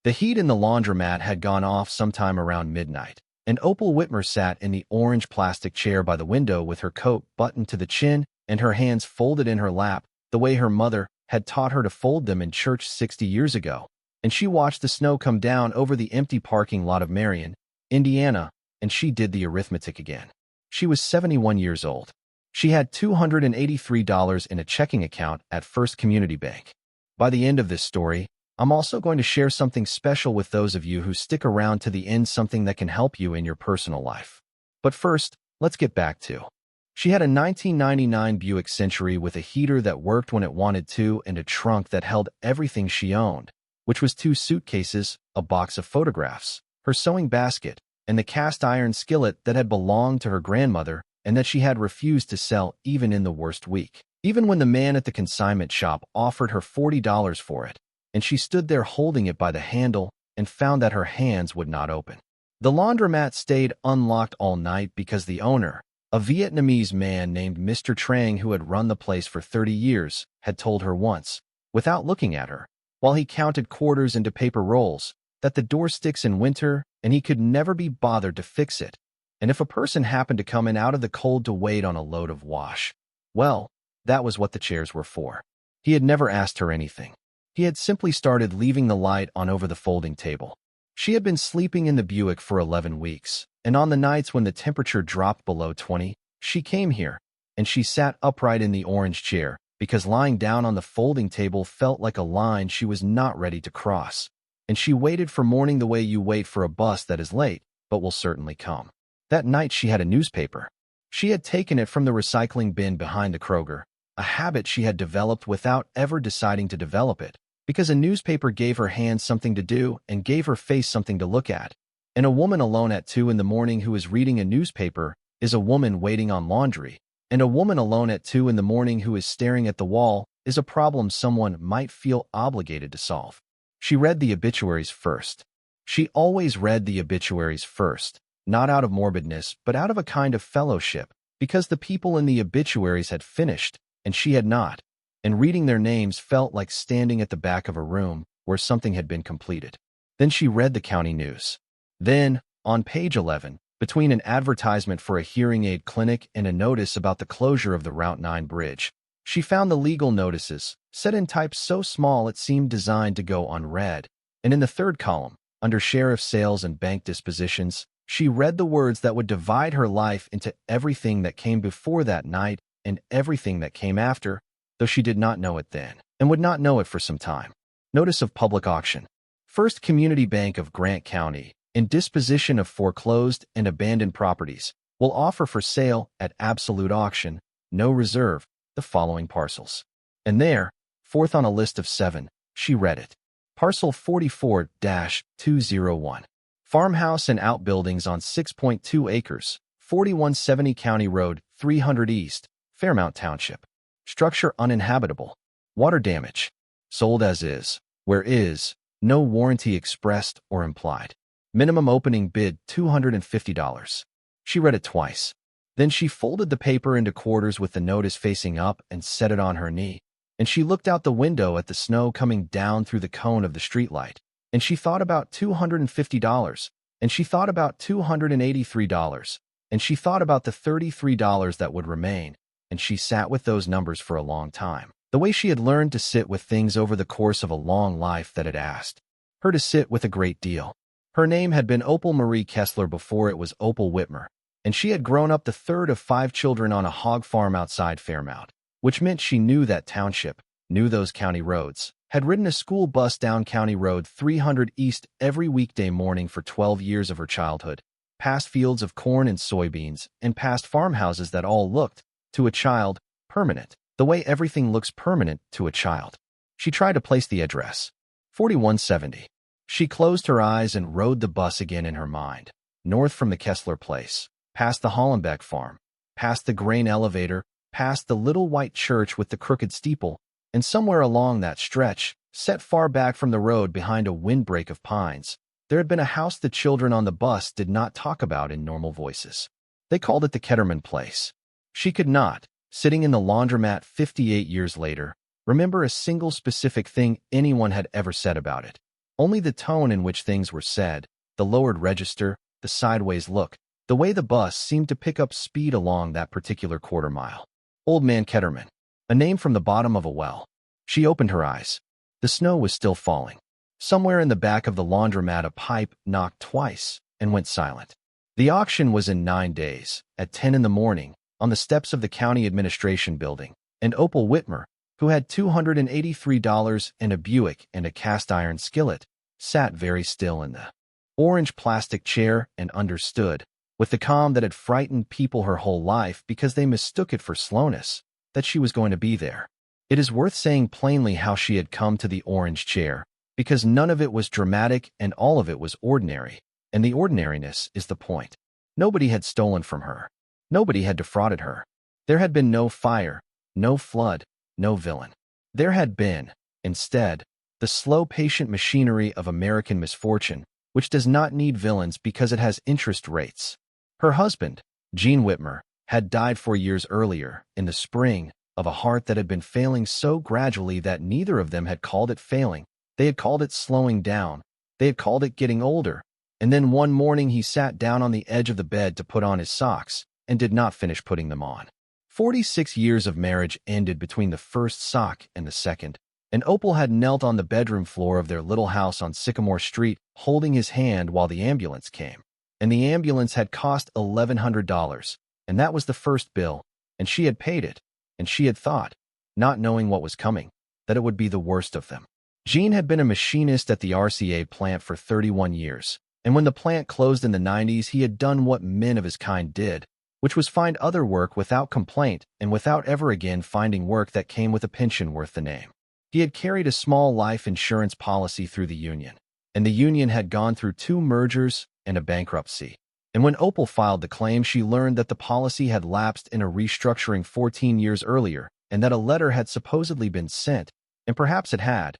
The heat in the laundromat had gone off sometime around midnight, and Opal Whitmer sat in the orange plastic chair by the window with her coat buttoned to the chin and her hands folded in her lap, the way her mother had taught her to fold them in church 60 years ago. And she watched the snow come down over the empty parking lot of Marion, Indiana, and she did the arithmetic again. She was 71 years old. She had $283 in a checking account at First Community Bank. By the end of this story, I'm also going to share something special with those of you who stick around to the end, something that can help you in your personal life. But first, let's get back to. She had a 1999 Buick Century with a heater that worked when it wanted to and a trunk that held everything she owned, which was 2 suitcases, a box of photographs, her sewing basket, and the cast iron skillet that had belonged to her grandmother and that she had refused to sell even in the worst week. Even when the man at the consignment shop offered her $40 for it, and she stood there holding it by the handle and found that her hands would not open. The laundromat stayed unlocked all night because the owner, a Vietnamese man named Mr. Trang who had run the place for 30 years, had told her once, without looking at her, while he counted quarters into paper rolls, that the door sticks in winter and he could never be bothered to fix it. And if a person happened to come in out of the cold to wait on a load of wash, well, that was what the chairs were for. He had never asked her anything. He had simply started leaving the light on over the folding table. She had been sleeping in the Buick for 11 weeks, and on the nights when the temperature dropped below 20, she came here, and she sat upright in the orange chair, because lying down on the folding table felt like a line she was not ready to cross. And she waited for morning the way you wait for a bus that is late, but will certainly come. That night she had a newspaper. She had taken it from the recycling bin behind the Kroger, a habit she had developed without ever deciding to develop it, because a newspaper gave her hands something to do and gave her face something to look at. And a woman alone at 2 in the morning who is reading a newspaper is a woman waiting on laundry, and a woman alone at 2 in the morning who is staring at the wall is a problem someone might feel obligated to solve. She read the obituaries first. She always read the obituaries first, not out of morbidness, but out of a kind of fellowship, because the people in the obituaries had finished, and she had not, and reading their names felt like standing at the back of a room where something had been completed. Then she read the county news. Then, on page 11, between an advertisement for a hearing aid clinic and a notice about the closure of the Route 9 bridge, she found the legal notices, set in type so small it seemed designed to go unread, and in the third column, under sheriff sales and bank dispositions, she read the words that would divide her life into everything that came before that night and everything that came after, though she did not know it then, and would not know it for some time. Notice of public auction. First Community Bank of Grant County, in disposition of foreclosed and abandoned properties, will offer for sale at absolute auction, no reserve, the following parcels. And there, fourth on a list of 7, she read it. Parcel 44-201. Farmhouse and outbuildings on 6.2 acres, 4170 County Road, 300 East, Fairmount Township. Structure uninhabitable. Water damage. Sold as is, where is, no warranty expressed or implied. Minimum opening bid $250. She read it twice. Then she folded the paper into quarters with the notice facing up and set it on her knee. And she looked out the window at the snow coming down through the cone of the streetlight. And she thought about $250. And she thought about $283. And she thought about the $33 that would remain. And she sat with those numbers for a long time, the way she had learned to sit with things over the course of a long life that had asked her to sit with a great deal. Her name had been Opal Marie Kessler before it was Opal Whitmer, and she had grown up the third of 5 children on a hog farm outside Fairmount, which meant she knew that township, knew those county roads, had ridden a school bus down County Road 300 East every weekday morning for 12 years of her childhood, past fields of corn and soybeans, and past farmhouses that all looked, to a child, permanent, the way everything looks permanent to a child. She tried to place the address. 4170. She closed her eyes and rode the bus again in her mind, north from the Kessler place, past the Hollenbeck farm, past the grain elevator, past the little white church with the crooked steeple, and somewhere along that stretch, set far back from the road behind a windbreak of pines, there had been a house the children on the bus did not talk about in normal voices. They called it the Ketterman place. She could not, sitting in the laundromat 58 years later, remember a single specific thing anyone had ever said about it. Only the tone in which things were said, the lowered register, the sideways look, the way the bus seemed to pick up speed along that particular quarter-mile. Old Man Ketterman. A name from the bottom of a well. She opened her eyes. The snow was still falling. Somewhere in the back of the laundromat a pipe knocked twice and went silent. The auction was in 9 days, at 10 in the morning, on the steps of the county administration building, and Opal Whitmer, who had $283 and a Buick and a cast-iron skillet, sat very still in the orange plastic chair and understood, with the calm that had frightened people her whole life because they mistook it for slowness, that she was going to be there. It is worth saying plainly how she had come to the orange chair, because none of it was dramatic and all of it was ordinary, and the ordinariness is the point. Nobody had stolen from her. Nobody had defrauded her. There had been no fire, no flood, no villain. There had been, instead, the slow, patient machinery of American misfortune, which does not need villains because it has interest rates. Her husband, Gene Whitmer, had died 4 years earlier, in the spring, of a heart that had been failing so gradually that neither of them had called it failing. They had called it slowing down. They had called it getting older. And then one morning he sat down on the edge of the bed to put on his socks and did not finish putting them on. 46 years of marriage ended between the first sock and the second, and Opal had knelt on the bedroom floor of their little house on Sycamore Street, holding his hand while the ambulance came. And the ambulance had cost $1,100, and that was the first bill, and she had paid it, and she had thought, not knowing what was coming, that it would be the worst of them. Gene had been a machinist at the RCA plant for 31 years, and when the plant closed in the 90s, he had done what men of his kind did, which was find other work without complaint and without ever again finding work that came with a pension worth the name. He had carried a small life insurance policy through the union, and the union had gone through 2 mergers and a bankruptcy. And when Opal filed the claim, she learned that the policy had lapsed in a restructuring 14 years earlier, and that a letter had supposedly been sent, and perhaps it had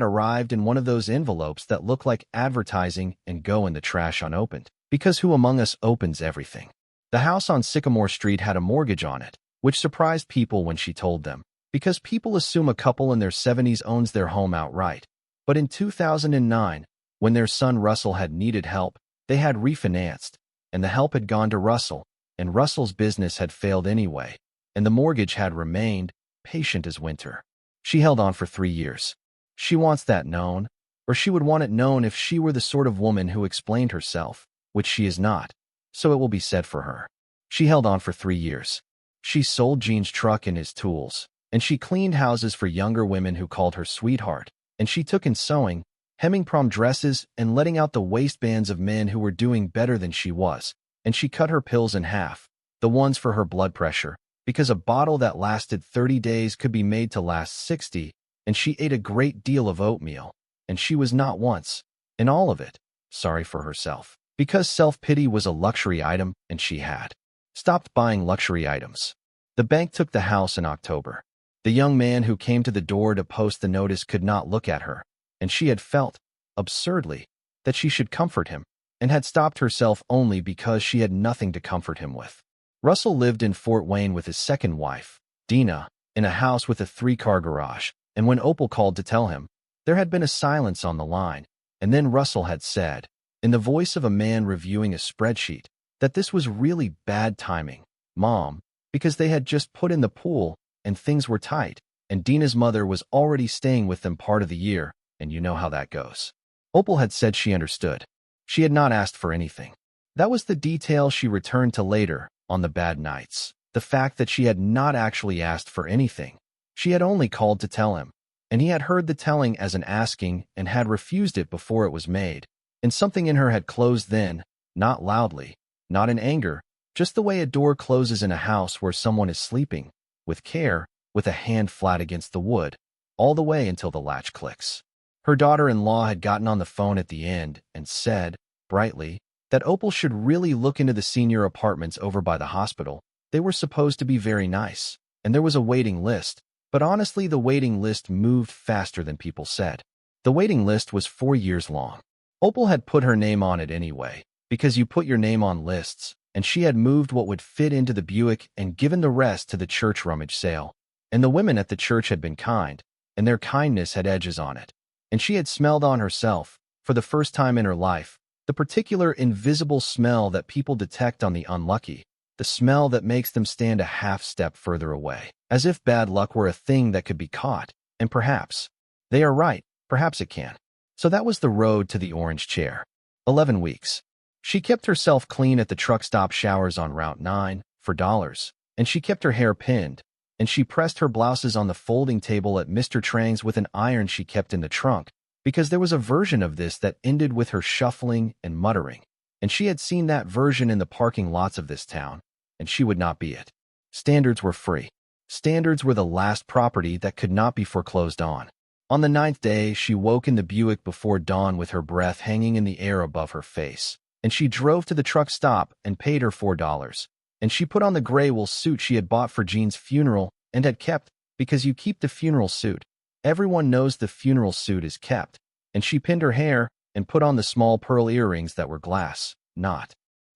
arrived in one of those envelopes that look like advertising and go in the trash unopened. Because who among us opens everything? The house on Sycamore Street had a mortgage on it, which surprised people when she told them, because people assume a couple in their 70s owns their home outright. But in 2009, when their son Russell had needed help, they had refinanced, and the help had gone to Russell, and Russell's business had failed anyway, and the mortgage had remained, patient as winter. She held on for 3 years. She wants that known, or she would want it known if she were the sort of woman who explained herself, which she is not, so it will be said for her. She held on for 3 years. She sold Gene's truck and his tools, and she cleaned houses for younger women who called her sweetheart, and she took in sewing, hemming prom dresses, and letting out the waistbands of men who were doing better than she was, and she cut her pills in half, the ones for her blood pressure, because a bottle that lasted 30 days could be made to last 60, and she ate a great deal of oatmeal, and she was not once, in all of it, sorry for herself, because self-pity was a luxury item, and she had stopped buying luxury items. The bank took the house in October. The young man who came to the door to post the notice could not look at her, and she had felt, absurdly, that she should comfort him, and had stopped herself only because she had nothing to comfort him with. Russell lived in Fort Wayne with his second wife, Dina, in a house with a 3-car garage, and when Opal called to tell him, there had been a silence on the line, and then Russell had said, in the voice of a man reviewing a spreadsheet, that this was really bad timing, Mom, because they had just put in the pool, and things were tight, and Dina's mother was already staying with them part of the year, and you know how that goes. Opal had said she understood. She had not asked for anything. That was the detail she returned to later, on the bad nights, the fact that she had not actually asked for anything. She had only called to tell him, and he had heard the telling as an asking and had refused it before it was made, and something in her had closed then, not loudly, not in anger, just the way a door closes in a house where someone is sleeping, with care, with a hand flat against the wood, all the way until the latch clicks. Her daughter-in-law had gotten on the phone at the end and said, brightly, that Opal should really look into the senior apartments over by the hospital. They were supposed to be very nice, and there was a waiting list, but honestly the waiting list moved faster than people said. The waiting list was 4 years long. Opal had put her name on it anyway, because you put your name on lists, and she had moved what would fit into the Buick and given the rest to the church rummage sale. And the women at the church had been kind, and their kindness had edges on it. and she had smelled on herself, for the first time in her life, the particular invisible smell that people detect on the unlucky, the smell that makes them stand a half step further away, as if bad luck were a thing that could be caught, and perhaps, they are right, perhaps it can. So that was the road to the orange chair. 11 weeks. She kept herself clean at the truck stop showers on Route 9, for dollars, and she kept her hair pinned, and she pressed her blouses on the folding table at Mr. Trang's with an iron she kept in the trunk, because there was a version of this that ended with her shuffling and muttering, and she had seen that version in the parking lots of this town, and she would not be it. Standards were free. Standards were the last property that could not be foreclosed on. On the 9th day, she woke in the Buick before dawn with her breath hanging in the air above her face, and she drove to the truck stop and paid her $4, and she put on the gray wool suit she had bought for Jean's funeral and had kept, because you keep the funeral suit. Everyone knows the funeral suit is kept, and she pinned her hair and put on the small pearl earrings that were glass, not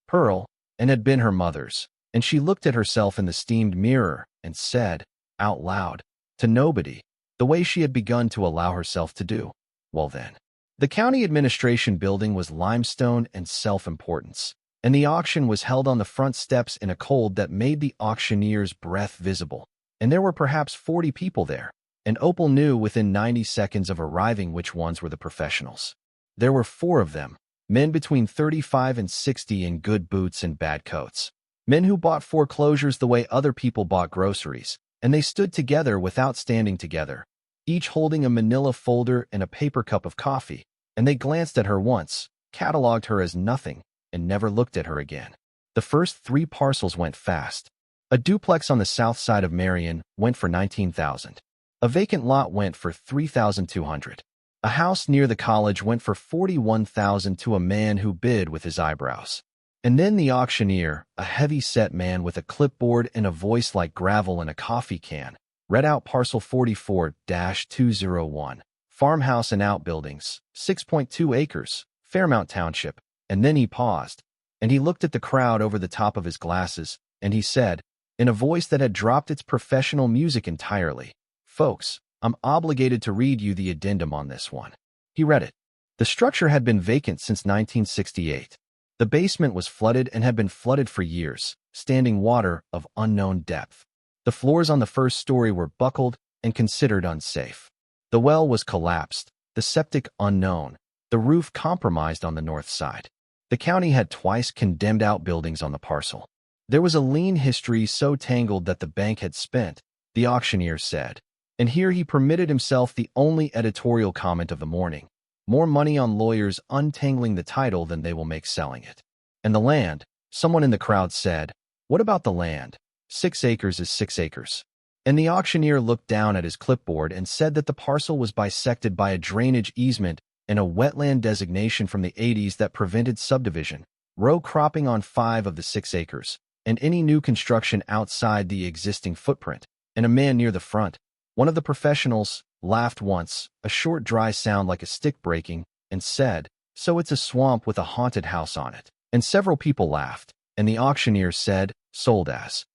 pearl, and had been her mother's, and she looked at herself in the steamed mirror and said, out loud, to nobody, the way she had begun to allow herself to do. Well then. The county administration building was limestone and self-importance, and the auction was held on the front steps in a cold that made the auctioneer's breath visible, and there were perhaps 40 people there. And Opal knew within 90 seconds of arriving which ones were the professionals. There were 4 of them, men between 35 and 60 in good boots and bad coats. Men who bought foreclosures the way other people bought groceries, and they stood together without standing together, each holding a manila folder and a paper cup of coffee, and they glanced at her once, cataloged her as nothing, and never looked at her again. The first 3 parcels went fast. A duplex on the south side of Marion went for $19,000. A vacant lot went for $3,200. A house near the college went for $41,000 to a man who bid with his eyebrows. And then the auctioneer, a heavy-set man with a clipboard and a voice like gravel in a coffee can, read out parcel 44-201, Farmhouse and Outbuildings, 6.2 acres, Fairmount Township. And then he paused, and he looked at the crowd over the top of his glasses, and he said, in a voice that had dropped its professional music entirely, folks, I'm obligated to read you the addendum on this one. He read it. The structure had been vacant since 1968. The basement was flooded and had been flooded for years, standing water of unknown depth. The floors on the first story were buckled and considered unsafe. The well was collapsed, the septic unknown, the roof compromised on the north side. The county had twice condemned outbuildings on the parcel. There was a lien history so tangled that the bank had spent, the auctioneer said. And here he permitted himself the only editorial comment of the morning. More money on lawyers untangling the title than they will make selling it. And the land, someone in the crowd said, what about the land? 6 acres is 6 acres. And the auctioneer looked down at his clipboard and said that the parcel was bisected by a drainage easement and a wetland designation from the 80s that prevented subdivision, row cropping on 5 of the 6 acres, and any new construction outside the existing footprint, and a man near the front, one of the professionals, laughed once, a short dry sound like a stick breaking, and said, so it's a swamp with a haunted house on it. And several people laughed, and the auctioneer said, sold as.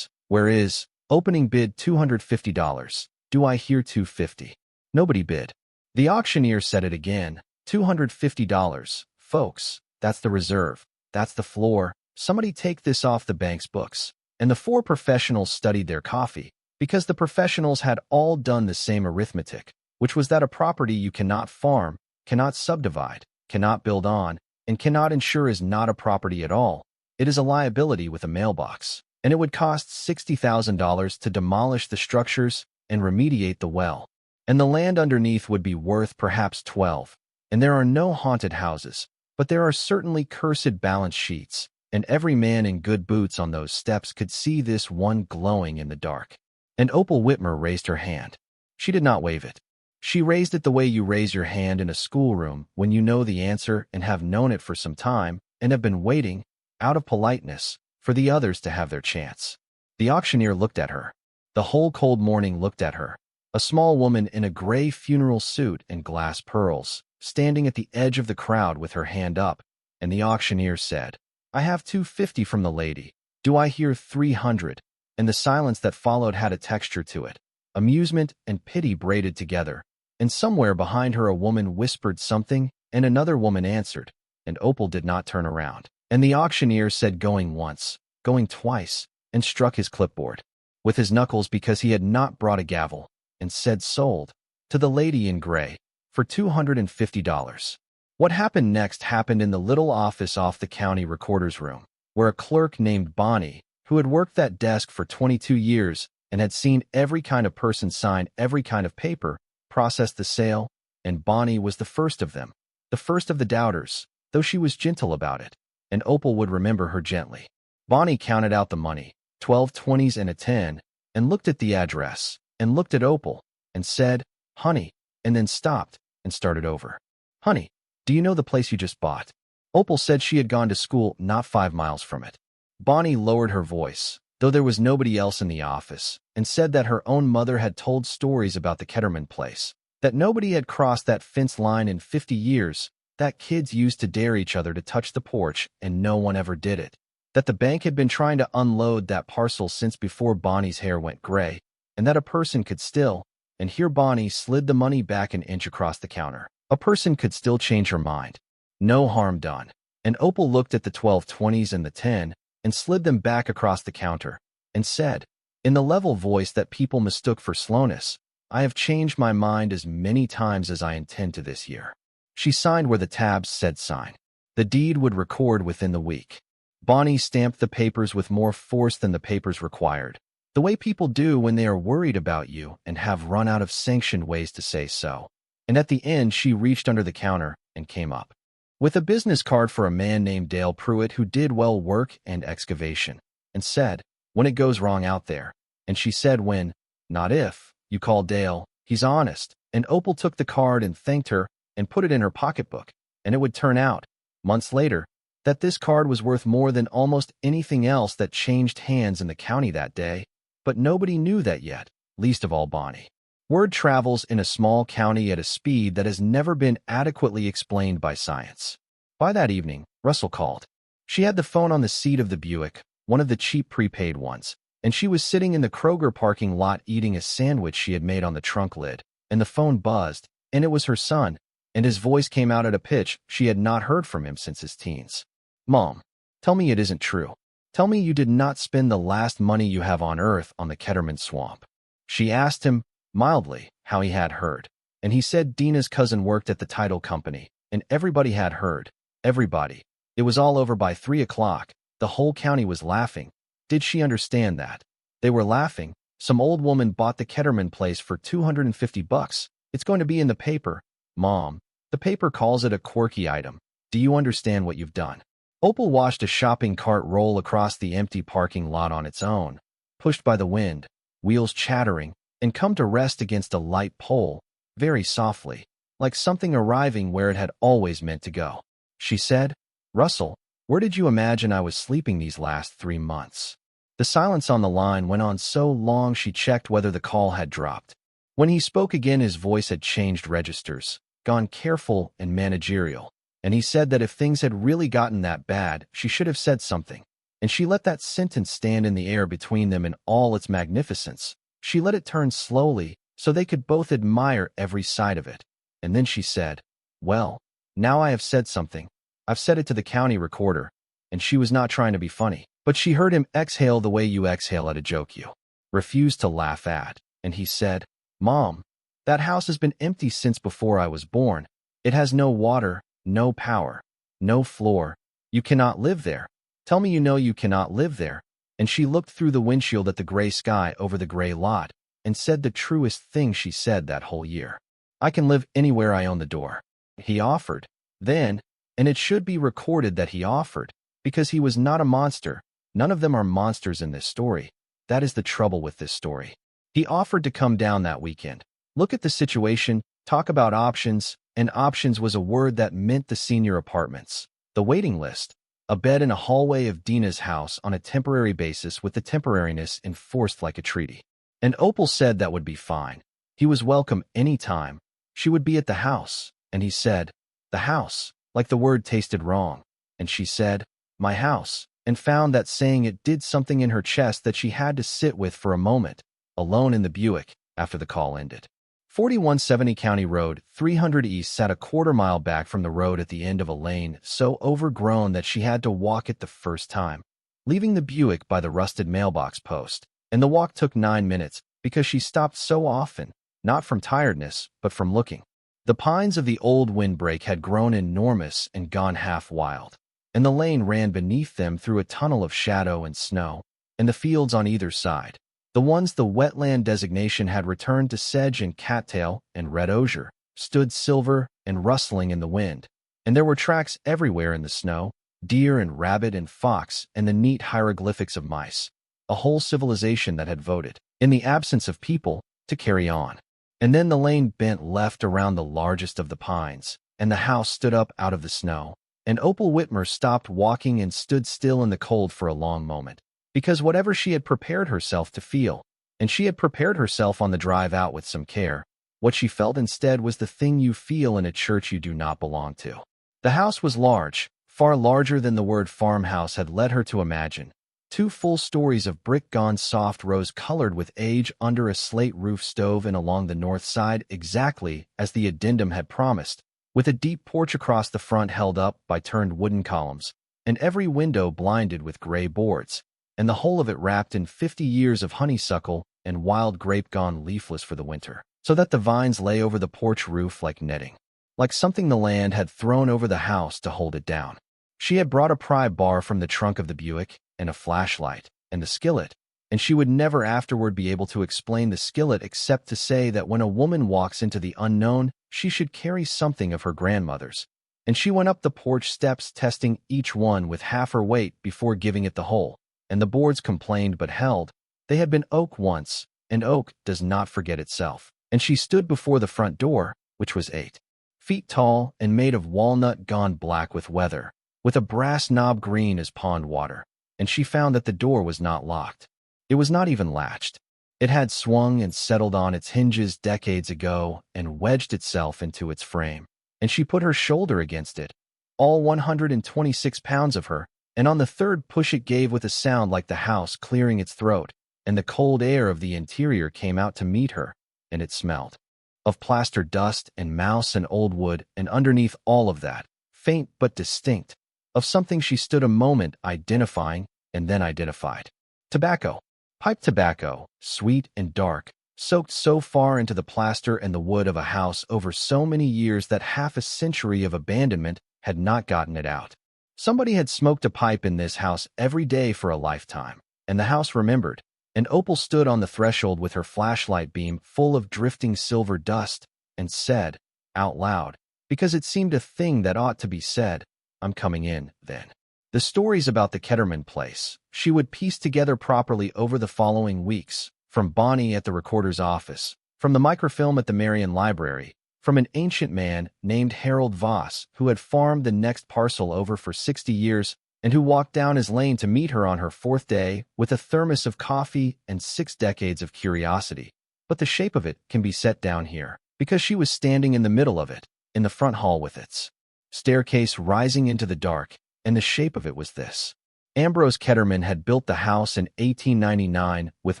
Where is, opening bid $250. Do I hear $250? Nobody bid. The auctioneer said it again, $250. Folks, that's the reserve. That's the floor. Somebody take this off the bank's books. And the 4 professionals studied their coffee, because the professionals had all done the same arithmetic, which was that a property you cannot farm, cannot subdivide, cannot build on, and cannot insure is not a property at all. It is a liability with a mailbox, and it would cost $60,000 to demolish the structures and remediate the well. And the land underneath would be worth perhaps 12. And there are no haunted houses, but there are certainly cursed balance sheets, and every man in good boots on those steps could see this one glowing in the dark. And Opal Whitmer raised her hand. She did not wave it. She raised it the way you raise your hand in a schoolroom when you know the answer and have known it for some time and have been waiting, out of politeness, for the others to have their chance. The auctioneer looked at her. The whole cold morning looked at her. A small woman in a gray funeral suit and glass pearls, standing at the edge of the crowd with her hand up, and the auctioneer said, I have $250 from the lady. Do I hear $300? And the silence that followed had a texture to it, amusement and pity braided together, and somewhere behind her a woman whispered something, and another woman answered, and Opal did not turn around. And the auctioneer said going once, going twice, and struck his clipboard with his knuckles because he had not brought a gavel, and said sold to the lady in gray for $250. What happened next happened in the little office off the county recorder's room, where a clerk named Bonnie, who had worked that desk for 22 years and had seen every kind of person sign every kind of paper, processed the sale, and Bonnie was the first of them, the first of the doubters, though she was gentle about it, and Opal would remember her gently. Bonnie counted out the money, 12 20s and a 10, and looked at the address, and looked at Opal, and said, "Honey," and then stopped and started over. "Honey, do you know the place you just bought?" Opal said she had gone to school not 5 miles from it. Bonnie lowered her voice, though there was nobody else in the office, and said that her own mother had told stories about the Ketterman place, that nobody had crossed that fence line in 50 years, that kids used to dare each other to touch the porch and no one ever did it, that the bank had been trying to unload that parcel since before Bonnie's hair went gray, and that a person could still, and here Bonnie slid the money back an inch across the counter, a person could still change her mind. No harm done. And Opal looked at the 12 20s and the 10, and slid them back across the counter, and said, in the level voice that people mistook for slowness, "I have changed my mind as many times as I intend to this year." She signed where the tabs said sign. The deed would record within the week. Bonnie stamped the papers with more force than the papers required, the way people do when they are worried about you and have run out of sanctioned ways to say so. And at the end, she reached under the counter and came up with a business card for a man named Dale Pruitt who did well work and excavation, and said, "When it goes wrong out there." And she said when, not if, you call Dale, he's honest. And Opal took the card and thanked her and put it in her pocketbook, and it would turn out, months later, that this card was worth more than almost anything else that changed hands in the county that day, but nobody knew that yet, least of all Bonnie. Word travels in a small county at a speed that has never been adequately explained by science. By that evening, Russell called. She had the phone on the seat of the Buick, one of the cheap prepaid ones, and she was sitting in the Kroger parking lot eating a sandwich she had made on the trunk lid, and the phone buzzed, and it was her son, and his voice came out at a pitch she had not heard from him since his teens. "Mom, tell me it isn't true. Tell me you did not spend the last money you have on earth on the Ketterman swamp." She asked him, mildly, how he had heard, and he said Dina's cousin worked at the title company, and everybody had heard. Everybody. It was all over by 3 o'clock. The whole county was laughing. Did she understand that? They were laughing. Some old woman bought the Ketterman place for $250. It's going to be in the paper. Mom, the paper calls it a quirky item. Do you understand what you've done? Opal watched a shopping cart roll across the empty parking lot on its own, pushed by the wind, wheels chattering, and come to rest against a light pole, very softly, like something arriving where it had always meant to go. She said, "Russell, where did you imagine I was sleeping these last 3 months?" The silence on the line went on so long she checked whether the call had dropped. When he spoke again, his voice had changed registers, gone careful and managerial, and he said that if things had really gotten that bad, she should have said something, and she let that sentence stand in the air between them in all its magnificence. She let it turn slowly so they could both admire every side of it. And then she said, "Well, now I have said something. I've said it to the county recorder." And she was not trying to be funny, but she heard him exhale the way you exhale at a joke you refused to laugh at. And he said, "Mom, that house has been empty since before I was born. It has no water, no power, no floor. You cannot live there. Tell me you know you cannot live there." And she looked through the windshield at the gray sky over the gray lot and said the truest thing she said that whole year. "I can live anywhere I own the door." He offered, then, and it should be recorded that he offered, because he was not a monster. None of them are monsters in this story. That is the trouble with this story. He offered to come down that weekend, look at the situation, talk about options, and options was a word that meant the senior apartments, the waiting list, a bed in a hallway of Dina's house on a temporary basis with the temporariness enforced like a treaty. And Opal said that would be fine. He was welcome any time. She would be at the house. And he said, "The house," like the word tasted wrong. And she said, "My house," and found that saying it did something in her chest that she had to sit with for a moment, alone in the Buick, after the call ended. 4170 County Road, 300 East sat a quarter-mile back from the road at the end of a lane so overgrown that she had to walk it the first time, leaving the Buick by the rusted mailbox post. And the walk took 9 minutes because she stopped so often, not from tiredness, but from looking. The pines of the old windbreak had grown enormous and gone half wild, and the lane ran beneath them through a tunnel of shadow and snow, and the fields on either side, the ones the wetland designation had returned to sedge and cattail and red osier, stood silver and rustling in the wind, and there were tracks everywhere in the snow, deer and rabbit and fox and the neat hieroglyphics of mice, a whole civilization that had voted, in the absence of people, to carry on. And then the lane bent left around the largest of the pines, and the house stood up out of the snow, and Opal Whitmer stopped walking and stood still in the cold for a long moment, because whatever she had prepared herself to feel, and she had prepared herself on the drive out with some care, what she felt instead was the thing you feel in a church you do not belong to. The house was large, far larger than the word farmhouse had led her to imagine. 2 full stories of brick gone soft rose-colored with age under a slate roof stove and along the north side exactly as the addendum had promised, with a deep porch across the front held up by turned wooden columns, and every window blinded with gray boards, and the whole of it wrapped in 50 years of honeysuckle and wild grape gone leafless for the winter, so that the vines lay over the porch roof like netting, like something the land had thrown over the house to hold it down. She had brought a pry bar from the trunk of the Buick, and a flashlight, and the skillet, and she would never afterward be able to explain the skillet except to say that when a woman walks into the unknown, she should carry something of her grandmother's. And she went up the porch steps testing each one with half her weight before giving it the whole, and the boards complained but held. They had been oak once, and oak does not forget itself. And she stood before the front door, which was 8 feet tall and made of walnut gone black with weather, with a brass knob green as pond water. And she found that the door was not locked. It was not even latched. It had swung and settled on its hinges decades ago and wedged itself into its frame. And she put her shoulder against it, all 126 pounds of her, and on the third push it gave with a sound like the house clearing its throat, and the cold air of the interior came out to meet her, and it smelled of plaster dust and mouse and old wood, and underneath all of that, faint but distinct, of something she stood a moment identifying and then identified. Tobacco. Pipe tobacco, sweet and dark, soaked so far into the plaster and the wood of a house over so many years that half a century of abandonment had not gotten it out. Somebody had smoked a pipe in this house every day for a lifetime, and the house remembered, and Opal stood on the threshold with her flashlight beam full of drifting silver dust and said, out loud, because it seemed a thing that ought to be said, "I'm coming in, then." The stories about the Ketterman place she would piece together properly over the following weeks, from Bonnie at the recorder's office, from the microfilm at the Marion Library, from an ancient man named Harold Voss who had farmed the next parcel over for 60 years and who walked down his lane to meet her on her 4th day with a thermos of coffee and 6 decades of curiosity. But the shape of it can be set down here, because she was standing in the middle of it, in the front hall with its staircase rising into the dark, and the shape of it was this. Ambrose Ketterman had built the house in 1899 with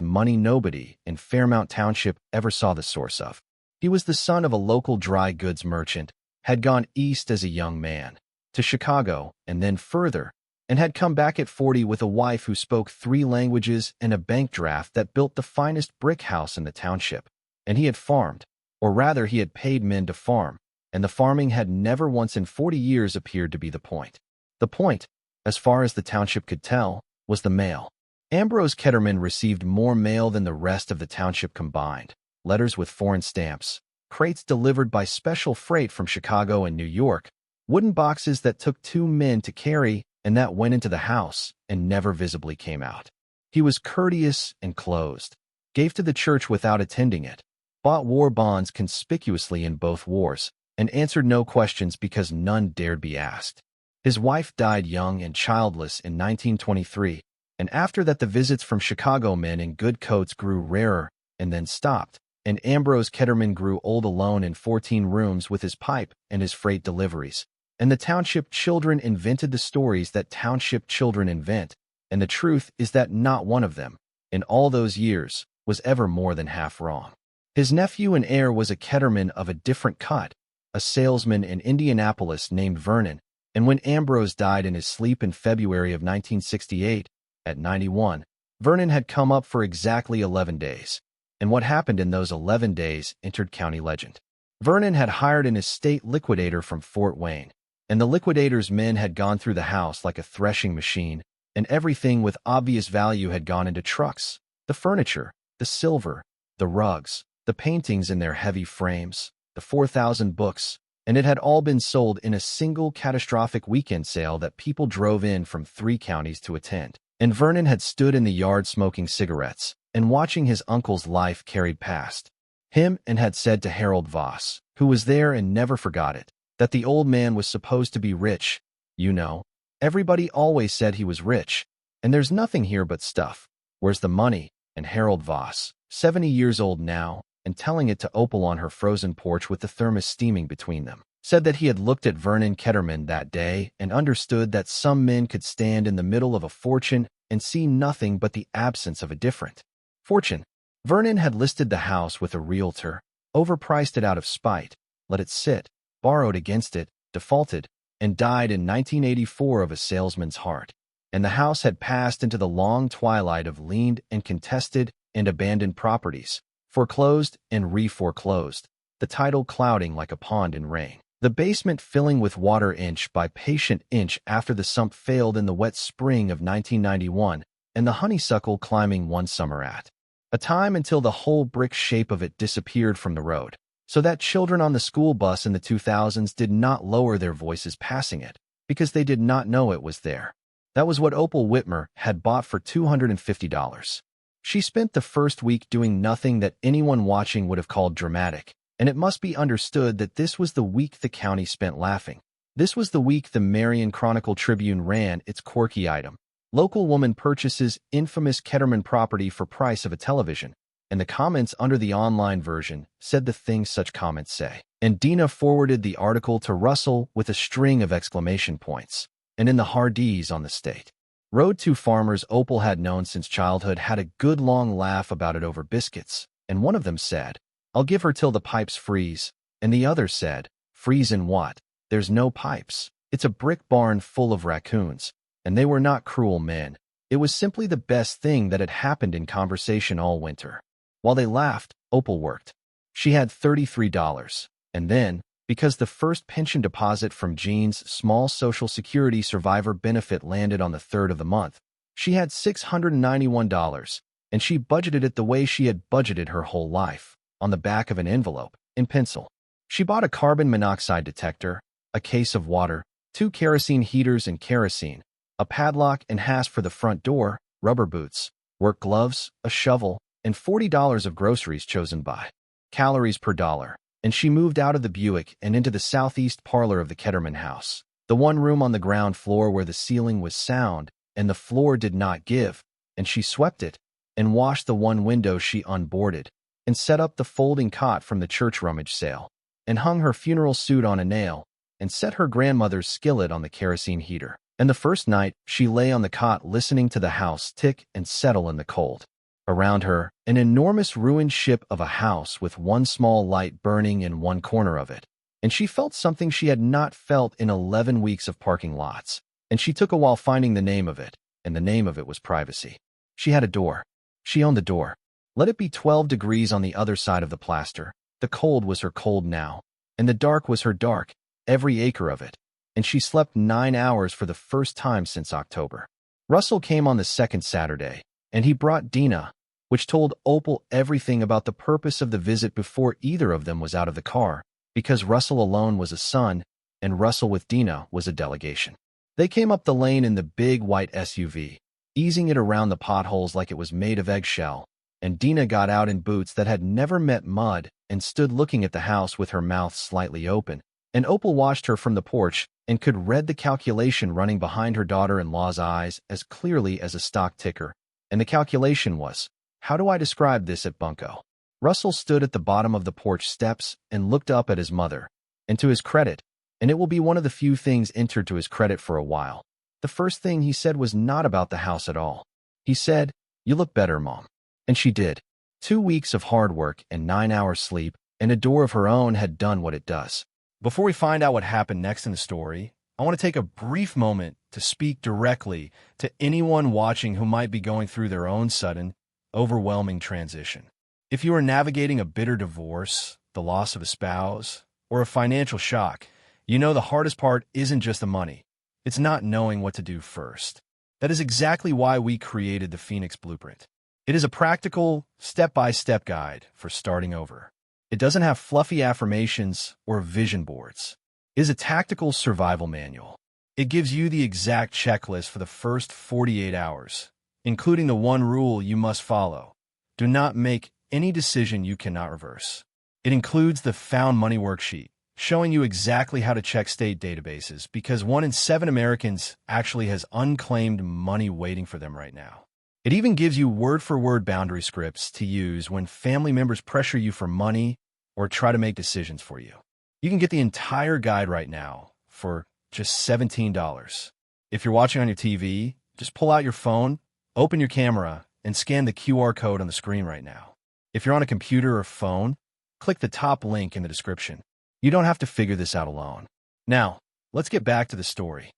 money nobody in Fairmount Township ever saw the source of. He was the son of a local dry goods merchant, had gone east as a young man, to Chicago, and then further, and had come back at 40 with a wife who spoke 3 languages and a bank draft that built the finest brick house in the township. And he had farmed, or rather he had paid men to farm, and the farming had never once in 40 years appeared to be the point. The point, as far as the township could tell, was the mail. Ambrose Ketterman received more mail than the rest of the township combined, letters with foreign stamps, crates delivered by special freight from Chicago and New York, wooden boxes that took 2 men to carry and that went into the house and never visibly came out. He was courteous and closed, gave to the church without attending it, bought war bonds conspicuously in both wars, and answered no questions because none dared be asked. His wife died young and childless in 1923, and after that the visits from Chicago men in good coats grew rarer and then stopped, and Ambrose Ketterman grew old alone in 14 rooms with his pipe and his freight deliveries. And the township children invented the stories that township children invent, and the truth is that not one of them, in all those years, was ever more than half wrong. His nephew and heir was a Ketterman of a different cut, a salesman in Indianapolis named Vernon, and when Ambrose died in his sleep in February of 1968, at 91, Vernon had come up for exactly 11 days. And what happened in those 11 days entered county legend. Vernon had hired an estate liquidator from Fort Wayne, and the liquidator's men had gone through the house like a threshing machine, and everything with obvious value had gone into trucks. The furniture, the silver, the rugs, the paintings in their heavy frames, the 4,000 books, and it had all been sold in a single catastrophic weekend sale that people drove in from 3 counties to attend. And Vernon had stood in the yard smoking cigarettes and watching his uncle's life carried past him, and had said to Harold Voss, who was there and never forgot it, that the old man was supposed to be rich. You know, everybody always said he was rich, and there's nothing here but stuff. Where's the money? And Harold Voss, 70 years old now, and telling it to Opal on her frozen porch with the thermos steaming between them, said that he had looked at Vernon Ketterman that day and understood that some men could stand in the middle of a fortune and see nothing but the absence of a different fortune. Vernon had listed the house with a realtor, overpriced it out of spite, let it sit, borrowed against it, defaulted, and died in 1984 of a salesman's heart. And the house had passed into the long twilight of liened and contested and abandoned properties, foreclosed and re-foreclosed, the title clouding like a pond in rain, the basement filling with water inch by patient inch after the sump failed in the wet spring of 1991, and the honeysuckle climbing one summer at a time until the whole brick shape of it disappeared from the road, so that children on the school bus in the 2000s did not lower their voices passing it, because they did not know it was there. That was what Opal Whitmer had bought for $250. She spent the first week doing nothing that anyone watching would have called dramatic, and it must be understood that this was the week the county spent laughing. This was the week the Marion Chronicle-Tribune ran its quirky item. Local woman purchases infamous Ketterman property for price of a television, and the comments under the online version said the things such comments say. And Dina forwarded the article to Russell with a string of exclamation points. And in the Hardys on the state road, 2 farmers Opal had known since childhood had a good long laugh about it over biscuits, and one of them said, "I'll give her till the pipes freeze," and the other said, "Freeze in what? There's no pipes. It's a brick barn full of raccoons." And they were not cruel men. It was simply the best thing that had happened in conversation all winter. While they laughed, Opal worked. She had $33, and then, because the first pension deposit from Jean's small Social Security survivor benefit landed on the 3rd of the month, she had $691, and she budgeted it the way she had budgeted her whole life, on the back of an envelope, in pencil. She bought a carbon monoxide detector, a case of water, 2 kerosene heaters and kerosene, a padlock and hasp for the front door, rubber boots, work gloves, a shovel, and $40 of groceries chosen by calories per dollar. And she moved out of the Buick and into the southeast parlor of the Ketterman house, the one room on the ground floor where the ceiling was sound and the floor did not give, and she swept it, and washed the one window she unboarded, and set up the folding cot from the church rummage sale, and hung her funeral suit on a nail, and set her grandmother's skillet on the kerosene heater. And the first night, she lay on the cot listening to the house tick and settle in the cold. Around her, an enormous ruined ship of a house with one small light burning in one corner of it. And she felt something she had not felt in 11 weeks of parking lots. And she took a while finding the name of it, and the name of it was privacy. She had a door. She owned the door. Let it be 12 degrees on the other side of the plaster. The cold was her cold now, and the dark was her dark, every acre of it. And she slept 9 hours for the first time since October. Russell came on the second Saturday, and he brought Dina, which told Opal everything about the purpose of the visit before either of them was out of the car, because Russell alone was a son, and Russell with Dina was a delegation. They came up the lane in the big white SUV, easing it around the potholes like it was made of eggshell, and Dina got out in boots that had never met mud and stood looking at the house with her mouth slightly open, and Opal watched her from the porch and could read the calculation running behind her daughter-in-law's eyes as clearly as a stock ticker, and the calculation was, how do I describe this at Bunko? Russell stood at the bottom of the porch steps and looked up at his mother, and to his credit, and it will be one of the few things entered to his credit for a while, the first thing he said was not about the house at all. He said, "You look better, Mom." And she did. 2 weeks of hard work and 9 hours sleep, and a door of her own had done what it does. Before we find out what happened next in the story, I want to take a brief moment to speak directly to anyone watching who might be going through their own sudden, overwhelming transition. If you are navigating a bitter divorce, the loss of a spouse, or a financial shock, you know the hardest part isn't just the money. It's not knowing what to do first. That is exactly why we created the Phoenix Blueprint. It is a practical, step-by-step guide for starting over. It doesn't have fluffy affirmations or vision boards. It is a tactical survival manual. It gives you the exact checklist for the first 48 hours, including the one rule you must follow. Do not make any decision you cannot reverse. It includes the Found Money worksheet, showing you exactly how to check state databases because 1 in 7 Americans actually has unclaimed money waiting for them right now. It even gives you word-for-word boundary scripts to use when family members pressure you for money or try to make decisions for you. You can get the entire guide right now for just $17. If you're watching on your TV, just pull out your phone, open your camera, and scan the QR code on the screen right now. If you're on a computer or phone, click the top link in the description. You don't have to figure this out alone. Now, let's get back to the story.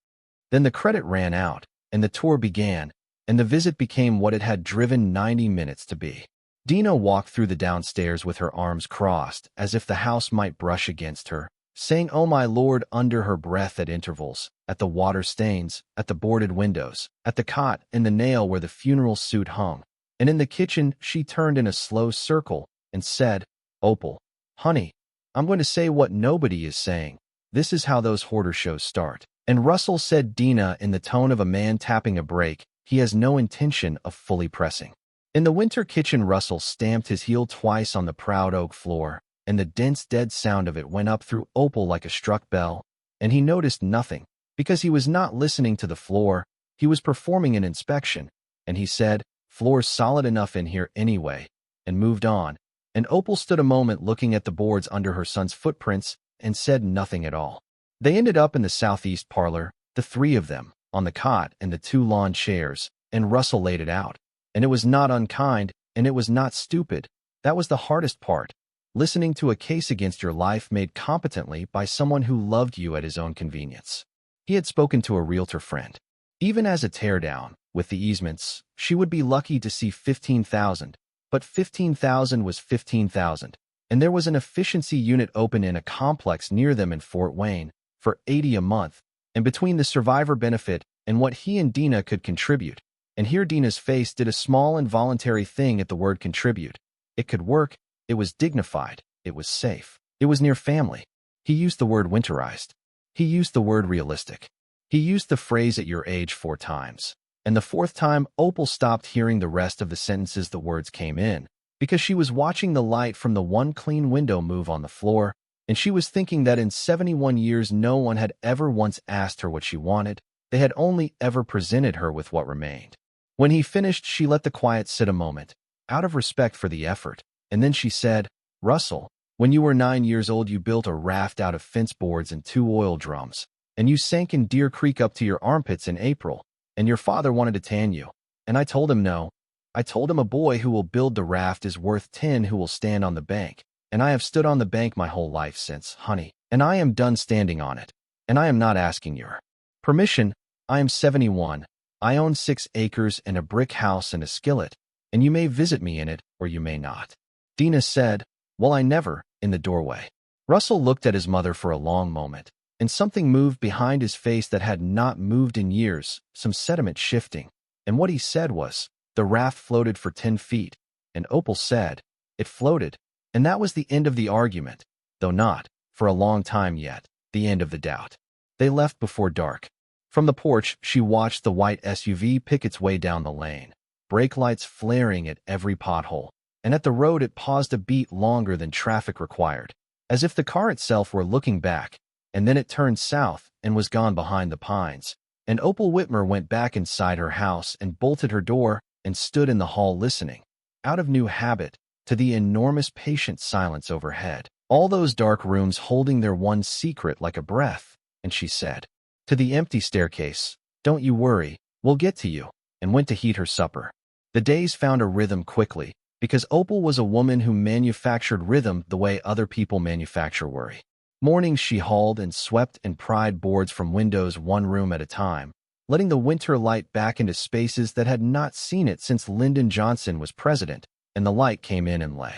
Then the credit ran out, and the tour began, and the visit became what it had driven 90 minutes to be. Dina walked through the downstairs with her arms crossed, as if the house might brush against her, saying, "Oh my Lord," under her breath at intervals, at the water stains, at the boarded windows, at the cot and the nail where the funeral suit hung. And in the kitchen, she turned in a slow circle and said, "Opal, honey, I'm going to say what nobody is saying. This is how those hoarder shows start." And Russell said, Dina, in the tone of a man tapping a brake he has no intention of fully pressing. In the winter kitchen, Russell stamped his heel twice on the proud oak floor, and the dense, dead sound of it went up through Opal like a struck bell, and he noticed nothing, because he was not listening to the floor, he was performing an inspection, and he said, "Floor's solid enough in here anyway," and moved on. And Opal stood a moment looking at the boards under her son's footprints and said nothing at all. They ended up in the southeast parlor, the 3 of them, on the cot and the 2 lawn chairs, and Russell laid it out. And it was not unkind, and it was not stupid. That was the hardest part. Listening to a case against your life made competently by someone who loved you at his own convenience. He had spoken to a realtor friend. Even as a teardown, with the easements, she would be lucky to see $15,000, but $15,000 was $15,000, and there was an efficiency unit open in a complex near them in Fort Wayne for $80 a month, and between the survivor benefit and what he and Dina could contribute, and here Dina's face did a small involuntary thing at the word contribute. It could work, it was dignified, it was safe, it was near family. He used the word winterized. He used the word realistic. He used the phrase "at your age" 4 times. And the 4th time, Opal stopped hearing the rest of the sentences the words came in, because she was watching the light from the one clean window move on the floor, and she was thinking that in 71 years no one had ever once asked her what she wanted. They had only ever presented her with what remained. When he finished, she let the quiet sit a moment, out of respect for the effort, and then she said, "Russell, when you were 9 years old you built a raft out of fence boards and 2 oil drums, and you sank in Deer Creek up to your armpits in April, and your father wanted to tan you. And I told him no. I told him a boy who will build the raft is worth 10 who will stand on the bank, and I have stood on the bank my whole life since, honey, and I am done standing on it, and I am not asking your permission. I am 71. I own 6 acres and a brick house and a skillet, and you may visit me in it, or you may not." Dina said, "Well, I never," in the doorway. Russell looked at his mother for a long moment, and something moved behind his face that had not moved in years, some sediment shifting. And what he said was, "The raft floated for 10 feet. And Opal said, "It floated." And that was the end of the argument, though not, for a long time yet, the end of the doubt. They left before dark. From the porch, she watched the white SUV pick its way down the lane, brake lights flaring at every pothole, and at the road it paused a beat longer than traffic required, as if the car itself were looking back, and then it turned south and was gone behind the pines. And Opal Whitmer went back inside her house and bolted her door and stood in the hall listening, out of new habit, to the enormous patient silence overhead, all those dark rooms holding their one secret like a breath, and she said, to the empty staircase, "Don't you worry, we'll get to you," and went to heat her supper. The days found a rhythm quickly, because Opal was a woman who manufactured rhythm the way other people manufacture worry. Mornings she hauled and swept and pried boards from windows one room at a time, letting the winter light back into spaces that had not seen it since Lyndon Johnson was president, and the light came in and lay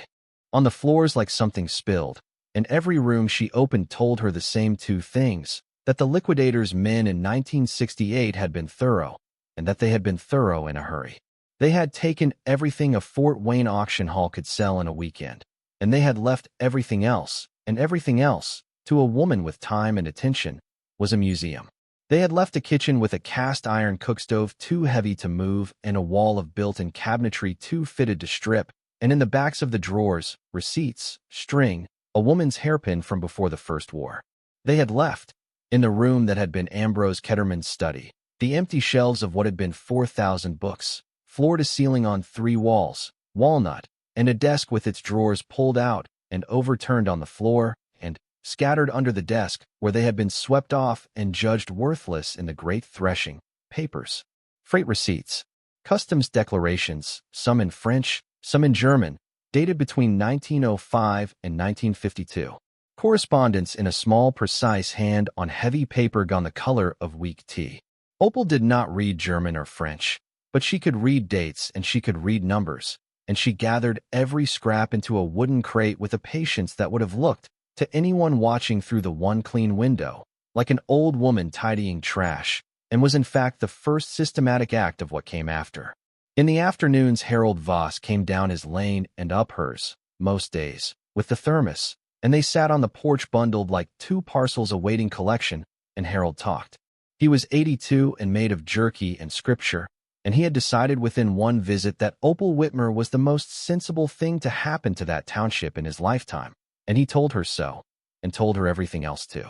on the floors like something spilled, and every room she opened told her the same two things, that the liquidators' men in 1968 had been thorough, and that they had been thorough in a hurry. They had taken everything a Fort Wayne auction hall could sell in a weekend, and they had left everything else, and everything else, to a woman with time and attention, was a museum. They had left a kitchen with a cast-iron cookstove too heavy to move and a wall of built-in cabinetry too fitted to strip, and in the backs of the drawers, receipts, string, a woman's hairpin from before the First War. They had left, in the room that had been Ambrose Ketterman's study, the empty shelves of what had been 4,000 books, floor to ceiling on 3 walls, walnut, and a desk with its drawers pulled out and overturned on the floor, and scattered under the desk where they had been swept off and judged worthless in the great threshing, papers, freight receipts, customs declarations, some in French, some in German, dated between 1905 and 1952. Correspondence in a small, precise hand on heavy paper gone the color of weak tea. Opal did not read German or French, but she could read dates and she could read numbers, and she gathered every scrap into a wooden crate with a patience that would have looked, to anyone watching through the one clean window, like an old woman tidying trash, and was in fact the first systematic act of what came after. In the afternoons, Harold Voss came down his lane and up hers, most days, with the thermos, and they sat on the porch bundled like 2 parcels awaiting collection, and Harold talked. He was 82 and made of jerky and scripture, and he had decided within one visit that Opal Whitmer was the most sensible thing to happen to that township in his lifetime, and he told her so, and told her everything else too.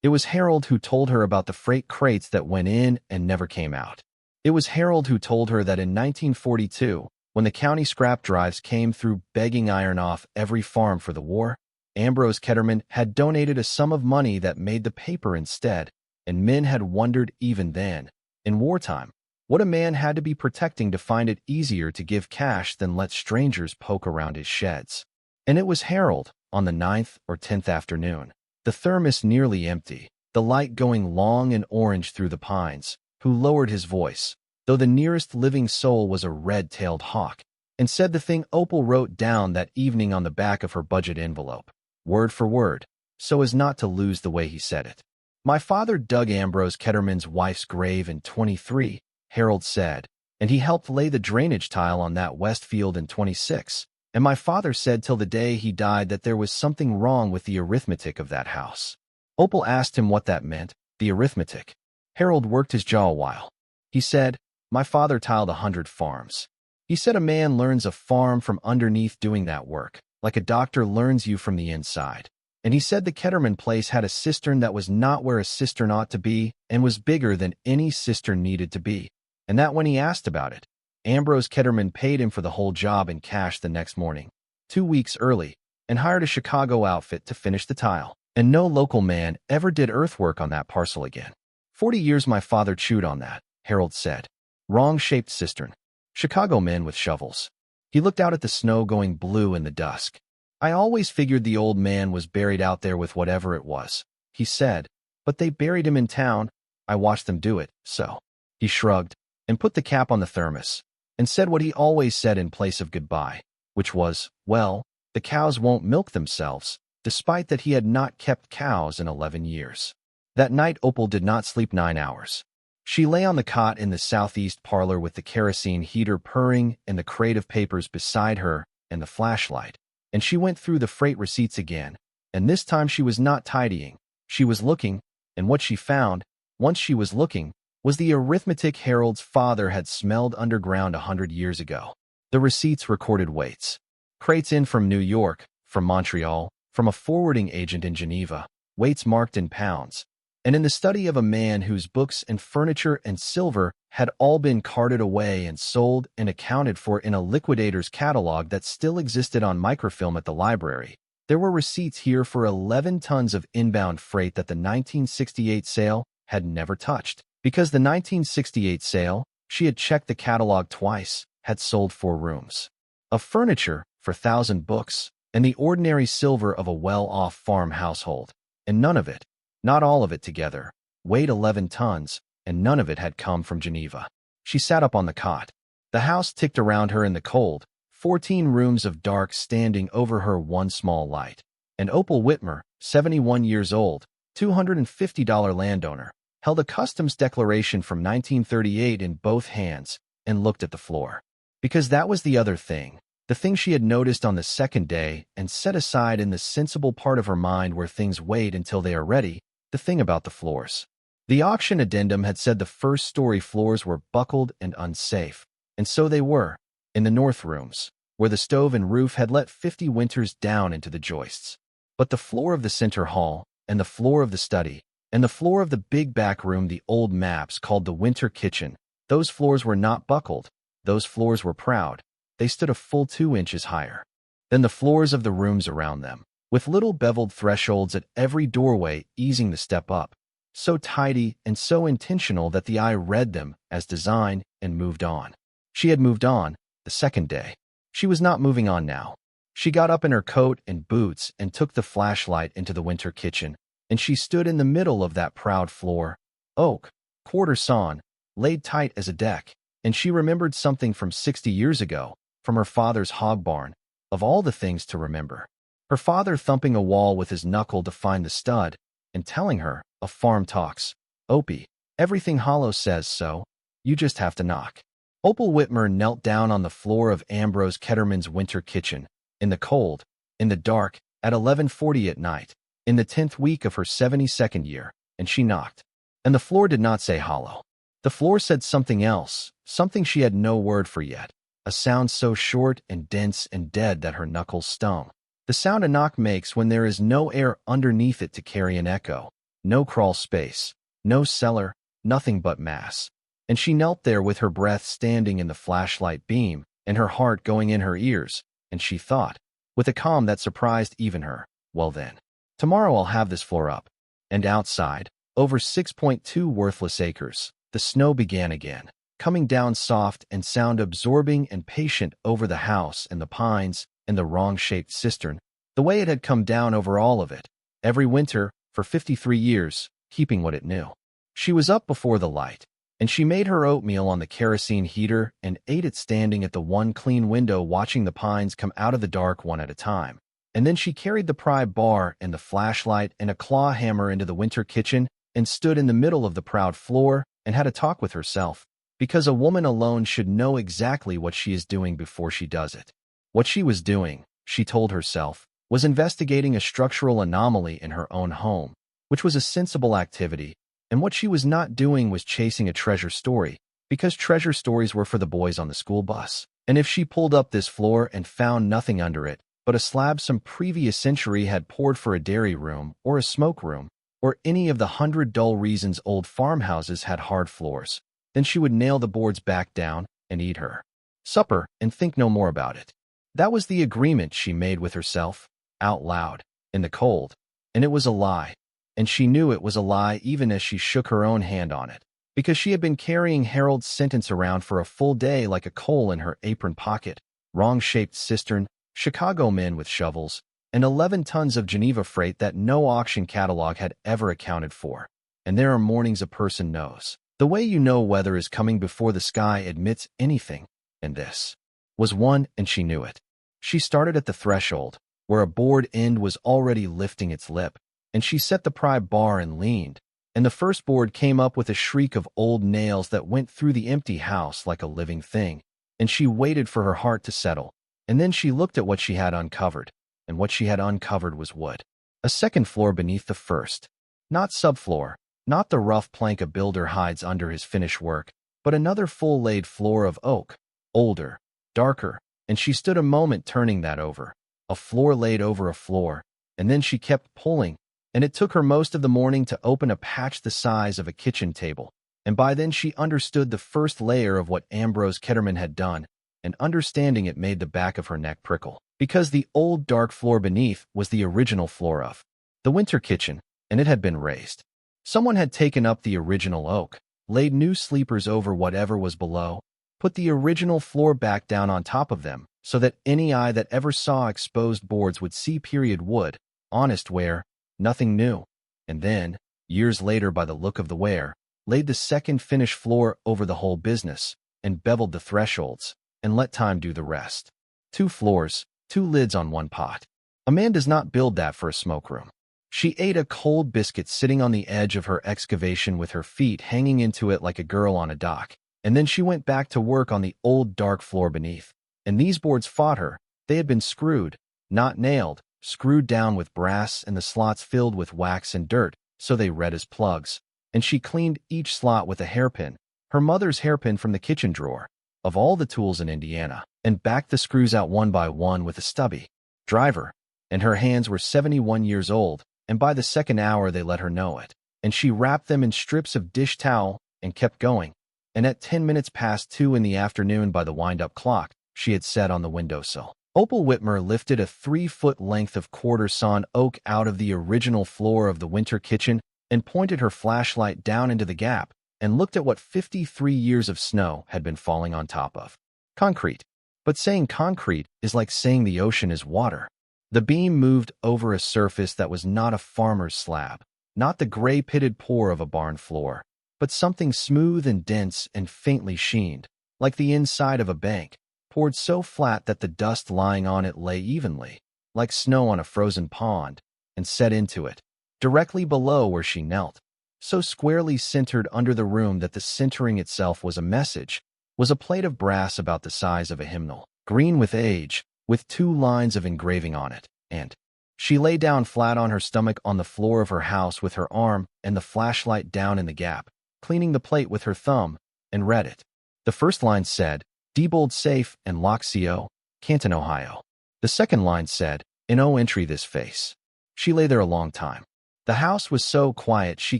It was Harold who told her about the freight crates that went in and never came out. It was Harold who told her that in 1942, when the county scrap drives came through begging iron off every farm for the war, Ambrose Ketterman had donated a sum of money that made the paper instead, and men had wondered even then, in wartime, what a man had to be protecting to find it easier to give cash than let strangers poke around his sheds. And it was Harold, on the 9th or 10th afternoon, the thermos nearly empty, the light going long and orange through the pines, who lowered his voice, though the nearest living soul was a red-tailed hawk, and said the thing Opal wrote down that evening on the back of her budget envelope, word for word, so as not to lose the way he said it. My father dug Ambrose Ketterman's wife's grave in 23, Harold said, and he helped lay the drainage tile on that west field in 26, and my father said till the day he died that there was something wrong with the arithmetic of that house. Opal asked him what that meant, the arithmetic. Harold worked his jaw a while. He said, my father tiled 100 farms. He said a man learns a farm from underneath doing that work, like a doctor learns you from the inside. And he said the Ketterman place had a cistern that was not where a cistern ought to be and was bigger than any cistern needed to be, and that when he asked about it, Ambrose Ketterman paid him for the whole job in cash the next morning, 2 weeks early, and hired a Chicago outfit to finish the tile. And no local man ever did earthwork on that parcel again. 40 years my father chewed on that, Harold said. Wrong-shaped cistern. Chicago men with shovels. He looked out at the snow going blue in the dusk. I always figured the old man was buried out there with whatever it was, he said, but they buried him in town. I watched them do it, so. He shrugged and put the cap on the thermos and said what he always said in place of goodbye, which was, well, the cows won't milk themselves, despite that he had not kept cows in 11 years. That night Opal did not sleep 9 hours. She lay on the cot in the southeast parlor with the kerosene heater purring and the crate of papers beside her and the flashlight, and she went through the freight receipts again, and this time she was not tidying. She was looking, and what she found, once she was looking, was the arithmetic Harold's father had smelled underground 100 years ago. The receipts recorded weights. Crates in from New York, from Montreal, from a forwarding agent in Geneva, weights marked in pounds, and in the study of a man whose books and furniture and silver had all been carted away and sold and accounted for in a liquidator's catalog that still existed on microfilm at the library. There were receipts here for 11 tons of inbound freight that the 1968 sale had never touched, because the 1968 sale, she had checked the catalog twice, had sold 4 rooms. of furniture for 1,000 books, and the ordinary silver of a well-off farm household. And none of it, not all of it together, weighed 11 tons, and none of it had come from Geneva. She sat up on the cot. The house ticked around her in the cold, 14 rooms of dark standing over her one small light. And Opal Whitmer, 71 years old, $250 landowner, held a customs declaration from 1938 in both hands and looked at the floor. Because that was the other thing, the thing she had noticed on the second day and set aside in the sensible part of her mind where things wait until they are ready, the thing about the floors. The auction addendum had said the first-story floors were buckled and unsafe, and so they were, in the north rooms, where the stove and roof had let 50 winters down into the joists. But the floor of the center hall, and the floor of the study, and the floor of the big back room the old maps called the winter kitchen, those floors were not buckled. Those floors were proud. They stood a full 2 inches higher than the floors of the rooms around them, with little beveled thresholds at every doorway easing the step up, so tidy and so intentional that the eye read them as design and moved on. She had moved on the second day. She was not moving on now. She got up in her coat and boots and took the flashlight into the winter kitchen, and she stood in the middle of that proud floor, oak, quarter sawn, laid tight as a deck, and she remembered something from 60 years ago, from her father's hog barn, of all the things to remember. Her father thumping a wall with his knuckle to find the stud, and telling her, of farm talks, Opie, everything hollow says so, you just have to knock. Opal Whitmer knelt down on the floor of Ambrose Ketterman's winter kitchen, in the cold, in the dark, at 11:40 at night, in the 10th week of her 72nd year, and she knocked. And the floor did not say hollow. The floor said something else, something she had no word for yet, a sound so short and dense and dead that her knuckles stung. The sound a knock makes when there is no air underneath it to carry an echo, no crawl space, no cellar, nothing but mass. And she knelt there with her breath standing in the flashlight beam and her heart going in her ears, and she thought, with a calm that surprised even her, well then, tomorrow I'll have this floor up. And outside, over 6.2 worthless acres, the snow began again, coming down soft and sound-absorbing and patient over the house and the pines and the wrong-shaped cistern, the way it had come down over all of it, every winter, for 53 years, keeping what it knew. She was up before the light, and she made her oatmeal on the kerosene heater and ate it standing at the one clean window watching the pines come out of the dark one at a time. And then she carried the pry bar and the flashlight and a claw hammer into the winter kitchen and stood in the middle of the proud floor and had a talk with herself, because a woman alone should know exactly what she is doing before she does it. What she was doing, she told herself, was investigating a structural anomaly in her own home, which was a sensible activity, and what she was not doing was chasing a treasure story, because treasure stories were for the boys on the school bus. And if she pulled up this floor and found nothing under it, but a slab some previous century had poured for a dairy room or a smoke room, or any of the 100 dull reasons old farmhouses had hard floors, then she would nail the boards back down and eat her supper and think no more about it. That was the agreement she made with herself, out loud, in the cold, and it was a lie. And she knew it was a lie even as she shook her own hand on it, because she had been carrying Harold's sentence around for a full day like a coal in her apron pocket, wrong-shaped cistern, Chicago men with shovels, and 11 tons of Geneva freight that no auction catalog had ever accounted for. And there are mornings a person knows. The way you know weather is coming before the sky admits anything, and this was one, and she knew it. She started at the threshold, where a board end was already lifting its lip, and she set the pry bar and leaned, and the first board came up with a shriek of old nails that went through the empty house like a living thing, and she waited for her heart to settle, and then she looked at what she had uncovered, and what she had uncovered was wood. A second floor beneath the first, not subfloor, not the rough plank a builder hides under his finished work, but another full-laid floor of oak, older, darker, and she stood a moment turning that over, a floor laid over a floor, and then she kept pulling, and it took her most of the morning to open a patch the size of a kitchen table, and by then she understood the first layer of what Ambrose Ketterman had done, and understanding it made the back of her neck prickle, because the old dark floor beneath was the original floor of the winter kitchen, and it had been raised. Someone had taken up the original oak, laid new sleepers over whatever was below, put the original floor back down on top of them, so that any eye that ever saw exposed boards would see wood, honest ware, nothing new. And then, years later by the look of the ware, laid the second finished floor over the whole business, and beveled the thresholds, and let time do the rest. 2 floors, 2 lids on 1 pot. A man does not build that for a smokeroom. She ate a cold biscuit sitting on the edge of her excavation with her feet hanging into it like a girl on a dock, and then she went back to work on the old dark floor beneath. And these boards fought her. They had been screwed, not nailed, screwed down with brass and the slots filled with wax and dirt, so they read as plugs. And she cleaned each slot with a hairpin, her mother's hairpin from the kitchen drawer, of all the tools in Indiana, and backed the screws out one by one with a stubby driver. And her hands were 71 years old, and by the second hour they let her know it. And she wrapped them in strips of dish towel and kept going. And at 10 minutes past 2 in the afternoon by the wind-up clock, she had sat on the windowsill. Opal Whitmer lifted a 3-foot length of quarter-sawn oak out of the original floor of the winter kitchen and pointed her flashlight down into the gap and looked at what 53 years of snow had been falling on top of. Concrete. But saying concrete is like saying the ocean is water. The beam moved over a surface that was not a farmer's slab, not the gray pitted pour of a barn floor, but something smooth and dense and faintly sheened, like the inside of a bank, poured so flat that the dust lying on it lay evenly, like snow on a frozen pond, and set into it, directly below where she knelt, so squarely centered under the room that the centering itself was a message, was a plate of brass about the size of a hymnal, green with age, with 2 lines of engraving on it, and she lay down flat on her stomach on the floor of her house with her arm and the flashlight down in the gap, cleaning the plate with her thumb, and read it. The first line said, Diebold Safe and Lock CO, Canton, Ohio. The second line said, In O entry this face. She lay there a long time. The house was so quiet she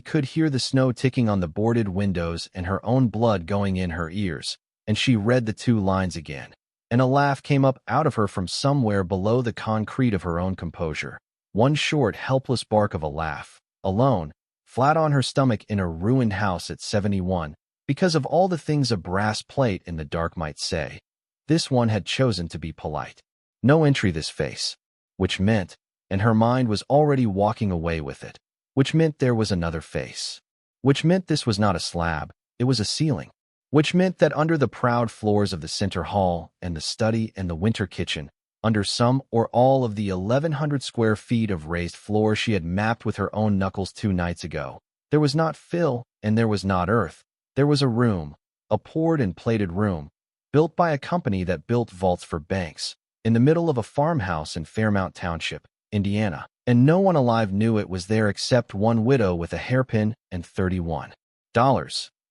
could hear the snow ticking on the boarded windows and her own blood going in her ears, and she read the 2 lines again. And a laugh came up out of her from somewhere below the concrete of her own composure. One short, helpless bark of a laugh, alone, flat on her stomach in a ruined house at 71, because of all the things a brass plate in the dark might say. This one had chosen to be polite. No entry this face, which meant, and her mind was already walking away with it, which meant there was another face, which meant this was not a slab, it was a ceiling, which meant that under the proud floors of the center hall and the study and the winter kitchen, under some or all of the 1,100 square feet of raised floor she had mapped with her own knuckles 2 nights ago, there was not fill and there was not earth. There was a room, a poured and plated room, built by a company that built vaults for banks, in the middle of a farmhouse in Fairmount Township, Indiana, and no one alive knew it was there except one widow with a hairpin and $31.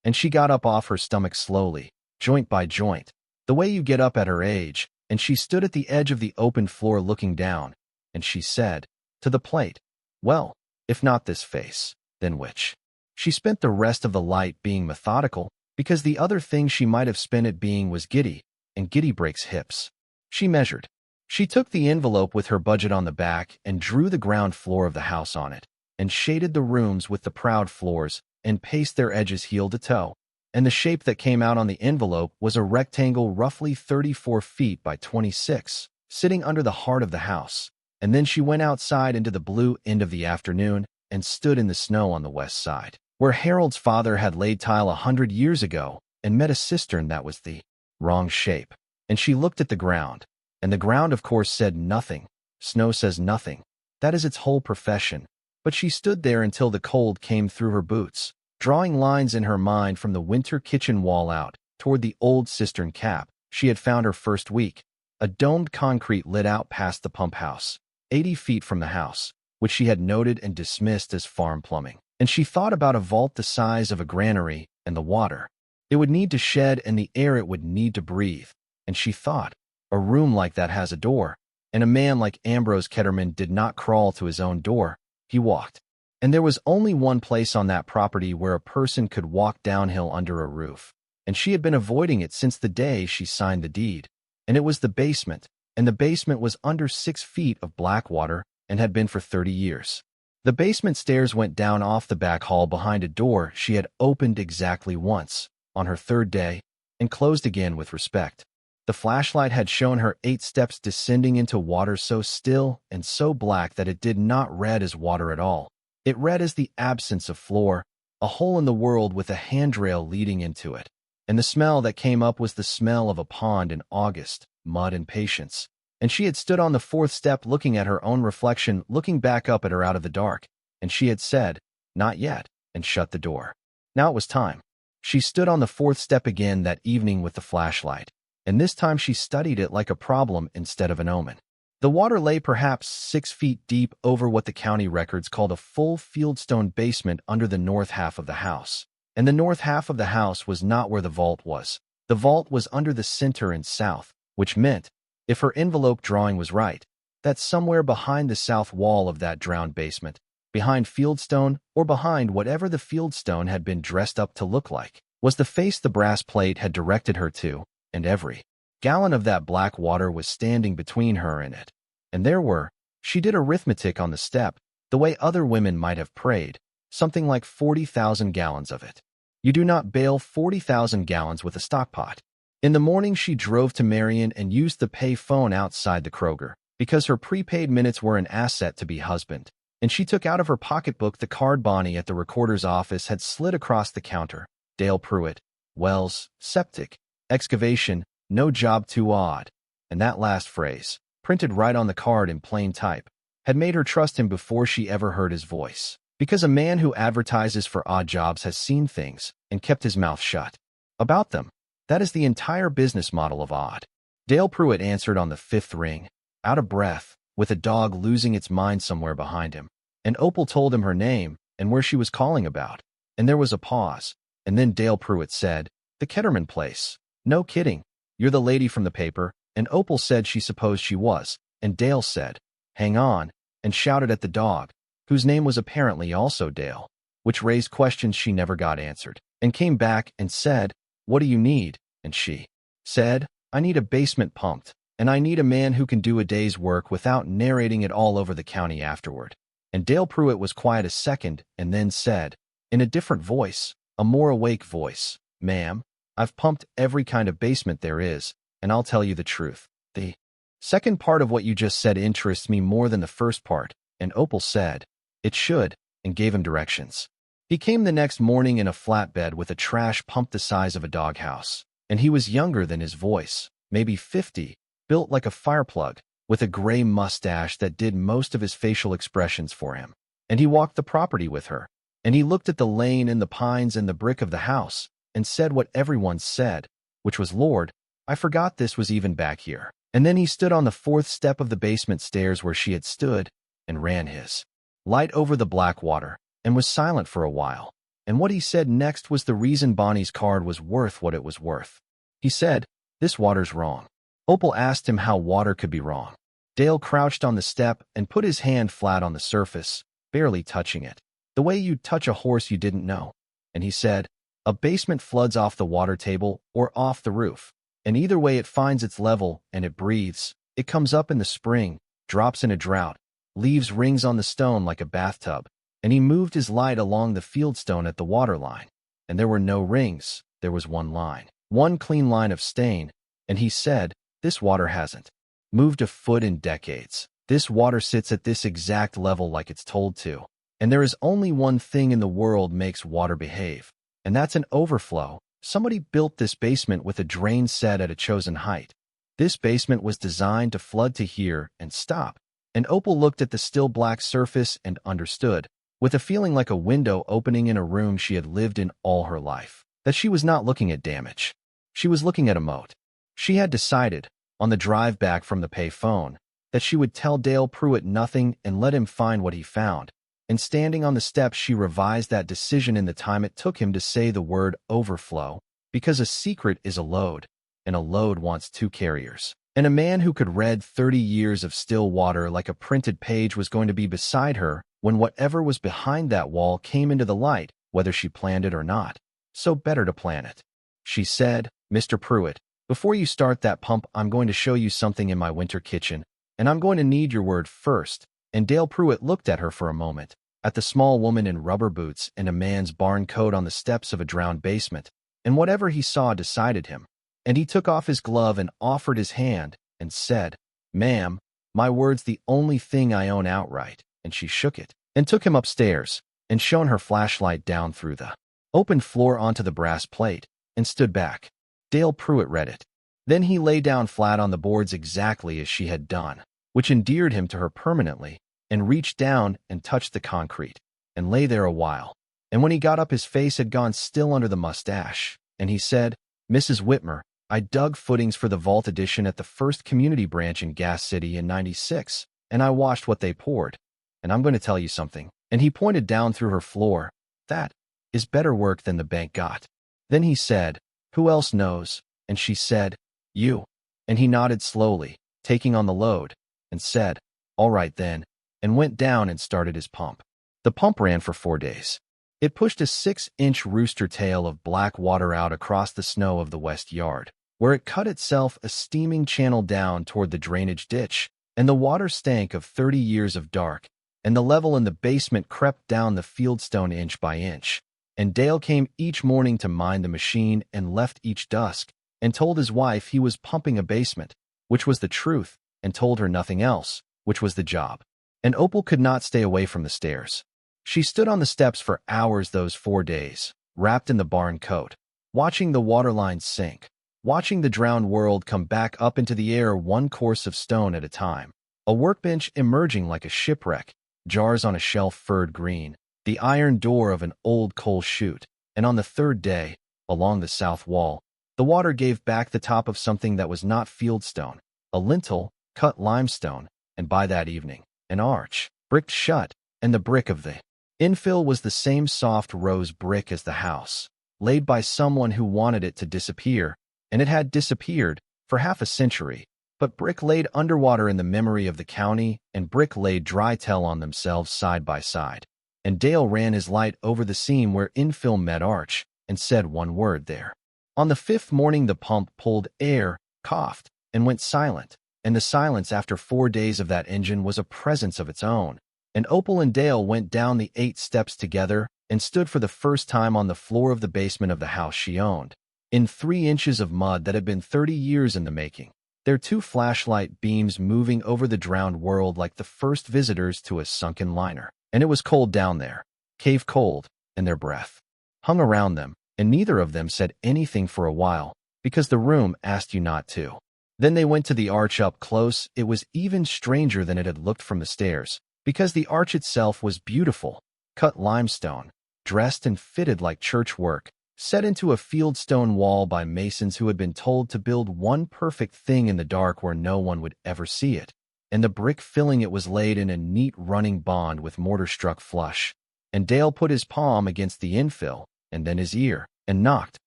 And she got up off her stomach slowly, joint by joint, the way you get up at her age, and she stood at the edge of the open floor looking down, and she said, to the plate, Well, if not this face, then which? She spent the rest of the light being methodical, because the other thing she might have spent it being was giddy, and giddy breaks hips. She measured. She took the envelope with her budget on the back and drew the ground floor of the house on it, and shaded the rooms with the proud floors, and paced their edges heel to toe. And the shape that came out on the envelope was a rectangle roughly 34 feet by 26, sitting under the heart of the house. And then she went outside into the blue end of the afternoon and stood in the snow on the west side, where Harold's father had laid tile 100 years ago, and met a cistern that was the wrong shape. And she looked at the ground, and the ground of course said nothing. Snow says nothing. That is its whole profession. But she stood there until the cold came through her boots, drawing lines in her mind from the winter kitchen wall out toward the old cistern cap she had found her first week, a domed concrete lit out past the pump house, 80 feet from the house, which she had noted and dismissed as farm plumbing. And she thought about a vault the size of a granary and the water it would need to shed and the air it would need to breathe. And she thought, a room like that has a door, and a man like Ambrose Ketterman did not crawl to his own door. He walked. And there was only one place on that property where a person could walk downhill under a roof, and she had been avoiding it since the day she signed the deed. And it was the basement, and the basement was under 6 feet of black water and had been for 30 years. The basement stairs went down off the back hall behind a door she had opened exactly once, on her 3rd day, and closed again with respect. The flashlight had shown her 8 steps descending into water so still and so black that it did not read as water at all. It read as the absence of floor, a hole in the world with a handrail leading into it. And the smell that came up was the smell of a pond in August, mud and patience. And she had stood on the 4th step looking at her own reflection, looking back up at her out of the dark. And she had said, "Not yet," and shut the door. Now it was time. She stood on the 4th step again that evening with the flashlight, and this time she studied it like a problem instead of an omen. The water lay perhaps 6 feet deep over what the county records called a full fieldstone basement under the north half of the house. And the north half of the house was not where the vault was. The vault was under the center and south, which meant, if her envelope drawing was right, that somewhere behind the south wall of that drowned basement, behind fieldstone or behind whatever the fieldstone had been dressed up to look like, was the face the brass plate had directed her to, and every gallon of that black water was standing between her and it. And there were, she did arithmetic on the step, the way other women might have prayed, something like 40,000 gallons of it. You do not bail 40,000 gallons with a stockpot. In the morning she drove to Marion and used the pay phone outside the Kroger, because her prepaid minutes were an asset to be husband. And she took out of her pocketbook the card Bonnie at the recorder's office had slid across the counter. Dale Pruitt, Wells, septic, excavation, no job too odd. And that last phrase, printed right on the card in plain type, had made her trust him before she ever heard his voice. Because a man who advertises for odd jobs has seen things and kept his mouth shut about them. That is the entire business model of odd. Dale Pruitt answered on the 5th ring, out of breath, with a dog losing its mind somewhere behind him. And Opal told him her name and where she was calling about. And there was a pause. And then Dale Pruitt said, "The Ketterman place." "No kidding. You're the lady from the paper." And Opal said she supposed she was. And Dale said, "Hang on," and shouted at the dog, whose name was apparently also Dale, which raised questions she never got answered, and came back and said, "What do you need?" And she said, "I need a basement pumped, and I need a man who can do a day's work without narrating it all over the county afterward." And Dale Pruitt was quiet a second and then said, in a different voice, a more awake voice, "Ma'am, I've pumped every kind of basement there is, and I'll tell you the truth. The second part of what you just said interests me more than the first part." And Opal said, "It should," and gave him directions. He came the next morning in a flatbed with a trash pump the size of a doghouse, and he was younger than his voice, maybe 50, built like a fireplug, with a gray mustache that did most of his facial expressions for him. And he walked the property with her, and he looked at the lane and the pines and the brick of the house, and said what everyone said, which was, "Lord, I forgot this was even back here." And then he stood on the 4th step of the basement stairs where she had stood, and ran his light over the black water, and was silent for a while. And what he said next was the reason Bonnie's card was worth what it was worth. He said, "This water's wrong." Opal asked him how water could be wrong. Dale crouched on the step and put his hand flat on the surface, barely touching it, the way you'd touch a horse you didn't know. And he said, "A basement floods off the water table or off the roof, and either way it finds its level and it breathes. It comes up in the spring, drops in a drought, leaves rings on the stone like a bathtub." And he moved his light along the fieldstone at the water line. And there were no rings, there was one line, one clean line of stain. And he said, "This water hasn't moved a foot in decades. This water sits at this exact level like it's told to. And there is only one thing in the world makes water behave, and that's an overflow. Somebody built this basement with a drain set at a chosen height. This basement was designed to flood to here and stop." And Opal looked at the still black surface and understood, with a feeling like a window opening in a room she had lived in all her life, that she was not looking at damage. She was looking at a moat. She had decided, on the drive back from the pay phone, that she would tell Dale Pruitt nothing and let him find what he found. And standing on the steps she revised that decision in the time it took him to say the word overflow, because a secret is a load, and a load wants 2 carriers. And a man who could read 30 years of still water like a printed page was going to be beside her when whatever was behind that wall came into the light, whether she planned it or not. So better to plan it. She said, "Mr. Pruitt, before you start that pump, I'm going to show you something in my winter kitchen, and I'm going to need your word first." And Dale Pruitt looked at her for a moment, at the small woman in rubber boots and a man's barn coat on the steps of a drowned basement, and whatever he saw decided him. And he took off his glove and offered his hand and said, "Ma'am, my word's the only thing I own outright." And she shook it and took him upstairs and shone her flashlight down through the open floor onto the brass plate and stood back. Dale Pruitt read it. Then he lay down flat on the boards exactly as she had done, which endeared him to her permanently, and reached down and touched the concrete, and lay there a while. And when he got up, his face had gone still under the mustache, and he said, "Mrs. Whitmer, I dug footings for the vault addition at the First Community Branch in Gas City in '96, and I watched what they poured. And I'm going to tell you something." And he pointed down through her floor. "That is better work than the bank got." Then he said, "Who else knows?" And she said, "You." And he nodded slowly, taking on the load, and said, "All right then," and went down and started his pump. The pump ran for 4 days. It pushed a 6-inch rooster tail of black water out across the snow of the west yard, where it cut itself a steaming channel down toward the drainage ditch, and the water stank of 30 years of dark, and the level in the basement crept down the fieldstone inch by inch. And Dale came each morning to mind the machine and left each dusk, and told his wife he was pumping a basement, which was the truth, and told her nothing else, which was the job. And Opal could not stay away from the stairs. She stood on the steps for hours those 4 days, wrapped in the barn coat, watching the water lines sink, watching the drowned world come back up into the air one course of stone at a time, a workbench emerging like a shipwreck, jars on a shelf furred green, the iron door of an old coal chute, and on the 3rd day, along the south wall, the water gave back the top of something that was not fieldstone, a lintel, cut limestone, and by that evening, an arch, bricked shut, and the brick of the infill was the same soft rose brick as the house, laid by someone who wanted it to disappear, and it had disappeared for half a century, but brick laid underwater in the memory of the county, and brick laid dry tell on themselves side by side. And Dale ran his light over the seam where infill met arch, and said one word there. On the 5th morning the pump pulled air, coughed, and went silent, and the silence after 4 days of that engine was a presence of its own. And Opal and Dale went down the 8 steps together and stood for the first time on the floor of the basement of the house she owned, in 3 inches of mud that had been 30 years in the making, their 2 flashlight beams moving over the drowned world like the first visitors to a sunken liner. And it was cold down there, cave cold, and their breath hung around them, and neither of them said anything for a while, because the room asked you not to. Then they went to the arch up close. It was even stranger than it had looked from the stairs, because the arch itself was beautiful, cut limestone, dressed and fitted like church work, set into a fieldstone wall by masons who had been told to build one perfect thing in the dark where no one would ever see it, and the brick filling it was laid in a neat running bond with mortar struck flush. And Dale put his palm against the infill, and then his ear, and knocked,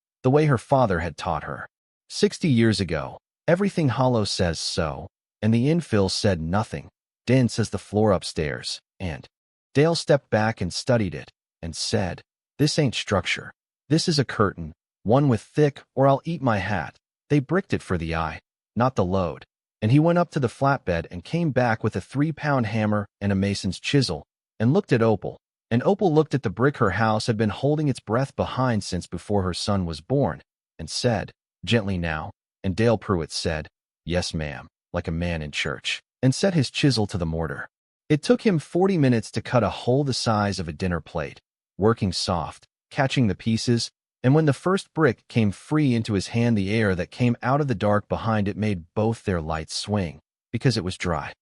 the way her father had taught her. 60 years ago, everything hollow says so, and the infill said nothing, dense as the floor upstairs, and Dale stepped back and studied it, and said, "This ain't structure. This is a curtain, one with thick, or I'll eat my hat. They bricked it for the eye, not the load." And he went up to the flatbed and came back with a 3-pound hammer and a mason's chisel, and looked at Opal. And Opal looked at the brick her house had been holding its breath behind since before her son was born, and said, "Gently now." And Dale Pruitt said, "Yes, ma'am," like a man in church, and set his chisel to the mortar. It took him 40 minutes to cut a hole the size of a dinner plate, working soft, catching the pieces, and when the first brick came free into his hand, the air that came out of the dark behind it made both their lights swing, because it was dry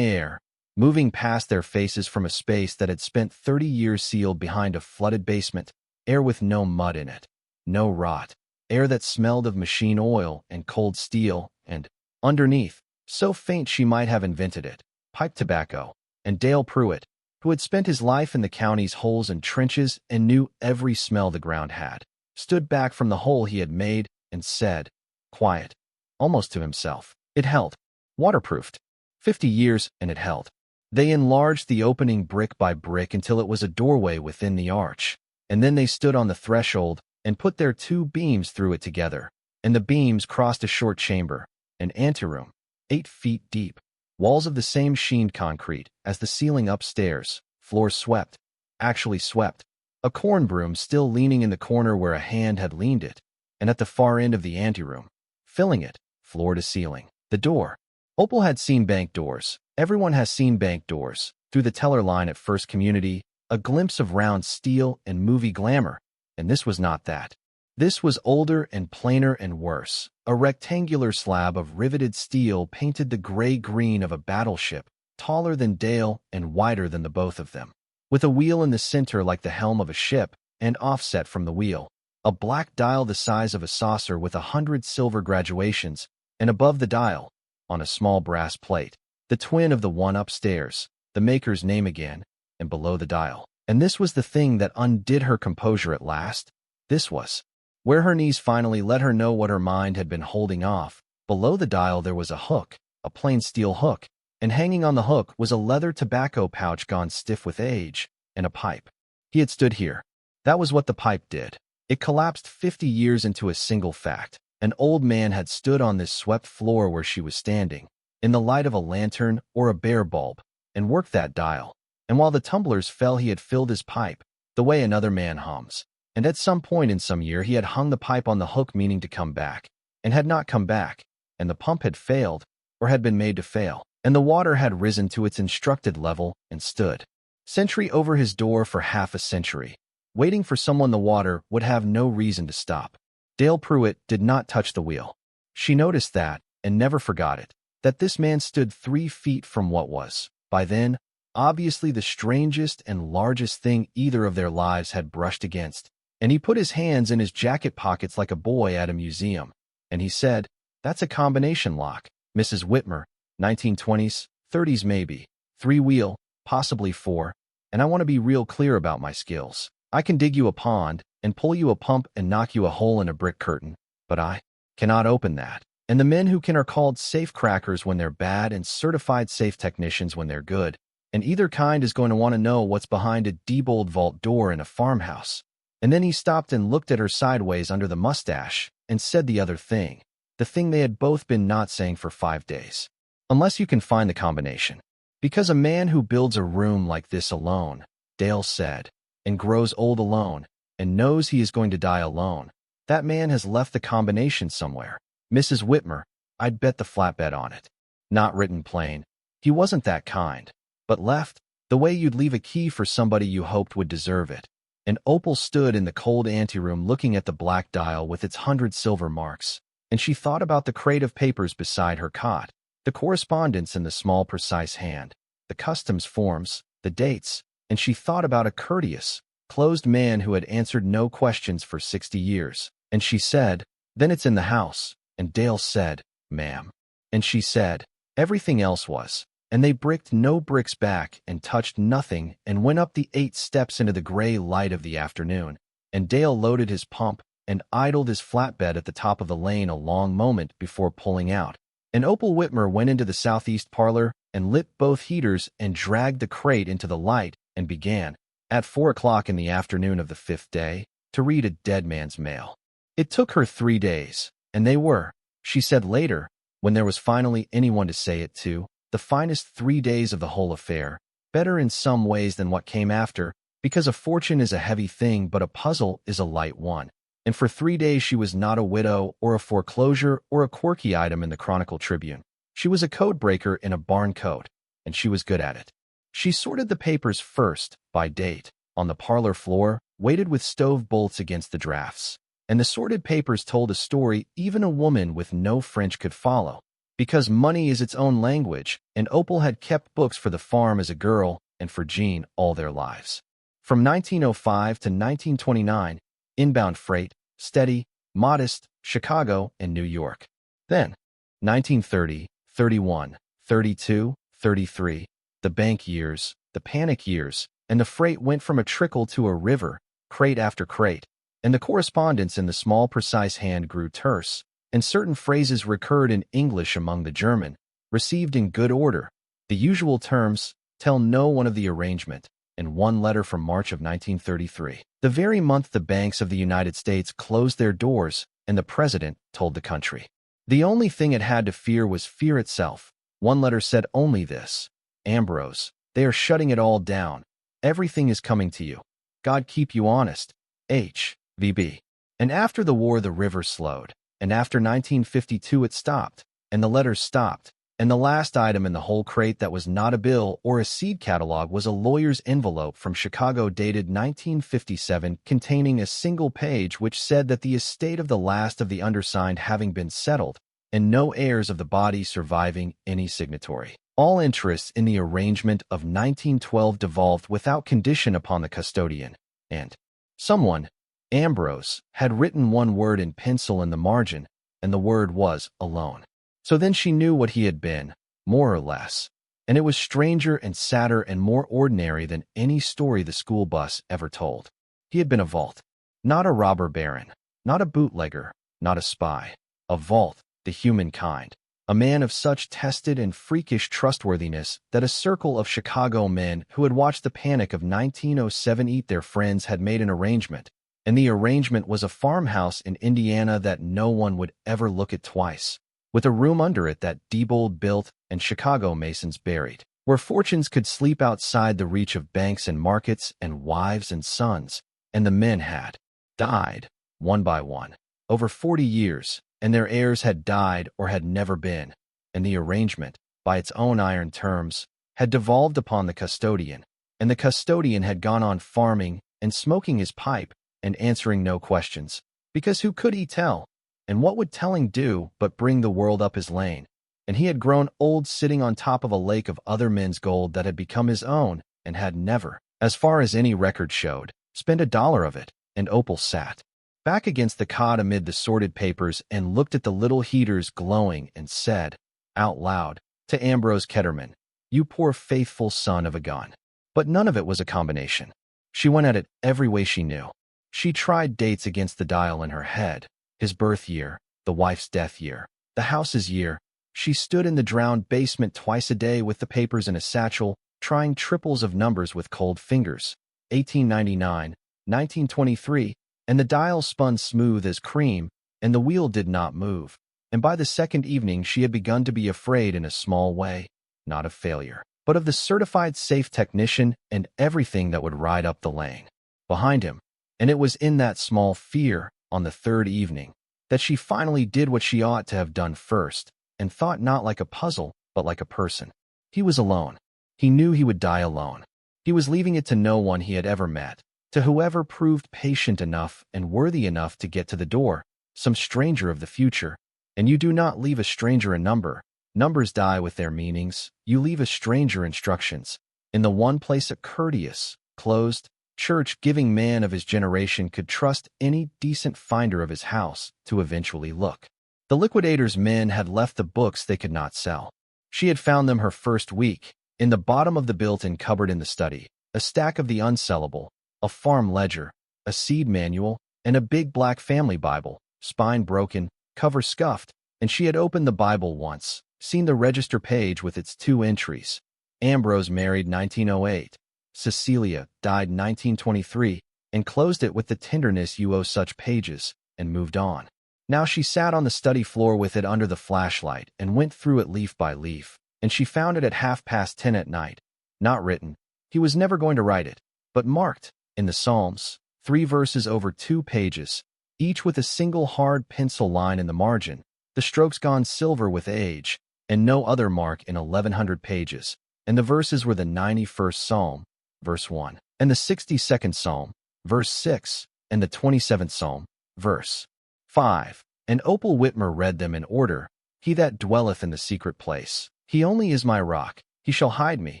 air, moving past their faces from a space that had spent 30 years sealed behind a flooded basement, air with no mud in it, no rot, air that smelled of machine oil and cold steel, and, underneath, so faint she might have invented it, pipe tobacco. And Dale Pruitt, who had spent his life in the county's holes and trenches and knew every smell the ground had, stood back from the hole he had made and said, quiet, almost to himself, "It held. Waterproofed. 50 years, and it held." They enlarged the opening brick by brick until it was a doorway within the arch, and then they stood on the threshold and put their 2 beams through it together, and the beams crossed a short chamber, an anteroom, 8 feet deep, walls of the same sheened concrete as the ceiling upstairs, floors swept, actually swept, a corn broom still leaning in the corner where a hand had leaned it, and at the far end of the anteroom, filling it, floor to ceiling. The door. Opal had seen bank doors. Everyone has seen bank doors. Through the teller line at First Community, a glimpse of round steel and movie glamour. And this was not that. This was older and plainer and worse. A rectangular slab of riveted steel painted the gray-green of a battleship, taller than Dale and wider than the both of them. With a wheel in the center like the helm of a ship, and offset from the wheel, a black dial the size of a saucer with 100 silver graduations, and above the dial, on a small brass plate, the twin of the one upstairs, the maker's name again, and below the dial. And this was the thing that undid her composure at last. This was where her knees finally let her know what her mind had been holding off. Below the dial there was a hook, a plain steel hook, and hanging on the hook was a leather tobacco pouch gone stiff with age, and a pipe. He had stood here. That was what the pipe did. It collapsed 50 years into a single fact. An old man had stood on this swept floor where she was standing, in the light of a lantern or a bare bulb, and worked that dial. And while the tumblers fell, he had filled his pipe, the way another man hums. And at some point in some year he had hung the pipe on the hook meaning to come back, and had not come back, and the pump had failed, or had been made to fail, and the water had risen to its instructed level and stood sentry over his door for half a century, waiting for someone. The water would have no reason to stop. Dale Pruitt did not touch the wheel. She noticed that, and never forgot it, that this man stood 3 feet from what was, by then, obviously the strangest and largest thing either of their lives had brushed against. And he put his hands in his jacket pockets like a boy at a museum. And he said, "That's a combination lock, Mrs. Whitmer, 1920s, 30s maybe, 3-wheel, possibly 4, and I want to be real clear about my skills. I can dig you a pond, and pull you a pump and knock you a hole in a brick curtain, but I cannot open that. And the men who can are called safe crackers when they're bad and certified safe technicians when they're good, and either kind is going to want to know what's behind a Diebold vault door in a farmhouse." And then he stopped and looked at her sideways under the mustache and said the other thing, the thing they had both been not saying for 5 days. "Unless you can find the combination. Because a man who builds a room like this alone," Dale said, "and grows old alone, and knows he is going to die alone, that man has left the combination somewhere. Mrs. Whitmer, I'd bet the flatbed on it. Not written plain. He wasn't that kind, but left, the way you'd leave a key for somebody you hoped would deserve it." And Opal stood in the cold anteroom looking at the black dial with its 100 silver marks, and she thought about the crate of papers beside her cot, the correspondence in the small precise hand, the customs forms, the dates, and she thought about a courteous, closed man who had answered no questions for 60 years. And she said, "Then it's in the house." And Dale said, "Ma'am." And she said, "Everything else was." And they bricked no bricks back and touched nothing and went up the 8 steps into the gray light of the afternoon. And Dale loaded his pump and idled his flatbed at the top of the lane a long moment before pulling out. And Opal Whitmer went into the southeast parlor and lit both heaters and dragged the crate into the light and began, at 4 o'clock in the afternoon of the 5th day, to read a dead man's mail. It took her 3 days, and they were, she said later, when there was finally anyone to say it to, the finest 3 days of the whole affair, better in some ways than what came after, because a fortune is a heavy thing but a puzzle is a light one. And for 3 days she was not a widow or a foreclosure or a quirky item in the Chronicle Tribune. She was a code breaker in a barn coat, and she was good at it. She sorted the papers first, by date, on the parlor floor, weighted with stove bolts against the drafts. And the sorted papers told a story even a woman with no French could follow. Because money is its own language, and Opal had kept books for the farm as a girl and for Jean all their lives. From 1905 to 1929, inbound freight, steady, modest, Chicago and New York. Then, 1930, 31, 32, 33, the bank years, the panic years, and the freight went from a trickle to a river, crate after crate, and the correspondence in the small precise hand grew terse, and certain phrases recurred in English among the German, received in good order, the usual terms, tell no one of the arrangement, and one letter from March of 1933. The very month the banks of the United States closed their doors, and the president told the country. The only thing it had to fear was fear itself. One letter said only this: "Ambrose, they are shutting it all down. Everything is coming to you. God keep you honest. H. V.B." And after the war the river slowed, and after 1952 it stopped, and the letters stopped, and the last item in the whole crate that was not a bill or a seed catalog was a lawyer's envelope from Chicago dated 1957 containing a single page which said that the estate of the last of the undersigned having been settled, and no heirs of the body surviving any signatory. All interests in the arrangement of 1912 devolved without condition upon the custodian, and someone, Ambrose, had written one word in pencil in the margin, and the word was alone. So then she knew what he had been, more or less, and it was stranger and sadder and more ordinary than any story the school bus ever told. He had been a vault, not a robber baron, not a bootlegger, not a spy, a vault, the human kind, a man of such tested and freakish trustworthiness that a circle of Chicago men who had watched the panic of 1907 eat their friends had made an arrangement, and the arrangement was a farmhouse in Indiana that no one would ever look at twice, with a room under it that Diebold built and Chicago masons buried, where fortunes could sleep outside the reach of banks and markets and wives and sons, and the men had died, one by one, over 40 years, and their heirs had died or had never been, and the arrangement, by its own iron terms, had devolved upon the custodian, and the custodian had gone on farming and smoking his pipe and answering no questions, because who could he tell? And what would telling do but bring the world up his lane? And he had grown old sitting on top of a lake of other men's gold that had become his own and had never, as far as any record showed, spent a dollar of it. And Opal sat back against the cot amid the sorted papers and looked at the little heaters glowing and said, out loud, to Ambrose Ketterman, "You poor faithful son of a gun." But none of it was a combination. She went at it every way she knew. She tried dates against the dial in her head. His birth year, the wife's death year, the house's year. She stood in the drowned basement twice a day with the papers in a satchel, trying triples of numbers with cold fingers. 1899, 1923, and the dial spun smooth as cream, and the wheel did not move. And by the second evening she had begun to be afraid in a small way, not of failure, but of the certified safe technician and everything that would ride up the lane behind him. And it was in that small fear, on the third evening, that she finally did what she ought to have done first, and thought not like a puzzle, but like a person. He was alone. He knew he would die alone. He was leaving it to no one he had ever met, to whoever proved patient enough and worthy enough to get to the door, some stranger of the future. And you do not leave a stranger a number. Numbers die with their meanings. You leave a stranger instructions. In the one place a courteous, closed, church-giving man of his generation could trust any decent finder of his house to eventually look. The liquidator's men had left the books they could not sell. She had found them her first week, in the bottom of the built-in cupboard in the study, a stack of the unsellable, a farm ledger, a seed manual, and a big black family Bible, spine broken, cover scuffed, and she had opened the Bible once, seen the register page with its 2 entries. Ambrose married 1908. Cecilia died 1923, and closed it with the tenderness you owe such pages, and moved on. Now she sat on the study floor with it under the flashlight and went through it leaf by leaf, and she found it at 10:30 at night. Not written. He was never going to write it, but marked, in the Psalms, 3 verses over 2 pages, each with a single hard pencil line in the margin, the strokes gone silver with age, and no other mark in 1100 pages, and the verses were the 91st Psalm, verse 1, and the 62nd Psalm, verse 6, and the 27th Psalm, verse 5. And Opal Whitmer read them in order. He that dwelleth in the secret place, he only is my rock, he shall hide me.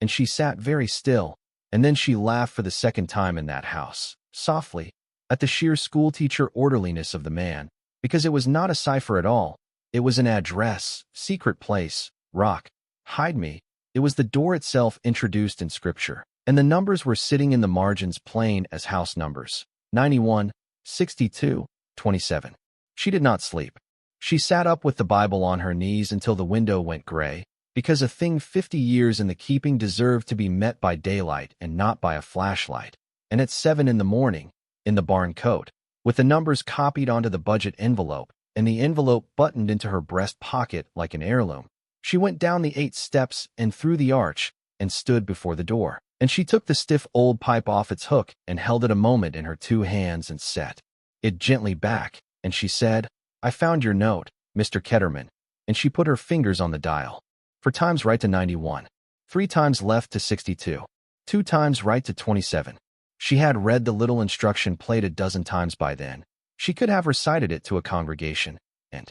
And she sat very still, and then she laughed for the second time in that house, softly, at the sheer schoolteacher orderliness of the man, because it was not a cipher at all. It was an address, secret place, rock, hide me. It was the door itself introduced in Scripture, and the numbers were sitting in the margins plain as house numbers, 91, 62, 27. She did not sleep. She sat up with the Bible on her knees until the window went gray, because a thing 50 years in the keeping deserved to be met by daylight and not by a flashlight. And at 7 in the morning, in the barn coat, with the numbers copied onto the budget envelope, and the envelope buttoned into her breast pocket like an heirloom, she went down the 8 steps and through the arch, and stood before the door. And she took the stiff old pipe off its hook and held it a moment in her 2 hands and set it gently back, and she said, I found your note, Mr. Ketterman, and she put her fingers on the dial. 4 times right to 91. 3 times left to 62. 2 times right to 27. She had read the little instruction plate a dozen times by then. She could have recited it to a congregation, and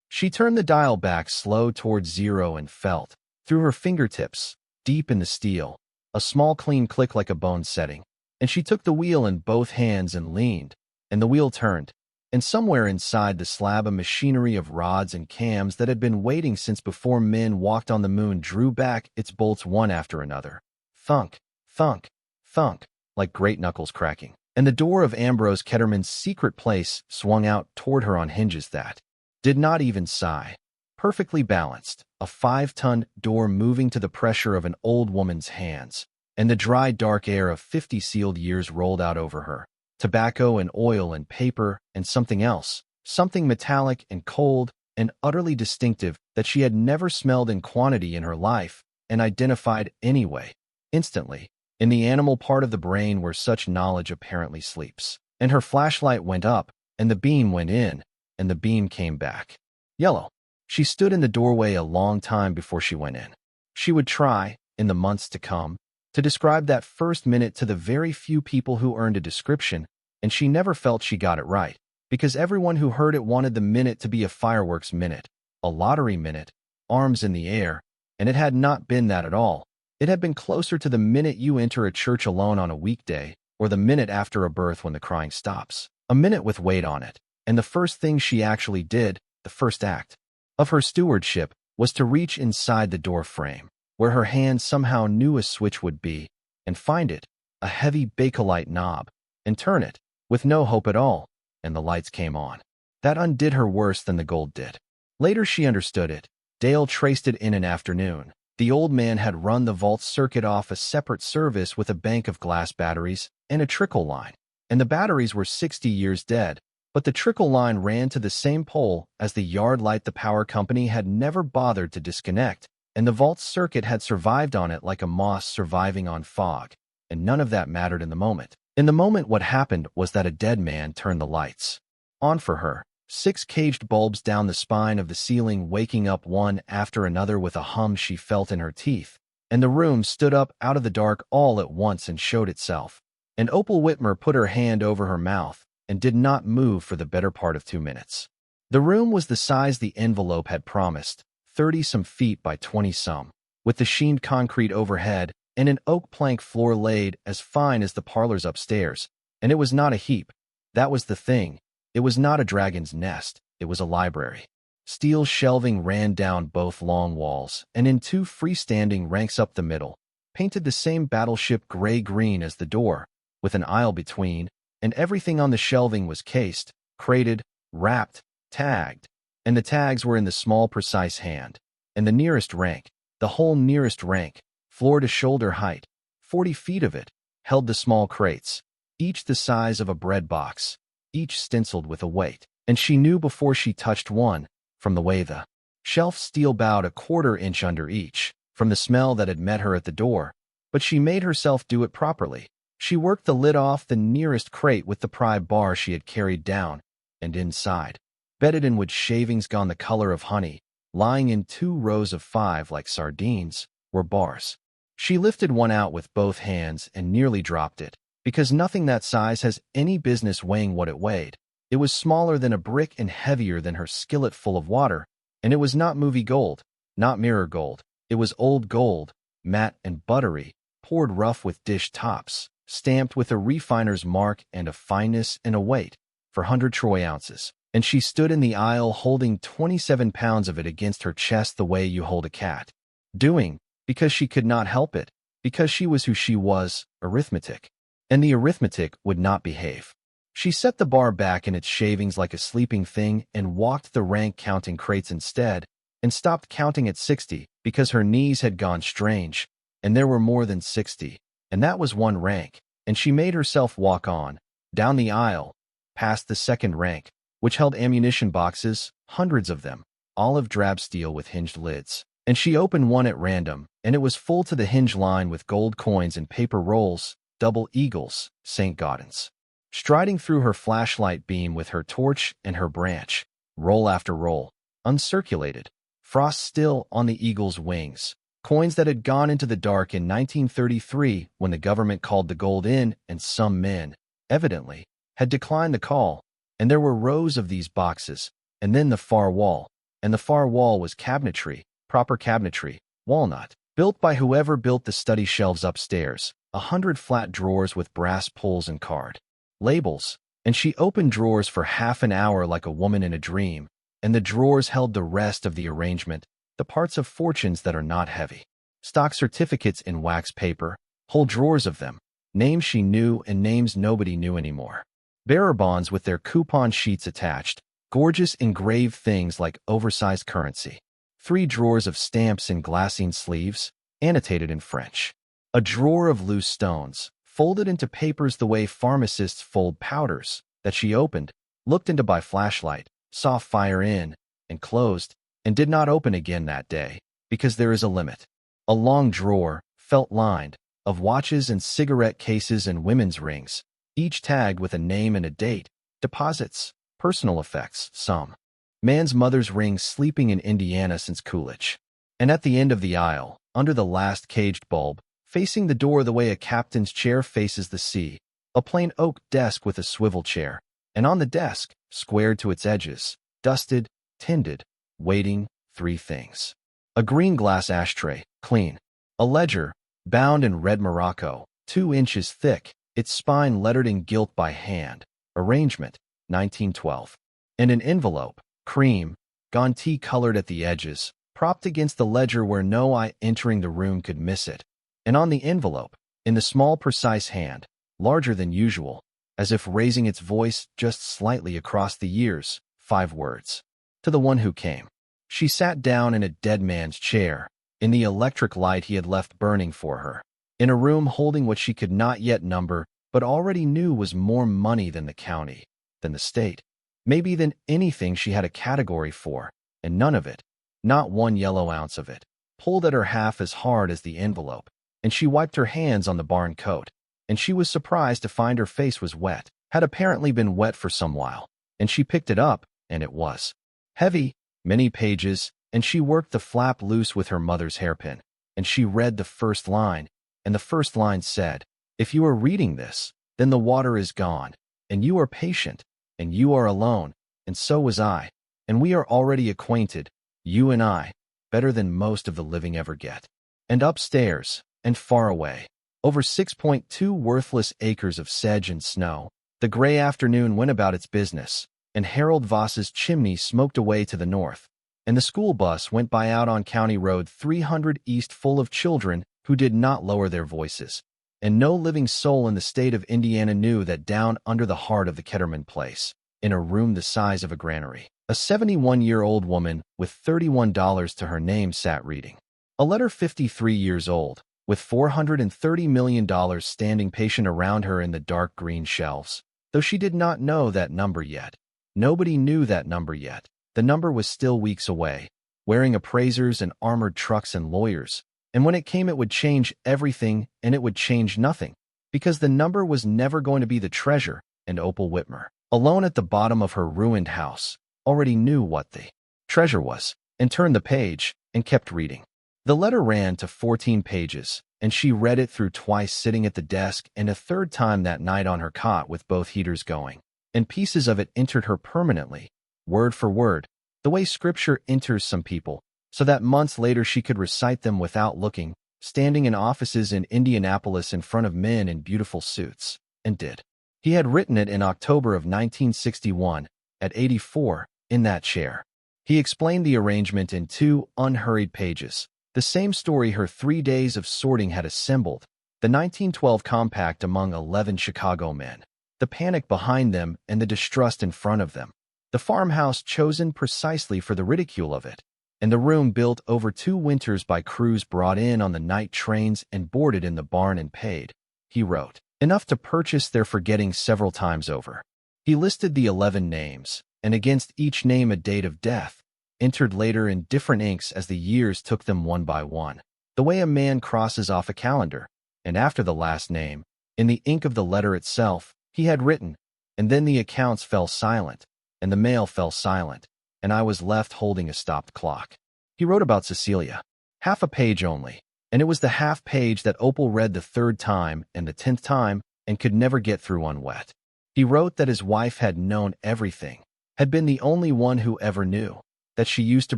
she turned the dial back slow towards 0 and felt, through her fingertips, deep in the steel, a small clean click like a bone setting. And she took the wheel in both hands and leaned, and the wheel turned. And somewhere inside the slab a machinery of rods and cams that had been waiting since before men walked on the moon drew back its bolts one after another. Thunk, thunk, thunk, like great knuckles cracking. And the door of Ambrose Ketterman's secret place swung out toward her on hinges that did not even sigh. Perfectly balanced, a 5-ton door moving to the pressure of an old woman's hands, and the dry, dark air of 50 sealed years rolled out over her. Tobacco and oil and paper and something else, something metallic and cold and utterly distinctive that she had never smelled in quantity in her life and identified anyway, instantly, in the animal part of the brain where such knowledge apparently sleeps. And her flashlight went up, and the beam went in, and the beam came back. Yellow. She stood in the doorway a long time before she went in. She would try, in the months to come, to describe that first minute to the very few people who earned a description, and she never felt she got it right, because everyone who heard it wanted the minute to be a fireworks minute, a lottery minute, arms in the air, and it had not been that at all. It had been closer to the minute you enter a church alone on a weekday, or the minute after a birth when the crying stops. A minute with weight on it, and the first thing she actually did, the first act of her stewardship, was to reach inside the door frame, where her hand somehow knew a switch would be, and find it, a heavy bakelite knob, and turn it, with no hope at all, and the lights came on. That undid her worse than the gold did. Later she understood it. Dale traced it in an afternoon. The old man had run the vault circuit off a separate service with a bank of glass batteries and a trickle line, and the batteries were 60 years dead, but the trickle line ran to the same pole as the yard light the power company had never bothered to disconnect, and the vault circuit had survived on it like a moss surviving on fog, and none of that mattered in the moment. In the moment what happened was that a dead man turned the lights on for her, 6 caged bulbs down the spine of the ceiling waking up one after another with a hum she felt in her teeth, and the room stood up out of the dark all at once and showed itself. And Opal Whitmer put her hand over her mouth and did not move for the better part of 2 minutes. The room was the size the envelope had promised, 30-some feet by 20-some, with the sheened concrete overhead and an oak plank floor laid as fine as the parlors upstairs, and it was not a heap. That was the thing. It was not a dragon's nest. It was a library. Steel shelving ran down both long walls, and in 2 freestanding ranks up the middle, painted the same battleship gray-green as the door, with an aisle between, and everything on the shelving was cased, crated, wrapped, tagged, and the tags were in the small precise hand, and the nearest rank, the whole nearest rank, floor to shoulder height, 40 feet of it, held the small crates, each the size of a bread box, each stenciled with a weight, and she knew before she touched one, from the way the shelf steel bowed a 1/4 inch under each, from the smell that had met her at the door, but she made herself do it properly. She worked the lid off the nearest crate with the pry bar she had carried down, and inside, bedded in wood shavings gone the color of honey, lying in 2 rows of 5 like sardines, were bars. She lifted one out with both hands and nearly dropped it, because nothing that size has any business weighing what it weighed. It was smaller than a brick and heavier than her skillet full of water, and it was not movie gold, not mirror gold. It was old gold, matte and buttery, poured rough with dish tops, stamped with a refiner's mark and a fineness and a weight, for 100 troy ounces. And she stood in the aisle holding 27 pounds of it against her chest the way you hold a cat. Doing, because she could not help it, because she was who she was, arithmetic. And the arithmetic would not behave. She set the bar back in its shavings like a sleeping thing and walked the rank counting crates instead, and stopped counting at 60 because her knees had gone strange, and there were more than 60, and that was one rank, and she made herself walk on, down the aisle, past the second rank, which held ammunition boxes, hundreds of them, olive drab steel with hinged lids, and she opened one at random, and it was full to the hinge line with gold coins and paper rolls, double eagles, St. Gaudens. Striding through her flashlight beam with her torch and her branch, roll after roll, uncirculated, frost still on the eagle's wings. Coins that had gone into the dark in 1933 when the government called the gold in, and some men, evidently, had declined the call, and there were rows of these boxes, and then the far wall, and the far wall was cabinetry, proper cabinetry, walnut, built by whoever built the study shelves upstairs, 100 flat drawers with brass pulls and card labels, and she opened drawers for half an hour like a woman in a dream, and the drawers held the rest of the arrangement, the parts of fortunes that are not heavy. Stock certificates in wax paper, whole drawers of them, names she knew and names nobody knew anymore. Bearer bonds with their coupon sheets attached, gorgeous engraved things like oversized currency. 3 drawers of stamps in glassine sleeves, annotated in French. A drawer of loose stones, folded into papers the way pharmacists fold powders, that she opened, looked into by flashlight, saw fire in, and closed, and did not open again that day, because there is a limit. A long drawer, felt-lined, of watches and cigarette cases and women's rings, each tagged with a name and a date, deposits, personal effects, some. Man's mother's ring sleeping in Indiana since Coolidge. And at the end of the aisle, under the last caged bulb, facing the door the way a captain's chair faces the sea, a plain oak desk with a swivel chair, and on the desk, squared to its edges, dusted, tinted, waiting, 3 things. A green glass ashtray, clean. A ledger, bound in red morocco, 2 inches thick, its spine lettered in gilt by hand. Arrangement, 1912. And an envelope, cream, gone tea-colored at the edges, propped against the ledger where no eye entering the room could miss it. And on the envelope, in the small precise hand, larger than usual, as if raising its voice just slightly across the years, 5 words. To the one who came. She sat down in a dead man's chair, in the electric light he had left burning for her, in a room holding what she could not yet number, but already knew was more money than the county, than the state, maybe than anything she had a category for, and none of it, not 1 yellow ounce of it, pulled at her half as hard as the envelope, and she wiped her hands on the barn coat, and she was surprised to find her face was wet, had apparently been wet for some while, and she picked it up, and it was heavy, many pages, and she worked the flap loose with her mother's hairpin, and she read the first line, and the first line said, "If you are reading this, then the water is gone, and you are patient, and you are alone, and so was I, and we are already acquainted, you and I, better than most of the living ever get." And upstairs, and far away, over 6.2 worthless acres of sedge and snow, the gray afternoon went about its business, and Harold Voss's chimney smoked away to the north, and the school bus went by out on County Road 300 East full of children who did not lower their voices, and no living soul in the state of Indiana knew that down under the heart of the Ketterman place, in a room the size of a granary, a 71-year-old woman with $31 to her name sat reading. A letter 53 years old, with $430 million standing patient around her in the dark green shelves, though she did not know that number yet. Nobody knew that number yet. The number was still weeks away, wearing appraisers and armored trucks and lawyers, and when it came it would change everything and it would change nothing, because the number was never going to be the treasure, and Opal Whitmer, alone at the bottom of her ruined house, already knew what the treasure was, and turned the page, and kept reading. The letter ran to 14 pages, and she read it through twice sitting at the desk and a third time that night on her cot with both heaters going, and pieces of it entered her permanently, word for word, the way scripture enters some people, so that months later she could recite them without looking, standing in offices in Indianapolis in front of men in beautiful suits, and did. He had written it in October of 1961, at 84, in that chair. He explained the arrangement in 2 unhurried pages, the same story her 3 days of sorting had assembled, the 1912 compact among 11 Chicago men, the panic behind them and the distrust in front of them, the farmhouse chosen precisely for the ridicule of it, and the room built over 2 winters by crews brought in on the night trains and boarded in the barn and paid, he wrote, enough to purchase their forgetting several times over. He listed the 11 names, and against each name a date of death, entered later in different inks as the years took them one by one, the way a man crosses off a calendar, and after the last name, in the ink of the letter itself, he had written, and then the accounts fell silent, and the mail fell silent, and I was left holding a stopped clock. He wrote about Cecilia. Half a page only, and it was the half page that Opal read the third time and the 10th time and could never get through unwet. He wrote that his wife had known everything, had been the only one who ever knew, that she used to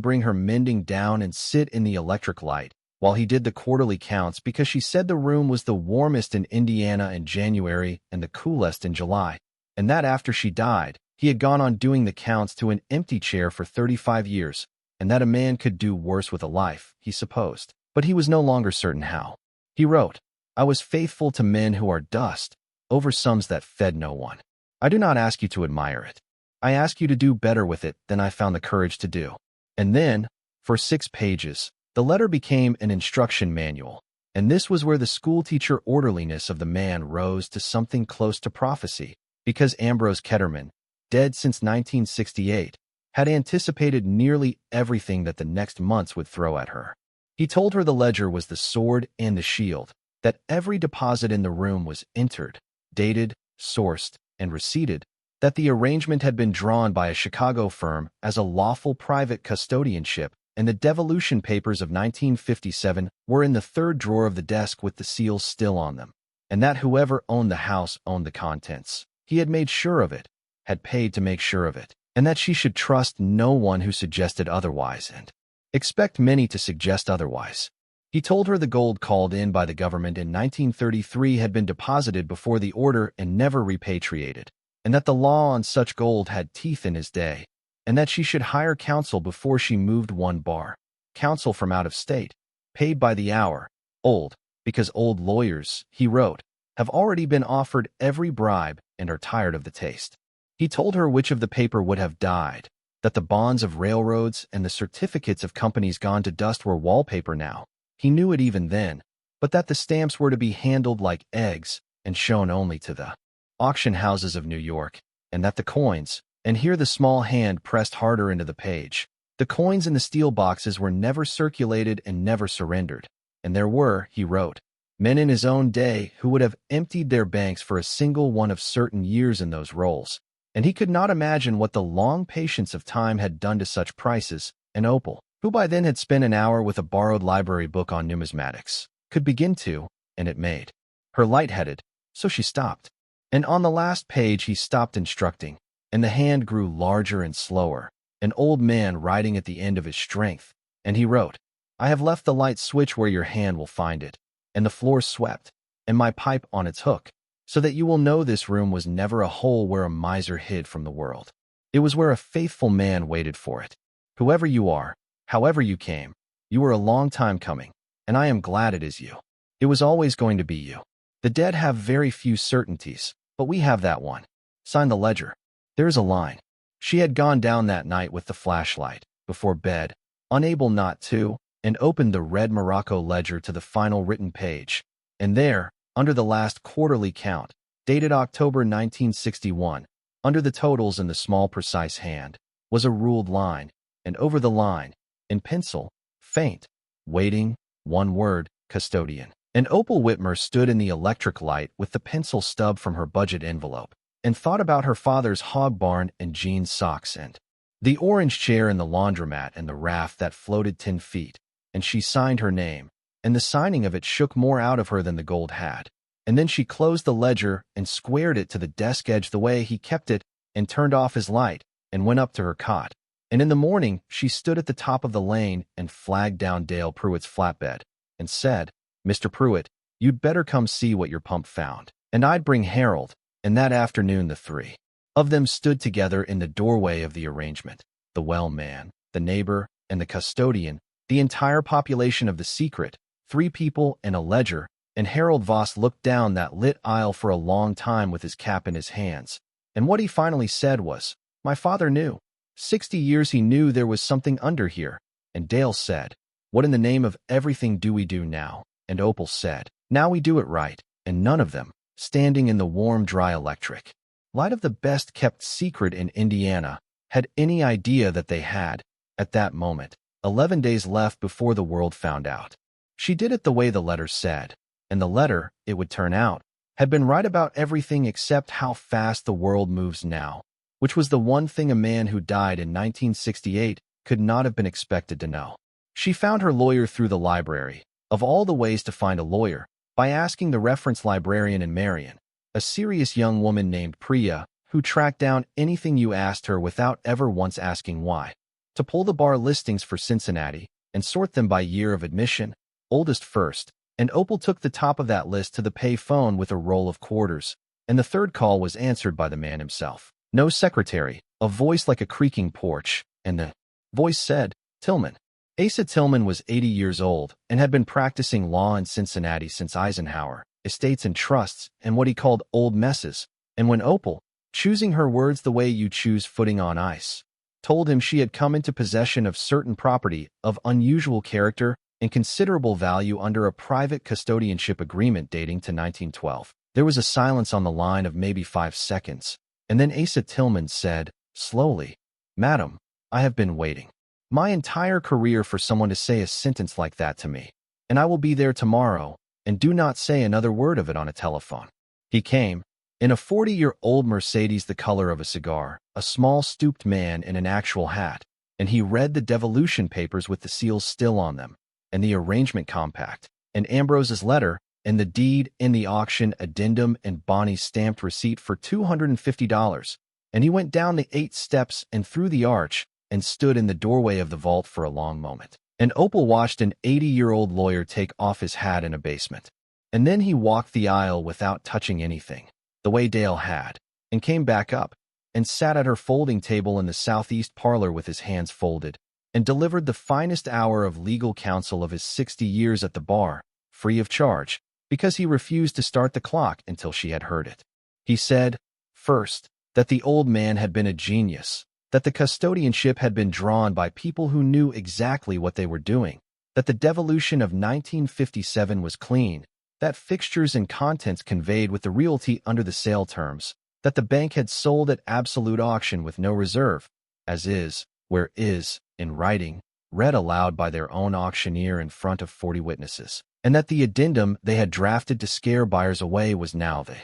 bring her mending down and sit in the electric light while he did the quarterly counts because she said the room was the warmest in Indiana in January and the coolest in July, and that after she died, he had gone on doing the counts to an empty chair for 35 years, and that a man could do worse with a life, he supposed, but he was no longer certain how. He wrote, "I was faithful to men who are dust, over sums that fed no one. I do not ask you to admire it. I ask you to do better with it than I found the courage to do." And then, for 6 pages, the letter became an instruction manual, and this was where the schoolteacher orderliness of the man rose to something close to prophecy, because Ambrose Ketterman, dead since 1968, had anticipated nearly everything that the next months would throw at her. He told her the ledger was the sword and the shield, that every deposit in the room was entered, dated, sourced, and receipted, that the arrangement had been drawn by a Chicago firm as a lawful private custodianship, and the devolution papers of 1957 were in the 3rd drawer of the desk with the seals still on them, and that whoever owned the house owned the contents. He had made sure of it, had paid to make sure of it, and that she should trust no one who suggested otherwise and expect many to suggest otherwise. He told her the gold called in by the government in 1933 had been deposited before the order and never repatriated, and that the law on such gold had teeth in his day, and that she should hire counsel before she moved one bar, counsel from out of state, paid by the hour, old, because old lawyers, he wrote, have already been offered every bribe and are tired of the taste. He told her which of the paper would have died, that the bonds of railroads and the certificates of companies gone to dust were wallpaper now. He knew it even then, but that the stamps were to be handled like eggs and shown only to the auction houses of New York, and that the coins, and here the small hand pressed harder into the page, the coins in the steel boxes were never circulated and never surrendered, and there were, he wrote, men in his own day who would have emptied their banks for a single one of certain years in those rolls, and he could not imagine what the long patience of time had done to such prices, and Opal, who by then had spent an hour with a borrowed library book on numismatics, could begin to, and it made her lightheaded, so she stopped. And on the last page he stopped instructing, and the hand grew larger and slower, an old man writing at the end of his strength, and he wrote, "I have left the light switch where your hand will find it, and the floor swept, and my pipe on its hook, so that you will know this room was never a hole where a miser hid from the world. It was where a faithful man waited for it. Whoever you are, however you came, you were a long time coming, and I am glad it is you. It was always going to be you. The dead have very few certainties, but we have that one. Sign the ledger." There is a line. She had gone down that night with the flashlight, before bed, unable not to, and opened the red Morocco ledger to the final written page, and there, under the last quarterly count, dated October 1961, under the totals in the small precise hand, was a ruled line, and over the line, in pencil, faint, waiting, one word, custodian. And Opal Whitmer stood in the electric light with the pencil stub from her budget envelope, and thought about her father's hog barn and jean socks and the orange chair and the laundromat and the raft that floated 10 feet, and she signed her name, and the signing of it shook more out of her than the gold had. And then she closed the ledger and squared it to the desk edge the way he kept it, and turned off his light, and went up to her cot. And in the morning she stood at the top of the lane and flagged down Dale Pruitt's flatbed, and said, "Mr. Pruitt, you'd better come see what your pump found." And I'd bring Harold, and that afternoon the 3 of them stood together in the doorway of the arrangement, the well man, the neighbor, and the custodian, the entire population of the secret, 3 people and a ledger, and Harold Voss looked down that lit aisle for a long time with his cap in his hands, and what he finally said was, "My father knew. 60 years he knew there was something under here." And Dale said, "What in the name of everything do we do now?" And Opal said, "Now we do it right," and none of them, standing in the warm, dry electric light of the best-kept secret in Indiana, had any idea that they had, at that moment, 11 days left before the world found out. She did it the way the letter said, and the letter, it would turn out, had been right about everything except how fast the world moves now, which was the one thing a man who died in 1968 could not have been expected to know. She found her lawyer through the library, of all the ways to find a lawyer, by asking the reference librarian in Marion, a serious young woman named Priya, who tracked down anything you asked her without ever once asking why. To pull the bar listings for Cincinnati and sort them by year of admission, oldest first, and Opal took the top of that list to the pay phone with a roll of quarters, and the third call was answered by the man himself. No secretary, a voice like a creaking porch, and the voice said, Tillman. Asa Tillman was 80 years old and had been practicing law in Cincinnati since Eisenhower, estates and trusts, and what he called old messes, and when Opal, choosing her words the way you choose footing on ice, told him she had come into possession of certain property of unusual character and considerable value under a private custodianship agreement dating to 1912. There was a silence on the line of maybe 5 seconds, and then Asa Tillman said, slowly, Madam, I have been waiting my entire career for someone to say a sentence like that to me, and I will be there tomorrow, and do not say another word of it on a telephone. He came, in a 40-year-old Mercedes the color of a cigar, a small stooped man in an actual hat, and he read the devolution papers with the seals still on them, and the arrangement compact, and Ambrose's letter, and the deed in the auction addendum and Bonnie's stamped receipt for $250, and he went down the 8 steps and through the arch, and stood in the doorway of the vault for a long moment. And Opal watched an 80-year-old lawyer take off his hat in a basement. And then he walked the aisle without touching anything, the way Dale had, and came back up, and sat at her folding table in the southeast parlor with his hands folded, and delivered the finest hour of legal counsel of his 60 years at the bar, free of charge, because he refused to start the clock until she had heard it. He said, first, that the old man had been a genius, that the custodianship had been drawn by people who knew exactly what they were doing, that the devolution of 1957 was clean, that fixtures and contents conveyed with the realty under the sale terms, that the bank had sold at absolute auction with no reserve, as is, where is, in writing, read aloud by their own auctioneer in front of 40 witnesses, and that the addendum they had drafted to scare buyers away was now the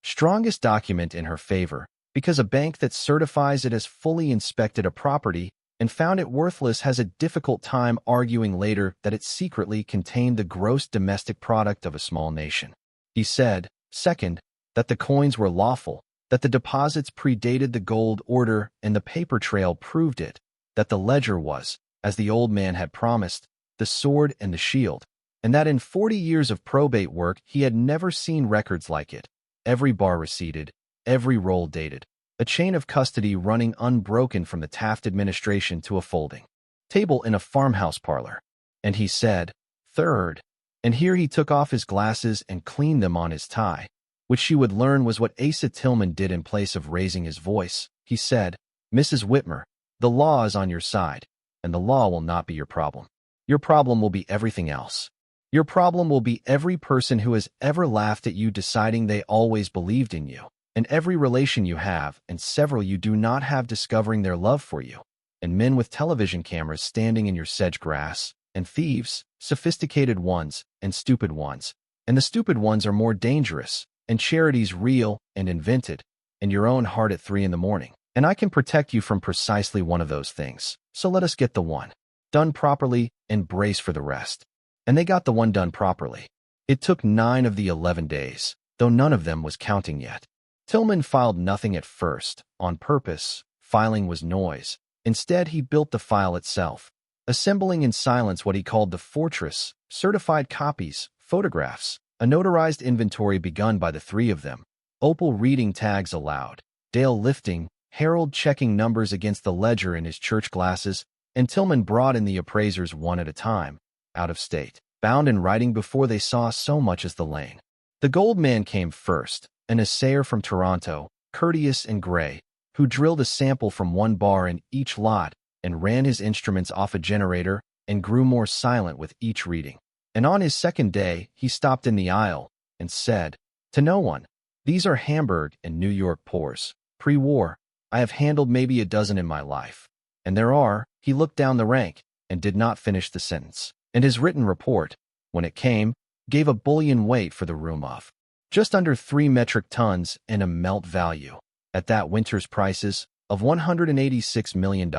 strongest document in her favor, because a bank that certifies it as fully inspected a property and found it worthless has a difficult time arguing later that it secretly contained the gross domestic product of a small nation. He said, second, that the coins were lawful, that the deposits predated the gold order and the paper trail proved it, that the ledger was, as the old man had promised, the sword and the shield, and that in 40 years of probate work he had never seen records like it, every bar receipted, every roll dated, a chain of custody running unbroken from the Taft administration to a folding table in a farmhouse parlor. And he said, third, and here he took off his glasses and cleaned them on his tie, which she would learn was what Asa Tillman did in place of raising his voice. He said, Mrs. Whitmer, the law is on your side, and the law will not be your problem. Your problem will be everything else. Your problem will be every person who has ever laughed at you deciding they always believed in you, and every relation you have and several you do not have discovering their love for you, and men with television cameras standing in your sedge grass, and thieves, sophisticated ones and stupid ones, and the stupid ones are more dangerous, and charities real and invented, and your own heart at 3 a.m. And I can protect you from precisely one of those things, so let us get the one done properly and brace for the rest. And they got the one done properly. It took 9 of the 11 days, though none of them was counting yet. Tillman filed nothing at first, on purpose. Filing was noise. Instead, he built the file itself, assembling in silence what he called the fortress, certified copies, photographs, a notarized inventory begun by the 3 of them, Opal reading tags aloud, Dale lifting, Harold checking numbers against the ledger in his church glasses, and Tillman brought in the appraisers one at a time, out of state, bound in writing before they saw so much as the lane. The gold man came first, an assayer from Toronto, courteous and gray, who drilled a sample from one bar in each lot and ran his instruments off a generator and grew more silent with each reading. And on his second day, he stopped in the aisle and said, to no one, these are Hamburg and New York pours. Pre-war, I have handled maybe a dozen in my life. And there are, he looked down the rank and did not finish the sentence. And his written report, when it came, gave a bullion weight for the room of just under 3 metric tons and a melt value, at that winter's prices, of $186 million,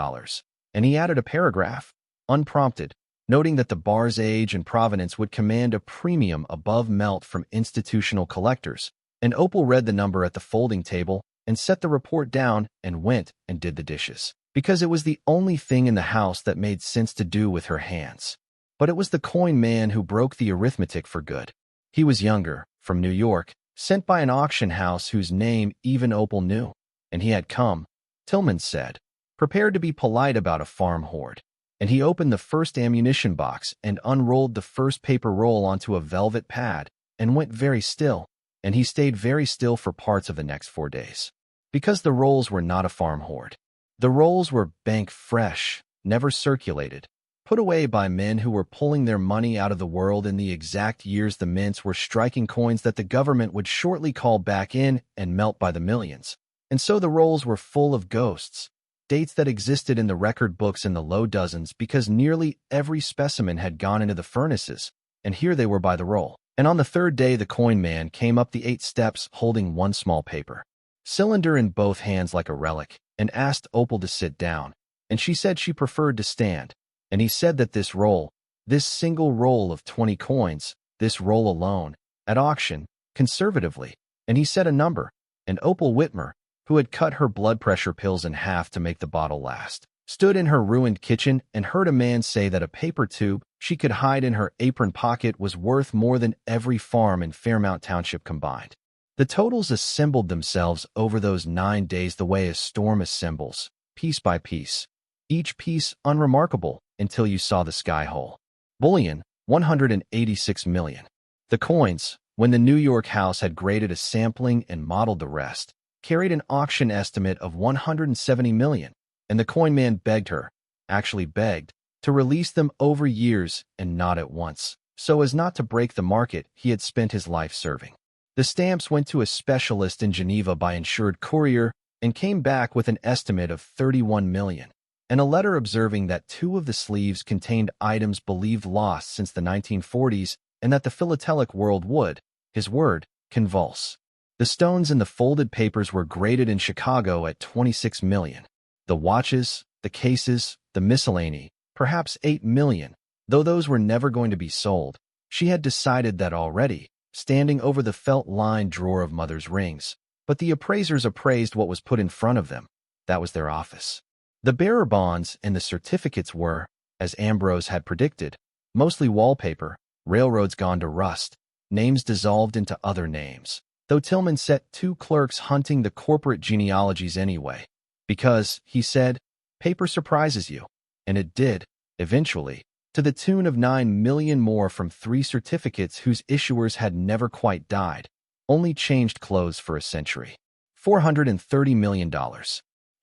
and he added a paragraph, unprompted, noting that the bar's age and provenance would command a premium above melt from institutional collectors. And Opal read the number at the folding table and set the report down and went and did the dishes, because it was the only thing in the house that made sense to do with her hands. But it was the coin man who broke the arithmetic for good. He was younger, from New York, sent by an auction house whose name even Opal knew, and he had come, Tillman said, prepared to be polite about a farm hoard. And he opened the first ammunition box and unrolled the first paper roll onto a velvet pad and went very still, and he stayed very still for parts of the next 4 days. Because the rolls were not a farm hoard. The rolls were bank fresh, never circulated, put away by men who were pulling their money out of the world in the exact years the mints were striking coins that the government would shortly call back in and melt by the millions. And so the rolls were full of ghosts, dates that existed in the record books in the low dozens because nearly every specimen had gone into the furnaces, and here they were by the roll. And on the third day the coin man came up the 8 steps holding one small paper cylinder in both hands like a relic, and asked Opal to sit down, and she said she preferred to stand. And he said that this roll, this single roll of 20 coins, this roll alone, at auction, conservatively, and he said a number, and Opal Whitmer, who had cut her blood pressure pills in half to make the bottle last, stood in her ruined kitchen and heard a man say that a paper tube she could hide in her apron pocket was worth more than every farm in Fairmount Township combined. The totals assembled themselves over those 9 days the way a storm assembles, piece by piece, each piece unremarkable until you saw the sky hole. Bullion, $186 million. The coins, when the New York house had graded a sampling and modeled the rest, carried an auction estimate of $170 million, and the coin man begged her, actually begged, to release them over years and not at once, so as not to break the market he had spent his life serving. The stamps went to a specialist in Geneva by insured courier and came back with an estimate of $31 million, and a letter observing that 2 of the sleeves contained items believed lost since the 1940s and that the philatelic world would, his word, convulse. The stones in the folded papers were graded in Chicago at $26 million. The watches, the cases, the miscellany, perhaps $8 million, though those were never going to be sold. She had decided that already, standing over the felt-lined drawer of Mother's rings. But the appraisers appraised what was put in front of them. That was their office. The bearer bonds and the certificates were, as Ambrose had predicted, mostly wallpaper, railroads gone to rust, names dissolved into other names. Though Tillman set 2 clerks hunting the corporate genealogies anyway. Because, he said, paper surprises you. And it did, eventually, to the tune of $9 million more from 3 certificates whose issuers had never quite died, only changed clothes for a century. $430 million.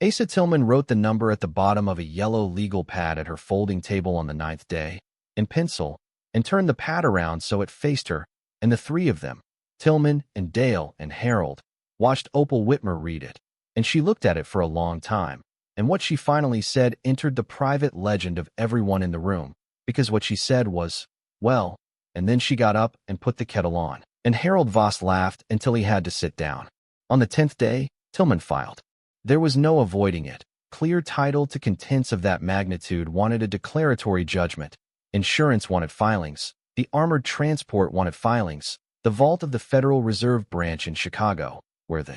Asa Tillman wrote the number at the bottom of a yellow legal pad at her folding table on the 9th day, in pencil, and turned the pad around so it faced her, and the 3 of them, Tillman and Dale and Harold, watched Opal Whitmer read it, and she looked at it for a long time, and what she finally said entered the private legend of everyone in the room, because what she said was, well, and then she got up and put the kettle on, and Harold Voss laughed until he had to sit down. On the 10th day, Tillman filed. There was no avoiding it. Clear title to contents of that magnitude wanted a declaratory judgment. Insurance wanted filings. The armored transport wanted filings. The vault of the Federal Reserve Branch in Chicago, where the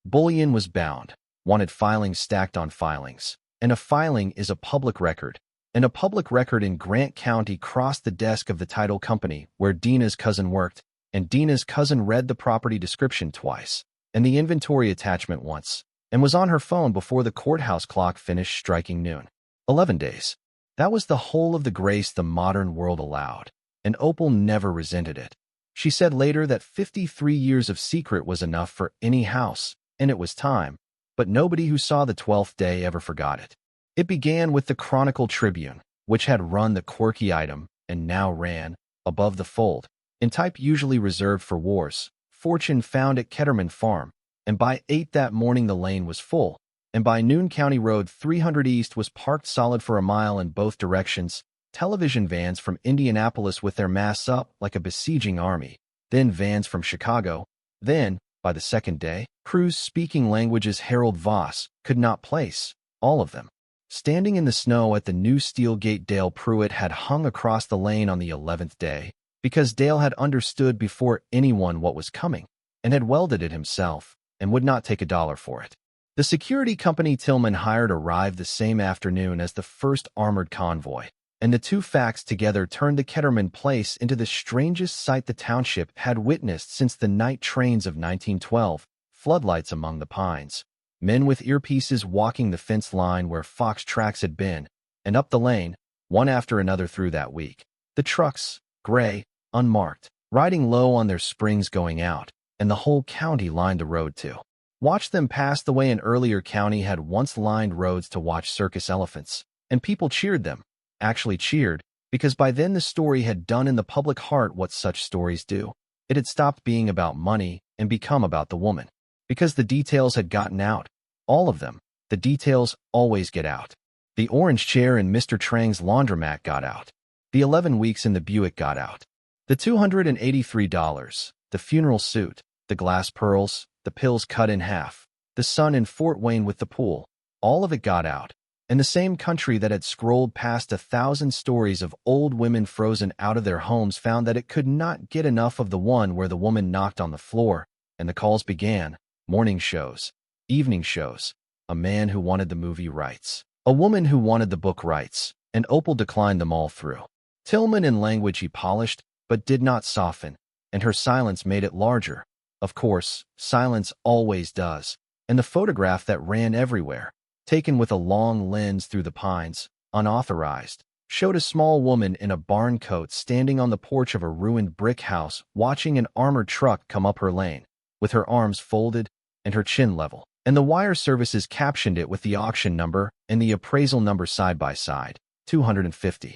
bullion was bound, wanted filings stacked on filings. And a filing is a public record. And a public record in Grant County crossed the desk of the title company where Dina's cousin worked, and Dina's cousin read the property description twice, and the inventory attachment once, and was on her phone before the courthouse clock finished striking noon. 11 days. That was the whole of the grace the modern world allowed, and Opal never resented it. She said later that 53 years of secret was enough for any house, and it was time, but nobody who saw the 12th day ever forgot it. It began with the Chronicle Tribune, which had run the quirky item and now ran, above the fold, in type usually reserved for wars, fortune found at Ketterman Farm, and by 8 that morning the lane was full, and by noon County Road 300 East was parked solid for a mile in both directions, television vans from Indianapolis with their masks up like a besieging army, then vans from Chicago, then, by the second day. Crews speaking languages Harold Voss could not place, all of them. Standing in the snow at the new steel gate Dale Pruitt had hung across the lane on the 11th day, because Dale had understood before anyone what was coming, and had welded it himself, and would not take $1 for it. The security company Tillman hired arrived the same afternoon as the first armored convoy, and the two facts together turned the Ketterman place into the strangest sight the township had witnessed since the night trains of 1912, floodlights among the pines, men with earpieces walking the fence line where Fox tracks had been, and up the lane, one after another through that week. The trucks, gray, unmarked, riding low on their springs going out, and the whole county lined the road to watch them pass the way an earlier county had once lined roads to watch circus elephants, and people cheered them, actually cheered, because by then the story had done in the public heart what such stories do. It had stopped being about money and become about the woman. Because the details had gotten out. All of them. The details always get out. The orange chair in Mr. Trang's laundromat got out. The 11 weeks in the Buick got out. The $283, the funeral suit, the glass pearls, the pills cut in half, the son in Fort Wayne with the pool, all of it got out. And the same country that had scrolled past 1,000 stories of old women frozen out of their homes found that it could not get enough of the one where the woman knocked on the floor, and the calls began. Morning shows, evening shows, a man who wanted the movie rights, a woman who wanted the book rights, and Opal declined them all through. Tillman in language he polished, but did not soften, and her silence made it larger. Of course, silence always does, and the photograph that ran everywhere, taken with a long lens through the pines, unauthorized, showed a small woman in a barn coat standing on the porch of a ruined brick house watching an armored truck come up her lane, with her arms folded and her chin level, and the wire services captioned it with the auction number and the appraisal number side by side, $250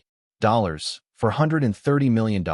for $130 million,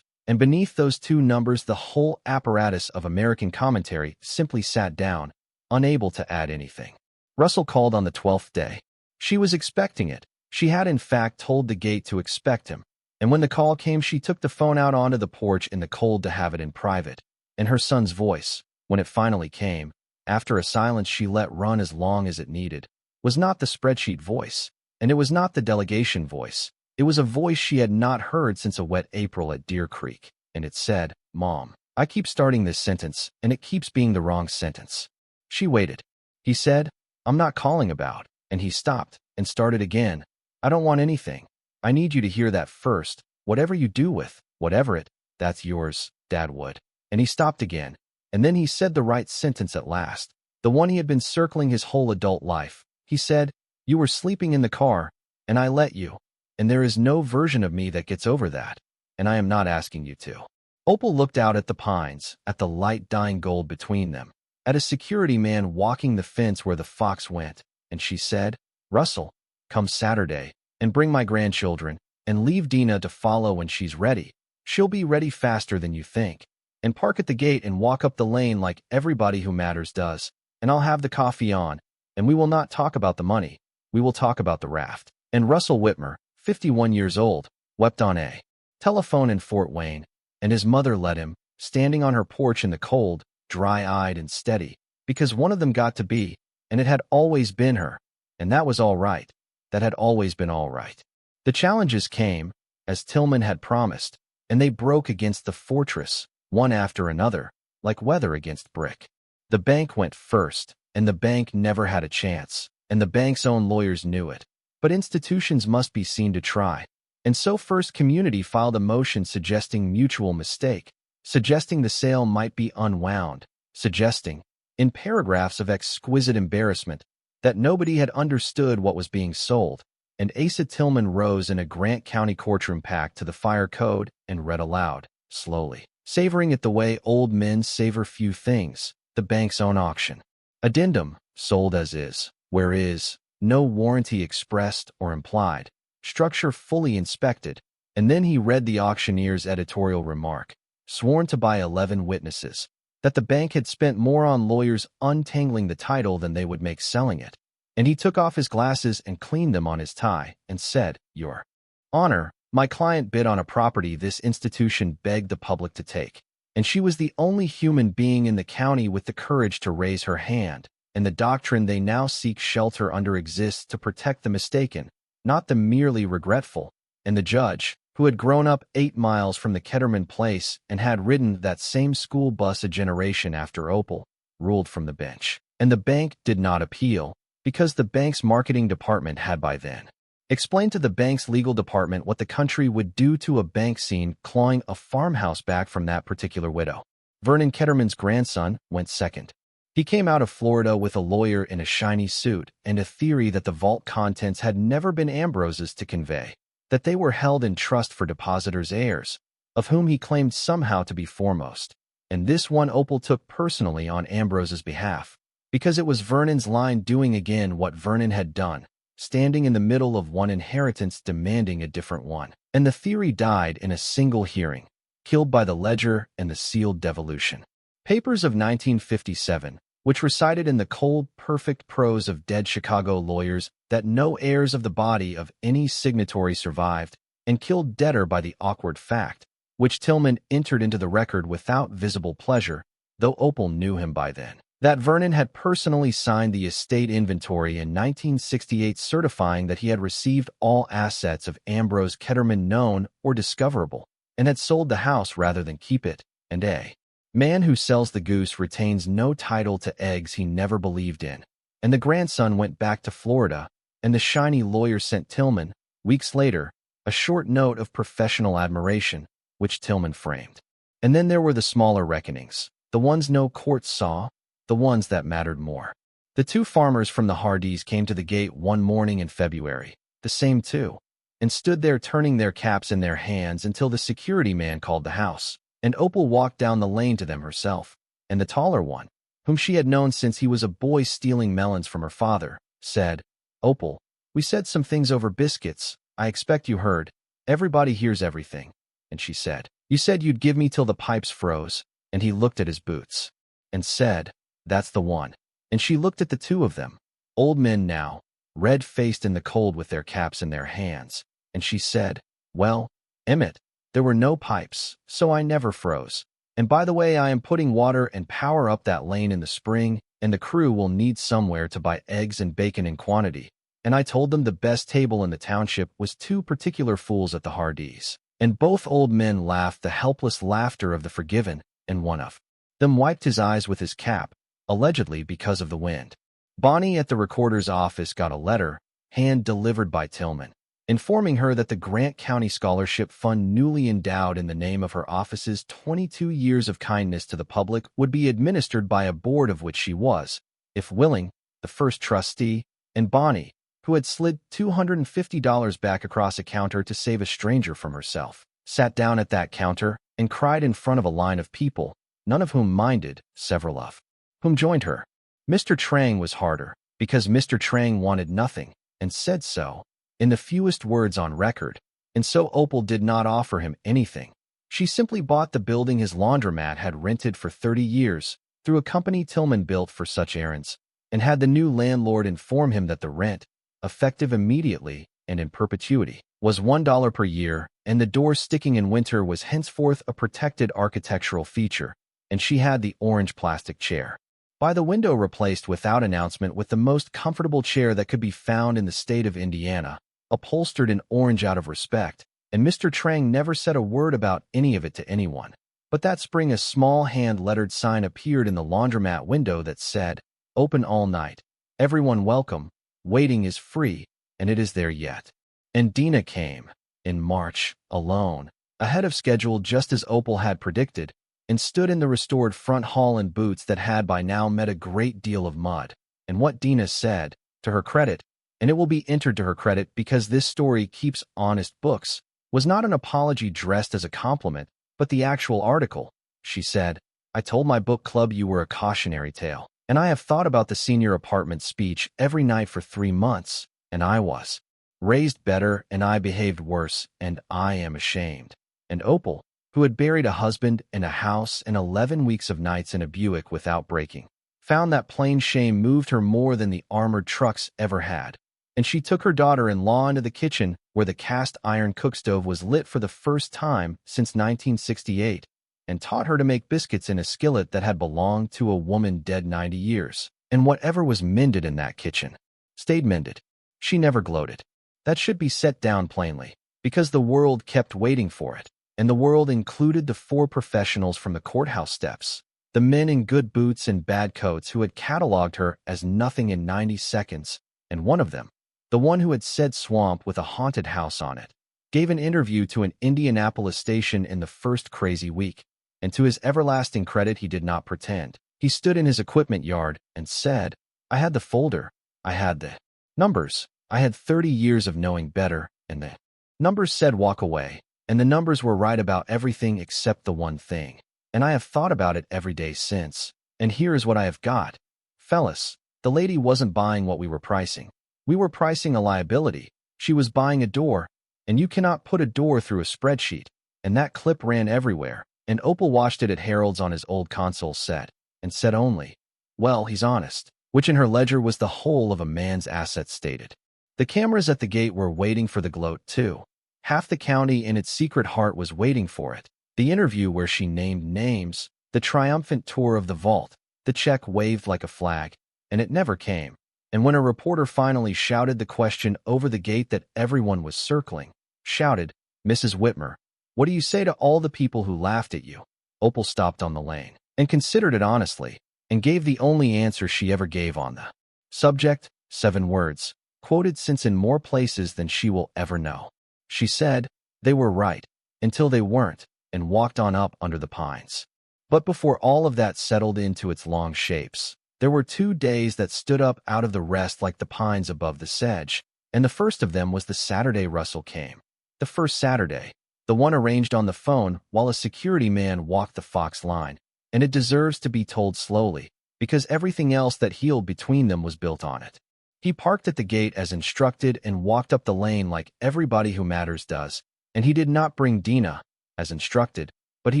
and beneath those two numbers the whole apparatus of American commentary simply sat down, unable to add anything. Russell called on the 12th day. She was expecting it. She had in fact told the gate to expect him, and when the call came she took the phone out onto the porch in the cold to have it in private, and her son's voice, when it finally came, after a silence she let run as long as it needed, was not the spreadsheet voice, and it was not the delegation voice. It was a voice she had not heard since a wet April at Deer Creek, and it said, "Mom, I keep starting this sentence, and it keeps being the wrong sentence." She waited. He said, "I'm not calling about," and he stopped and started again. "I don't want anything. I need you to hear that first. Whatever you do with, whatever it, that's yours, Dad would." And he stopped again. And then he said the right sentence at last, the one he had been circling his whole adult life. He said, "You were sleeping in the car, and I let you. And there is no version of me that gets over that. And I am not asking you to." Opal looked out at the pines, at the light dying gold between them, at a security man walking the fence where the fox went, and she said, "Russell, come Saturday, and bring my grandchildren, and leave Dina to follow when she's ready. She'll be ready faster than you think. And park at the gate and walk up the lane like everybody who matters does, and I'll have the coffee on, and we will not talk about the money. We will talk about the raft." And Russell Whitmer, 51 years old, wept on a telephone in Fort Wayne, and his mother let him, standing on her porch in the cold, dry-eyed and steady, because one of them got to be, and it had always been her, and that was all right. That had always been all right. The challenges came, as Tillman had promised, and they broke against the fortress, one after another, like weather against brick. The bank went first, and the bank never had a chance, and the bank's own lawyers knew it. But institutions must be seen to try. And so First Community filed a motion suggesting mutual mistake, suggesting the sale might be unwound, suggesting, in paragraphs of exquisite embarrassment, that nobody had understood what was being sold, and Asa Tillman rose in a Grant County courtroom packed to the fire code and read aloud, slowly, savoring it the way old men savor few things, the bank's own auction. Addendum, sold as is, where is, no warranty expressed or implied, structure fully inspected, and then he read the auctioneer's editorial remark, sworn to by 11 witnesses, that the bank had spent more on lawyers untangling the title than they would make selling it. And he took off his glasses and cleaned them on his tie and said, "Your Honor, my client bid on a property this institution begged the public to take. and she was the only human being in the county with the courage to raise her hand, and the doctrine they now seek shelter under exists to protect the mistaken, not the merely regretful. And the judge, who had grown up 8 miles from the Ketterman place and had ridden that same school bus a generation after Opal, ruled from the bench. And the bank did not appeal, because the bank's marketing department had by then explained to the bank's legal department what the country would do to a bank scene clawing a farmhouse back from that particular widow. Vernon Ketterman's grandson went second. He came out of Florida with a lawyer in a shiny suit and a theory that the vault contents had never been Ambrose's to convey, that they were held in trust for depositors' heirs, of whom he claimed somehow to be foremost. And this one Opal took personally on Ambrose's behalf, because it was Vernon's line doing again what Vernon had done, standing in the middle of one inheritance demanding a different one. And the theory died in a single hearing, killed by the ledger and the sealed devolution. Papers of 1957, which recited in the cold, perfect prose of dead Chicago lawyers that no heirs of the body of any signatory survived, and killed debtor by the awkward fact, which Tillman entered into the record without visible pleasure, though Opal knew him by then, that Vernon had personally signed the estate inventory in 1968 certifying that he had received all assets of Ambrose Ketterman known or discoverable, and had sold the house rather than keep it, and a man who sells the goose retains no title to eggs he never believed in. And the grandson went back to Florida, and the shiny lawyer sent Tillman, weeks later, a short note of professional admiration, which Tillman framed. And then there were the smaller reckonings, the ones no courts saw, the ones that mattered more. The 2 farmers from the Hardys came to the gate one morning in February, the same 2, and stood there turning their caps in their hands until the security man called the house. And Opal walked down the lane to them herself, and the taller one, whom she had known since he was a boy stealing melons from her father, said, "Opal, we said some things over biscuits. I expect you heard. Everybody hears everything." And she said, "You said you'd give me till the pipes froze." And he looked at his boots and said, "That's the one." And she looked at the 2 of them, old men now, red-faced in the cold with their caps in their hands, and she said, "Well, Emmett, there were no pipes, so I never froze. And by the way, I am putting water and power up that lane in the spring, and the crew will need somewhere to buy eggs and bacon in quantity." And I told them the best table in the township was 2 particular fools at the Hardys. And both old men laughed the helpless laughter of the forgiven, and one of them wiped his eyes with his cap, allegedly because of the wind. Bonnie at the recorder's office got a letter, hand-delivered by Tillman, informing her that the Grant County Scholarship Fund newly endowed in the name of her office's 22 years of kindness to the public would be administered by a board of which she was, if willing, the first trustee, and Bonnie, who had slid $250 back across a counter to save a stranger from herself, sat down at that counter and cried in front of a line of people, none of whom minded, several of whom joined her. Mr. Trang was harder, because Mr. Trang wanted nothing, and said so, in the fewest words on record, and so Opal did not offer him anything. She simply bought the building his laundromat had rented for 30 years, through a company Tillman built for such errands, and had the new landlord inform him that the rent, effective immediately and in perpetuity, was $1 per year, and the door sticking in winter was henceforth a protected architectural feature, and she had the orange plastic chair by the window replaced without announcement with the most comfortable chair that could be found in the state of Indiana, upholstered in orange out of respect, and Mr. Trang never said a word about any of it to anyone. But that spring a small hand-lettered sign appeared in the laundromat window that said, "Open all night. Everyone welcome. Waiting is free," and it is there yet. And Dina came, in March, alone, ahead of schedule just as Opal had predicted, and stood in the restored front hall in boots that had by now met a great deal of mud. And what Dina said, to her credit, and it will be entered to her credit because this story keeps honest books, was not an apology dressed as a compliment, but the actual article. She said, "I told my book club you were a cautionary tale, and I have thought about the senior apartment speech every night for 3 months, and I was raised better and I behaved worse, and I am ashamed." And Opal, who had buried a husband and a house and 11 weeks of nights in a Buick without breaking, found that plain shame moved her more than the armored trucks ever had. And she took her daughter-in-law into the kitchen where the cast-iron cookstove was lit for the first time since 1968, and taught her to make biscuits in a skillet that had belonged to a woman dead 90 years. And whatever was mended in that kitchen stayed mended. She never gloated. That should be set down plainly, because the world kept waiting for it, and the world included the 4 professionals from the courthouse steps, the men in good boots and bad coats who had cataloged her as nothing in 90 seconds, and one of them, the one who had said swamp with a haunted house on it, gave an interview to an Indianapolis station in the first crazy week, and to his everlasting credit he did not pretend. He stood in his equipment yard and said, "I had the folder, I had the numbers, I had 30 years of knowing better, and the numbers said walk away, and the numbers were right about everything except the one thing. And I have thought about it every day since, and here is what I have got. Fellas, the lady wasn't buying what we were pricing. We were pricing a liability. She was buying a door, and you cannot put a door through a spreadsheet." And that clip ran everywhere, and Opal watched it at Harold's on his old console set, and said only, "Well, he's honest," which in her ledger was the whole of a man's assets stated. The cameras at the gate were waiting for the gloat, too. Half the county in its secret heart was waiting for it. The interview where she named names, the triumphant tour of the vault, the check waved like a flag, and it never came. And when a reporter finally shouted the question over the gate that everyone was circling, shouted, "Mrs. Whitmer, what do you say to all the people who laughed at you?" Opal stopped on the lane and considered it honestly, and gave the only answer she ever gave on the subject, 7 words, quoted since in more places than she will ever know. She said, "They were right, until they weren't," and walked on up under the pines. But before all of that settled into its long shapes, there were 2 days that stood up out of the rest like the pines above the sedge, and the first of them was the Saturday Russell came. The first Saturday, the one arranged on the phone while a security man walked the Fox line, and it deserves to be told slowly, because everything else that healed between them was built on it. He parked at the gate as instructed and walked up the lane like everybody who matters does, and he did not bring Dina, as instructed, but he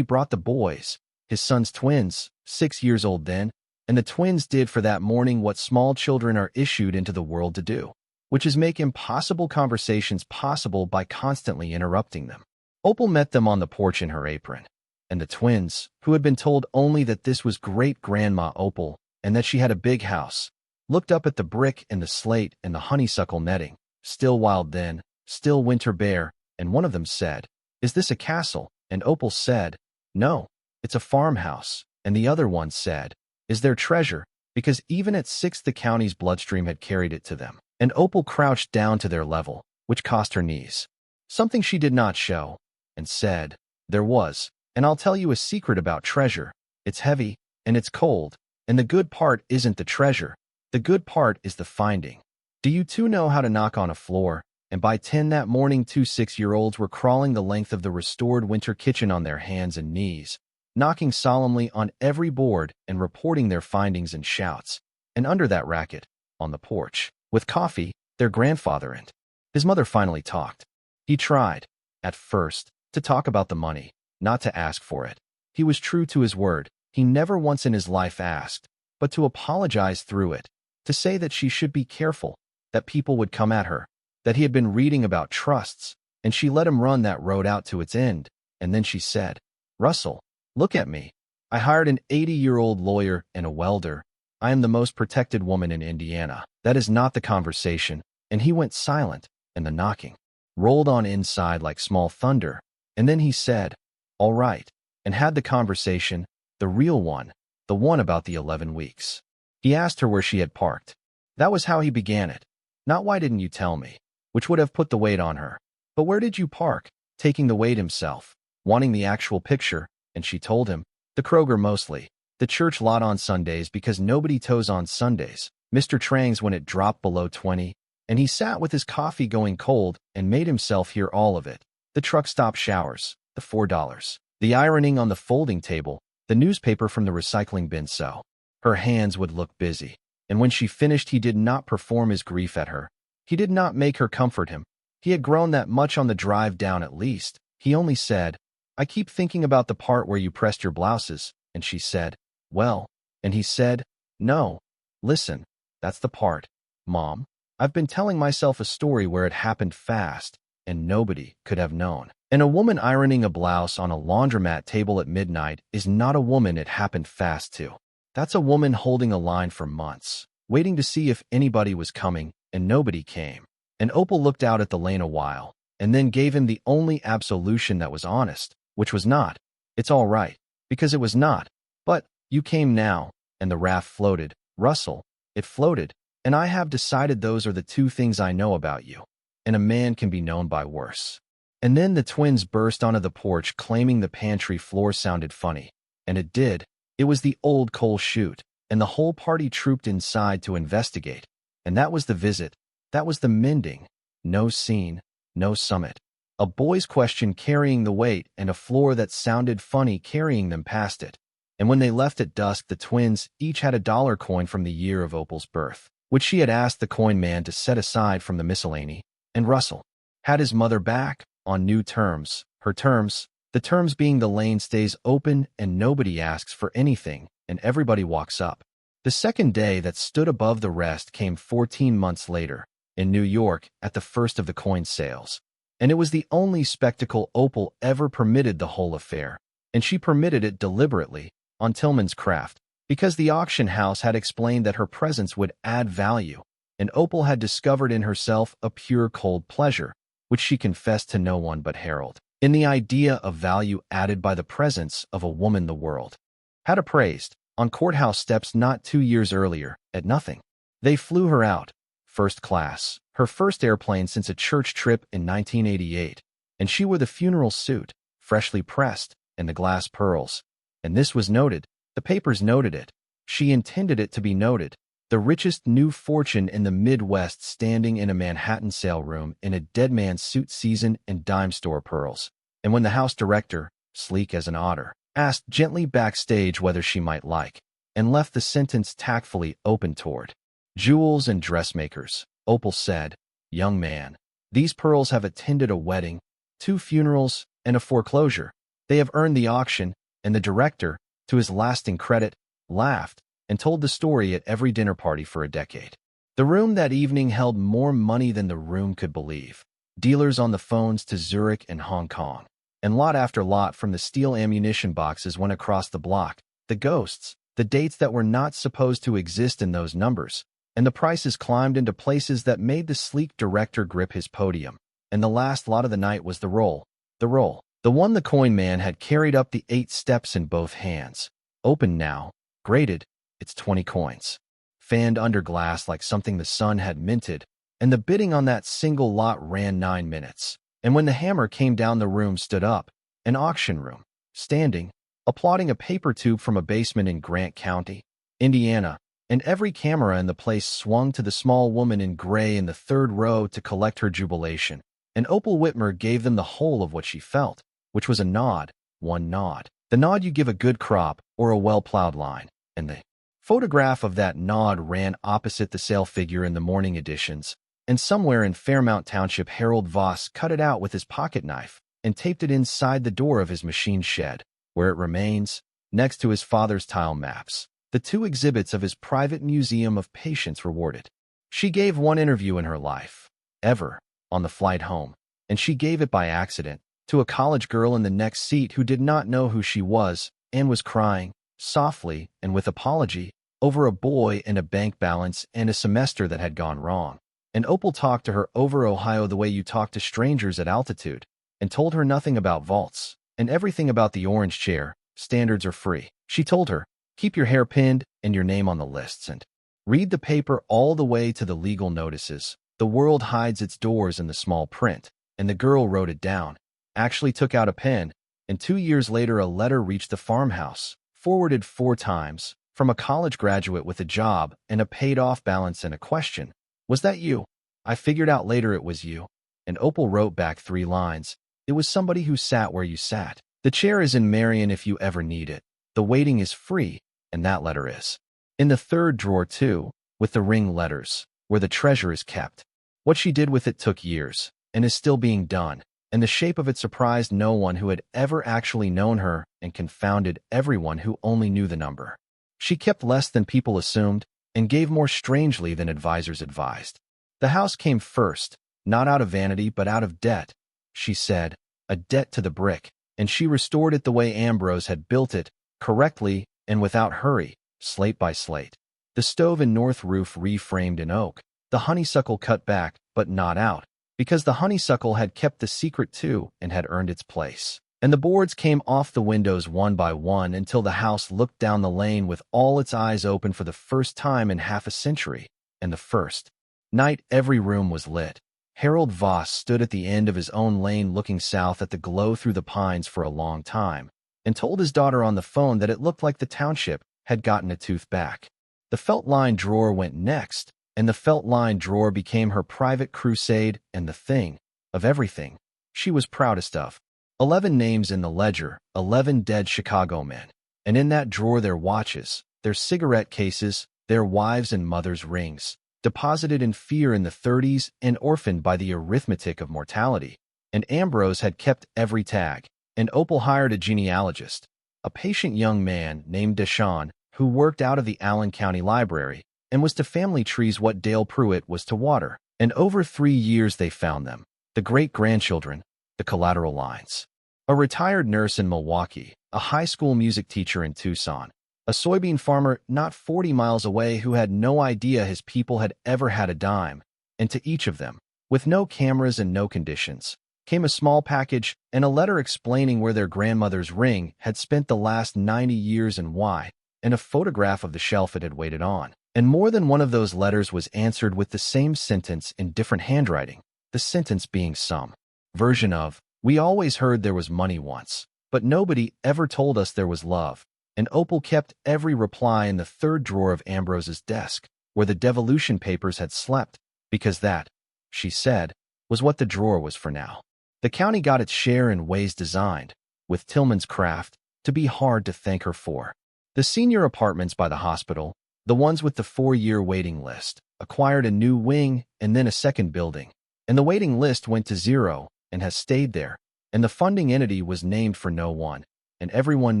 brought the boys, his son's twins, 6 years old then, and the twins did for that morning what small children are issued into the world to do, which is make impossible conversations possible by constantly interrupting them. Opal met them on the porch in her apron, and the twins, who had been told only that this was great-grandma Opal and that she had a big house, looked up at the brick and the slate and the honeysuckle netting, still wild then, still winter bare, and one of them said, "Is this a castle?" And Opal said, "No, it's a farmhouse." And the other one said, "Is there treasure?" Because even at 6 the county's bloodstream had carried it to them. And Opal crouched down to their level, which cost her knees. Something she did not show, and said, "There was, and I'll tell you a secret about treasure. It's heavy, and it's cold, and the good part isn't the treasure. The good part is the finding. Do you 2 know how to knock on a floor?" And by 10 that morning 2 6-year-olds were crawling the length of the restored winter kitchen on their hands and knees, knocking solemnly on every board and reporting their findings and shouts. And under that racket, on the porch, with coffee, their grandfather and his mother finally talked. He tried, at first, to talk about the money, not to ask for it. He was true to his word. He never once in his life asked, but to apologize through it, to say that she should be careful, that people would come at her, that he had been reading about trusts, and she let him run that road out to its end. And then she said, "Russell, look at me. I hired an 80-year-old lawyer and a welder. I am the most protected woman in Indiana." That is not the conversation, and he went silent, and the knocking rolled on inside like small thunder. And then he said, "All right," and had the conversation, the real one, the one about the 11 weeks. He asked her where she had parked. That was how he began it. Not "Why didn't you tell me?" which would have put the weight on her, but "Where did you park?" taking the weight himself, wanting the actual picture, and she told him, "The Kroger mostly, the church lot on Sundays because nobody tows on Sundays, Mr. Trang's when it dropped below 20, and he sat with his coffee going cold and made himself hear all of it, the truck stop showers, the $4, the ironing on the folding table, the newspaper from the recycling bin." So her hands would look busy, and when she finished he did not perform his grief at her. He did not make her comfort him. He had grown that much on the drive down at least. He only said, "I keep thinking about the part where you pressed your blouses," and she said, "Well," and he said, "No, listen, that's the part, Mom. I've been telling myself a story where it happened fast, and nobody could have known." And a woman ironing a blouse on a laundromat table at midnight is not a woman it happened fast to. That's a woman holding a line for months, waiting to see if anybody was coming, and nobody came. And Opal looked out at the lane a while, and then gave him the only absolution that was honest, which was not. It's all right, because it was not. But you came now, and the raft floated. Russell, it floated, and I have decided those are the two things I know about you. And a man can be known by worse. And then the twins burst onto the porch claiming the pantry floor sounded funny. And it did. It was the old coal chute, and the whole party trooped inside to investigate. And that was the visit. That was the mending. No scene, no summit. A boy's question carrying the weight and a floor that sounded funny carrying them past it. And when they left at dusk, the twins each had a dollar coin from the year of Opal's birth, which she had asked the coin man to set aside from the miscellany. And Russell had his mother back on new terms, her terms, the terms being the lane stays open and nobody asks for anything, and everybody walks up. The second day that stood above the rest came 14 months later, in New York, at the first of the coin sales. And it was the only spectacle Opal ever permitted the whole affair, and she permitted it deliberately, on Tillman's craft, because the auction house had explained that her presence would add value, and Opal had discovered in herself a pure cold pleasure, which she confessed to no one but Harold, in the idea of value added by the presence of a woman the world had appraised, on courthouse steps not 2 years earlier, at nothing. They flew her out, first class, her first airplane since a church trip in 1988, and she wore the funeral suit, freshly pressed, and the glass pearls. And this was noted. The papers noted it. She intended it to be noted. The richest new fortune in the Midwest standing in a Manhattan sale room in a dead man's suit season and dime store pearls. And when the house director, sleek as an otter, asked gently backstage whether she might like, and left the sentence tactfully open toward jewels and dressmakers, Opal said, "Young man, these pearls have attended a wedding, 2 funerals, and a foreclosure. They have earned the auction," and the director, to his lasting credit, laughed and told the story at every dinner party for a decade. The room that evening held more money than the room could believe. Dealers on the phones to Zurich and Hong Kong. And lot after lot from the steel ammunition boxes went across the block. The ghosts, the dates that were not supposed to exist in those numbers. And the prices climbed into places that made the sleek director grip his podium. And the last lot of the night was the roll. The one the coin man had carried up the 8 steps in both hands. Open now, graded, it's 20 coins. Fanned under glass like something the sun had minted, and the bidding on that single lot ran 9 minutes. And when the hammer came down, the room stood up, an auction room, standing, applauding a paper tube from a basement in Grant County, Indiana, and every camera in the place swung to the small woman in gray in the 3rd row to collect her jubilation. And Opal Whitmer gave them the whole of what she felt, which was a nod, one nod. The nod you give a good crop or a well-plowed line, and the photograph of that nod ran opposite the sale figure in the morning editions, and somewhere in Fairmount Township Harold Voss cut it out with his pocket knife and taped it inside the door of his machine shed, where it remains, next to his father's tile maps, the 2 exhibits of his private museum of patience rewarded. She gave one interview in her life, ever, on the flight home, and she gave it by accident, to a college girl in the next seat who did not know who she was and was crying, softly and with apology, over a boy and a bank balance and a semester that had gone wrong. And Opal talked to her over Ohio the way you talk to strangers at altitude, and told her nothing about vaults, and everything about the orange chair, standards are free. She told her, keep your hair pinned and your name on the lists, and read the paper all the way to the legal notices. The world hides its doors in the small print, and the girl wrote it down, actually took out a pen, and 2 years later a letter reached the farmhouse, forwarded 4 times, from a college graduate with a job and a paid-off balance and a question. Was that you? I figured out later it was you. And Opal wrote back 3 lines. It was somebody who sat where you sat. The chair is in Marion if you ever need it. The waiting is free, and that letter is in the 3rd drawer too, with the ring letters, where the treasure is kept. What she did with it took years, and is still being done, and the shape of it surprised no one who had ever actually known her and confounded everyone who only knew the number. She kept less than people assumed, and gave more strangely than advisors advised. The house came first, not out of vanity but out of debt, she said, a debt to the brick, and she restored it the way Ambrose had built it, correctly and without hurry, slate by slate. The stove and north roof reframed in oak, the honeysuckle cut back but not out, because the honeysuckle had kept the secret too and had earned its place. And the boards came off the windows one by one until the house looked down the lane with all its eyes open for the first time in half a century. And the first night every room was lit. Harold Voss stood at the end of his own lane looking south at the glow through the pines for a long time, and told his daughter on the phone that it looked like the township had gotten a tooth back. The felt-lined drawer went next, and the felt-lined drawer became her private crusade and the thing, of everything, she was proudest of. 11 names in the ledger, 11 dead Chicago men. And in that drawer their watches, their cigarette cases, their wives' and mothers' rings, deposited in fear in the 30s and orphaned by the arithmetic of mortality. And Ambrose had kept every tag, and Opal hired a genealogist, a patient young man named Deshawn, who worked out of the Allen County Library, and was to family trees what Dale Pruitt was to water. And over 3 years they found them, the great-grandchildren, the collateral lines. A retired nurse in Milwaukee, a high school music teacher in Tucson, a soybean farmer not 40 miles away who had no idea his people had ever had a dime, and to each of them, with no cameras and no conditions, came a small package and a letter explaining where their grandmother's ring had spent the last 90 years and why, and a photograph of the shelf it had waited on. And more than one of those letters was answered with the same sentence in different handwriting, the sentence being some version of, "We always heard there was money once, but nobody ever told us there was love." And Opal kept every reply in the third drawer of Ambrose's desk, where the devolution papers had slept, because that, she said, was what the drawer was for now. The county got its share in ways designed, with Tillman's craft, to be hard to thank her for. The senior apartments by the hospital, the ones with the 4-year waiting list, acquired a new wing and then a second building, and the waiting list went to 0 and has stayed there, and the funding entity was named for no one, and everyone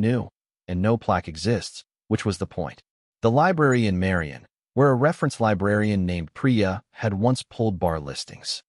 knew, and no plaque exists, which was the point. The library in Marion, where a reference librarian named Priya had once pulled bar listings,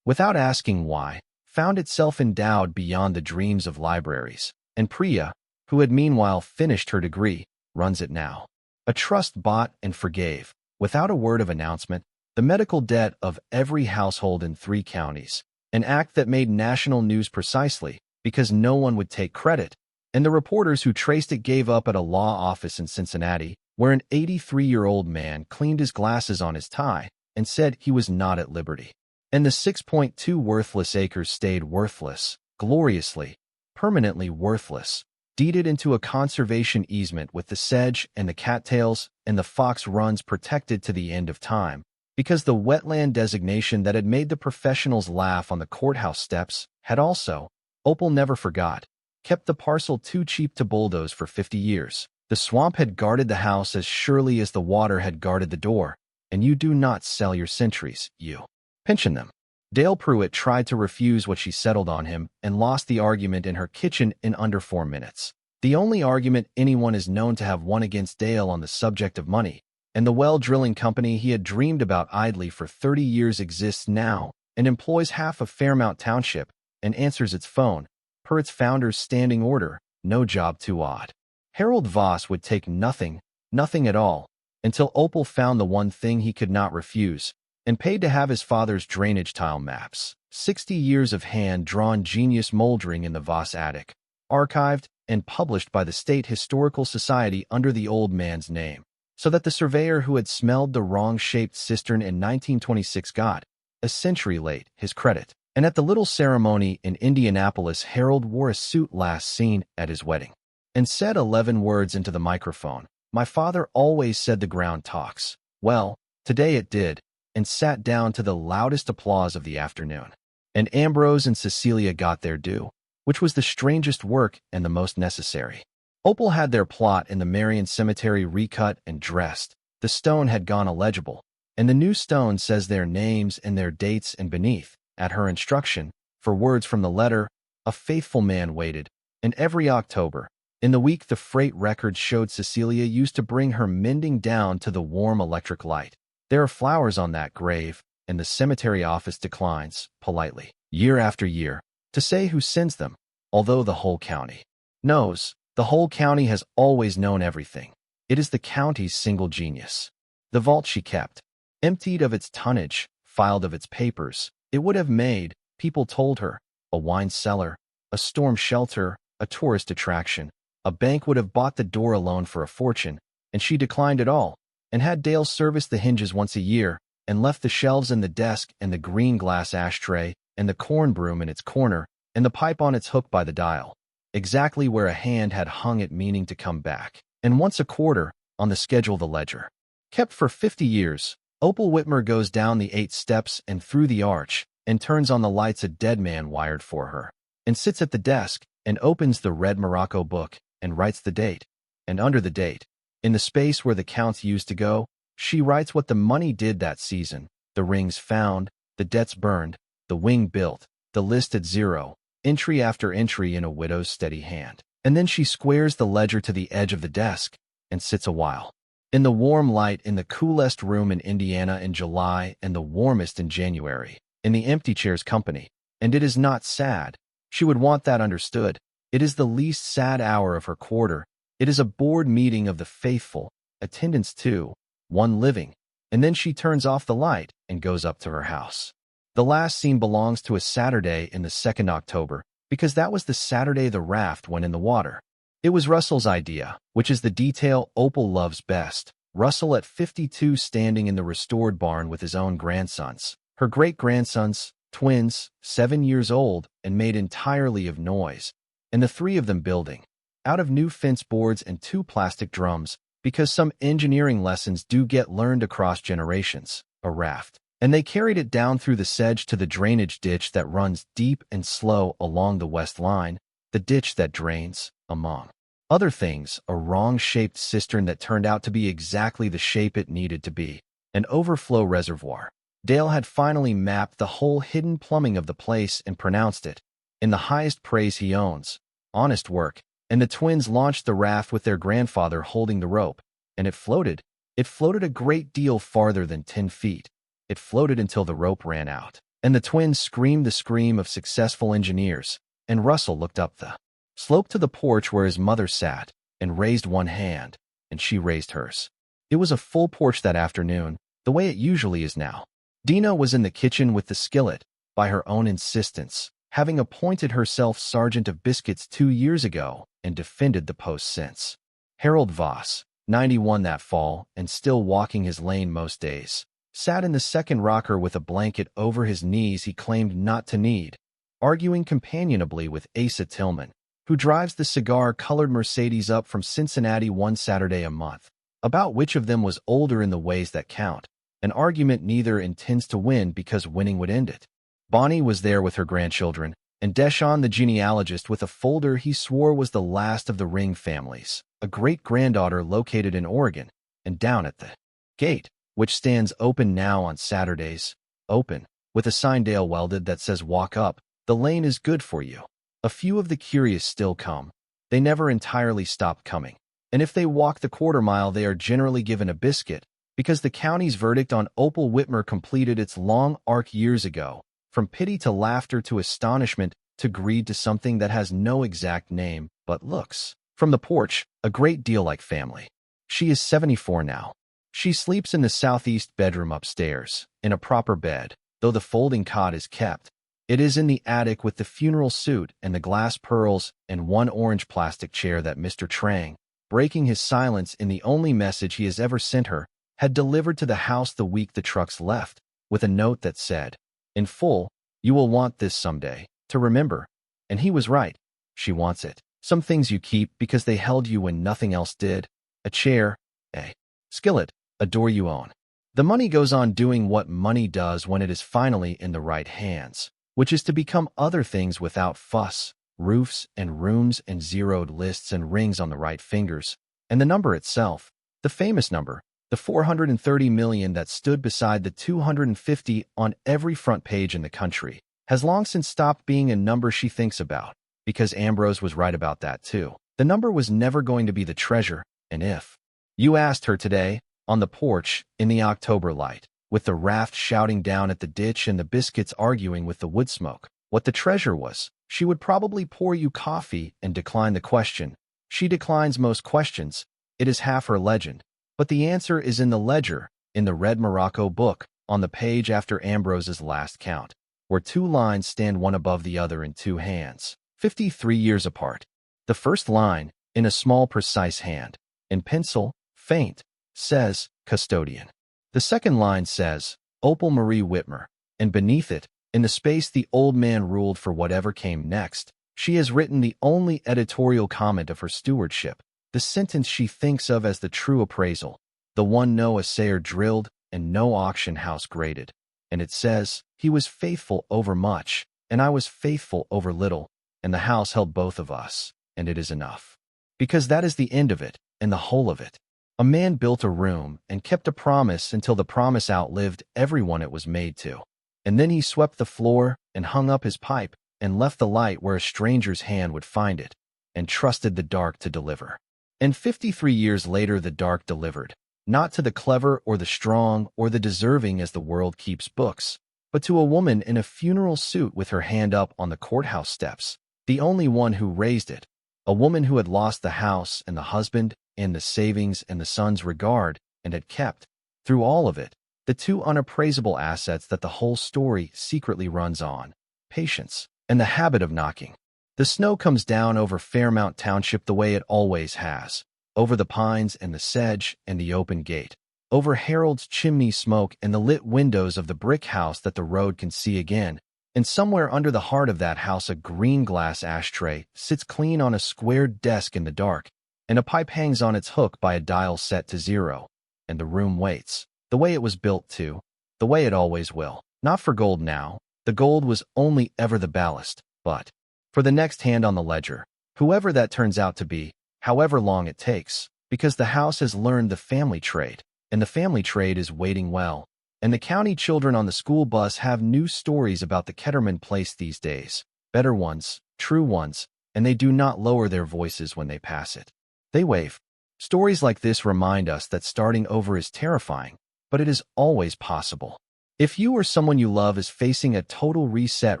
without asking why, found itself endowed beyond the dreams of libraries, and Priya, who had meanwhile finished her degree, runs it now. A trust bought and forgave, without a word of announcement, the medical debt of every household in 3 counties, an act that made national news precisely because no one would take credit, and the reporters who traced it gave up at a law office in Cincinnati, where an 83-year-old man cleaned his glasses on his tie and said he was not at liberty. And the 6.2 worthless acres stayed worthless, gloriously, permanently worthless, deeded into a conservation easement with the sedge and the cattails and the fox runs protected to the end of time, because the wetland designation that had made the professionals laugh on the courthouse steps had also, Opal never forgot, kept the parcel too cheap to bulldoze for 50 years. The swamp had guarded the house as surely as the water had guarded the door, and you do not sell your centuries, you pension them. Dale Pruitt tried to refuse what she settled on him and lost the argument in her kitchen in under 4 minutes. The only argument anyone is known to have won against Dale on the subject of money, and the well drilling company he had dreamed about idly for 30 years exists now and employs half of Fairmount Township and answers its phone, per its founder's standing order, no job too odd. Harold Voss would take nothing, nothing at all, until Opal found the one thing he could not refuse, and paid to have his father's drainage tile maps, 60 years of hand-drawn genius moldering in the Voss attic, archived and published by the State Historical Society under the old man's name, so that the surveyor who had smelled the wrong-shaped cistern in 1926 got, a century late, his credit. And at the little ceremony in Indianapolis, Harold wore a suit last seen at his wedding, and said 11 words into the microphone. "My father always said the ground talks." Well, today it did, and sat down to the loudest applause of the afternoon. And Ambrose and Cecilia got their due, which was the strangest work and the most necessary. Opal had their plot in the Marion Cemetery recut and dressed. The stone had gone illegible, and the new stone says their names and their dates, and beneath, at her instruction, for words from the letter, a faithful man waited. And every October, in the week the freight records showed Cecilia used to bring her mending down to the warm electric light. There are flowers on that grave, and the cemetery office declines, politely, year after year, to say who sends them, although the whole county knows. The whole county has always known everything. It is the county's single genius. The vault she kept, emptied of its tonnage, filed of its papers, it would have made, people told her, a wine cellar, a storm shelter, a tourist attraction. A bank would have bought the door alone for a fortune, and she declined it all, and had Dale service the hinges once a year, and left the shelves and the desk and the green glass ashtray and the corn broom in its corner and the pipe on its hook by the dial, exactly where a hand had hung it meaning to come back, and once a quarter, on the schedule the ledger. Kept for 50 years, Opal Whitmer goes down the 8 steps and through the arch, and turns on the lights a dead man wired for her, and sits at the desk, and opens the red Morocco book, and writes the date. And under the date, in the space where the counts used to go, she writes what the money did that season, the rings found, the debts burned, the wing built, the list at 0, entry after entry in a widow's steady hand. And then she squares the ledger to the edge of the desk, and sits a while. In the warm light in the coolest room in Indiana in July and the warmest in January, in the empty chair's company. And it is not sad. She would want that understood. It is the least sad hour of her quarter. It is a board meeting of the faithful, attendance too, one living, and then she turns off the light and goes up to her house. The last scene belongs to a Saturday in the 2nd October, because that was the Saturday the raft went in the water. It was Russell's idea, which is the detail Opal loves best. Russell at 52 standing in the restored barn with his own grandsons, her great-grandsons, twins, 7 years old and made entirely of noise, and the 3 of them building, out of new fence boards and 2 plastic drums, because some engineering lessons do get learned across generations, a raft. And they carried it down through the sedge to the drainage ditch that runs deep and slow along the west line, the ditch that drains, among other things, a wrong-shaped cistern that turned out to be exactly the shape it needed to be, an overflow reservoir. Dale had finally mapped the whole hidden plumbing of the place and pronounced it, in the highest praise he owns, honest work, and the twins launched the raft with their grandfather holding the rope, and it floated. It floated a great deal farther than 10 feet. It floated until the rope ran out, and the twins screamed the scream of successful engineers, and Russell looked up the slope to the porch where his mother sat, and raised one hand, and she raised hers. It was a full porch that afternoon, the way it usually is now. Dina was in the kitchen with the skillet, by her own insistence, having appointed herself sergeant of biscuits 2 years ago and defended the post since. Harold Voss, 91 that fall and still walking his lane most days, sat in the second rocker with a blanket over his knees he claimed not to need, arguing companionably with Asa Tillman, who drives the cigar-colored Mercedes up from Cincinnati one Saturday a month, about which of them was older in the ways that count, an argument neither intends to win because winning would end it. Bonnie was there with her grandchildren, and Deshawn the genealogist with a folder he swore was the last of the Ring families, a great-granddaughter located in Oregon, and down at the gate, which stands open now on Saturdays, open, with a sign Dale welded that says walk up, the lane is good for you. A few of the curious still come. They never entirely stop coming. And if they walk the quarter mile they are generally given a biscuit, because the county's verdict on Opal Whitmer completed its long arc years ago, from pity to laughter to astonishment to greed to something that has no exact name but looks, from the porch, a great deal like family. She is 74 now. She sleeps in the southeast bedroom upstairs, in a proper bed, though the folding cot is kept. It is in the attic with the funeral suit and the glass pearls and one orange plastic chair that Mr. Trang, breaking his silence in the only message he has ever sent her, had delivered to the house the week the trucks left, with a note that said, in full, you will want this someday, to remember. And he was right. She wants it. Some things you keep because they held you when nothing else did. A chair, a skillet, a door you own. The money goes on doing what money does when it is finally in the right hands, which is to become other things without fuss, roofs and rooms and zeroed lists and rings on the right fingers. And the number itself, the famous number, the 430 million that stood beside the 250 on every front page in the country, has long since stopped being a number she thinks about, because Ambrose was right about that too. The number was never going to be the treasure, and if you asked her today, on the porch, in the October light, with the raft shouting down at the ditch and the biscuits arguing with the wood smoke, what the treasure was. She would probably pour you coffee and decline the question. She declines most questions. It is half her legend. But the answer is in the ledger, in the red Morocco book, on the page after Ambrose's last count, where two lines stand one above the other in two hands, 53 years apart. The first line, in a small precise hand, in pencil, faint, says, custodian. The second line says, Opal Marie Whitmer, and beneath it, in the space the old man ruled for whatever came next, she has written the only editorial comment of her stewardship, the sentence she thinks of as the true appraisal, the one no assayer drilled and no auction house graded. And it says, he was faithful over much, and I was faithful over little, and the house held both of us, and it is enough. Because that is the end of it, and the whole of it. A man built a room and kept a promise until the promise outlived everyone it was made to. And then he swept the floor and hung up his pipe and left the light where a stranger's hand would find it, and trusted the dark to deliver. And 53 years later the dark delivered, not to the clever or the strong or the deserving as the world keeps books, but to a woman in a funeral suit with her hand up on the courthouse steps, the only one who raised it, a woman who had lost the house and the husband and the savings and the son's regard and had kept, through all of it, the two unappraisable assets that the whole story secretly runs on, patience and the habit of knocking. The snow comes down over Fairmount Township the way it always has, over the pines and the sedge and the open gate, over Harold's chimney smoke and the lit windows of the brick house that the road can see again, and somewhere under the heart of that house a green glass ashtray sits clean on a squared desk in the dark, and a pipe hangs on its hook by a dial set to 0, and the room waits, the way it was built to, the way it always will, not for gold now, the gold was only ever the ballast, but for the next hand on the ledger, whoever that turns out to be, however long it takes, because the house has learned the family trade, and the family trade is waiting well, and the county children on the school bus have new stories about the Ketterman place these days, better ones, true ones, and they do not lower their voices when they pass it. They wave. Stories like this remind us that starting over is terrifying, but it is always possible. If you or someone you love is facing a total reset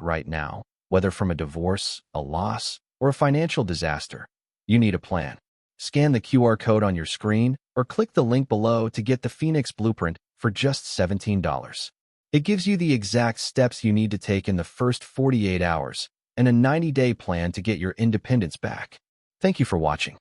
right now, whether from a divorce, a loss, or a financial disaster, you need a plan. Scan the QR code on your screen or click the link below to get the Phoenix Blueprint for just $17. It gives you the exact steps you need to take in the first 48 hours and a 90-day plan to get your independence back. Thank you for watching.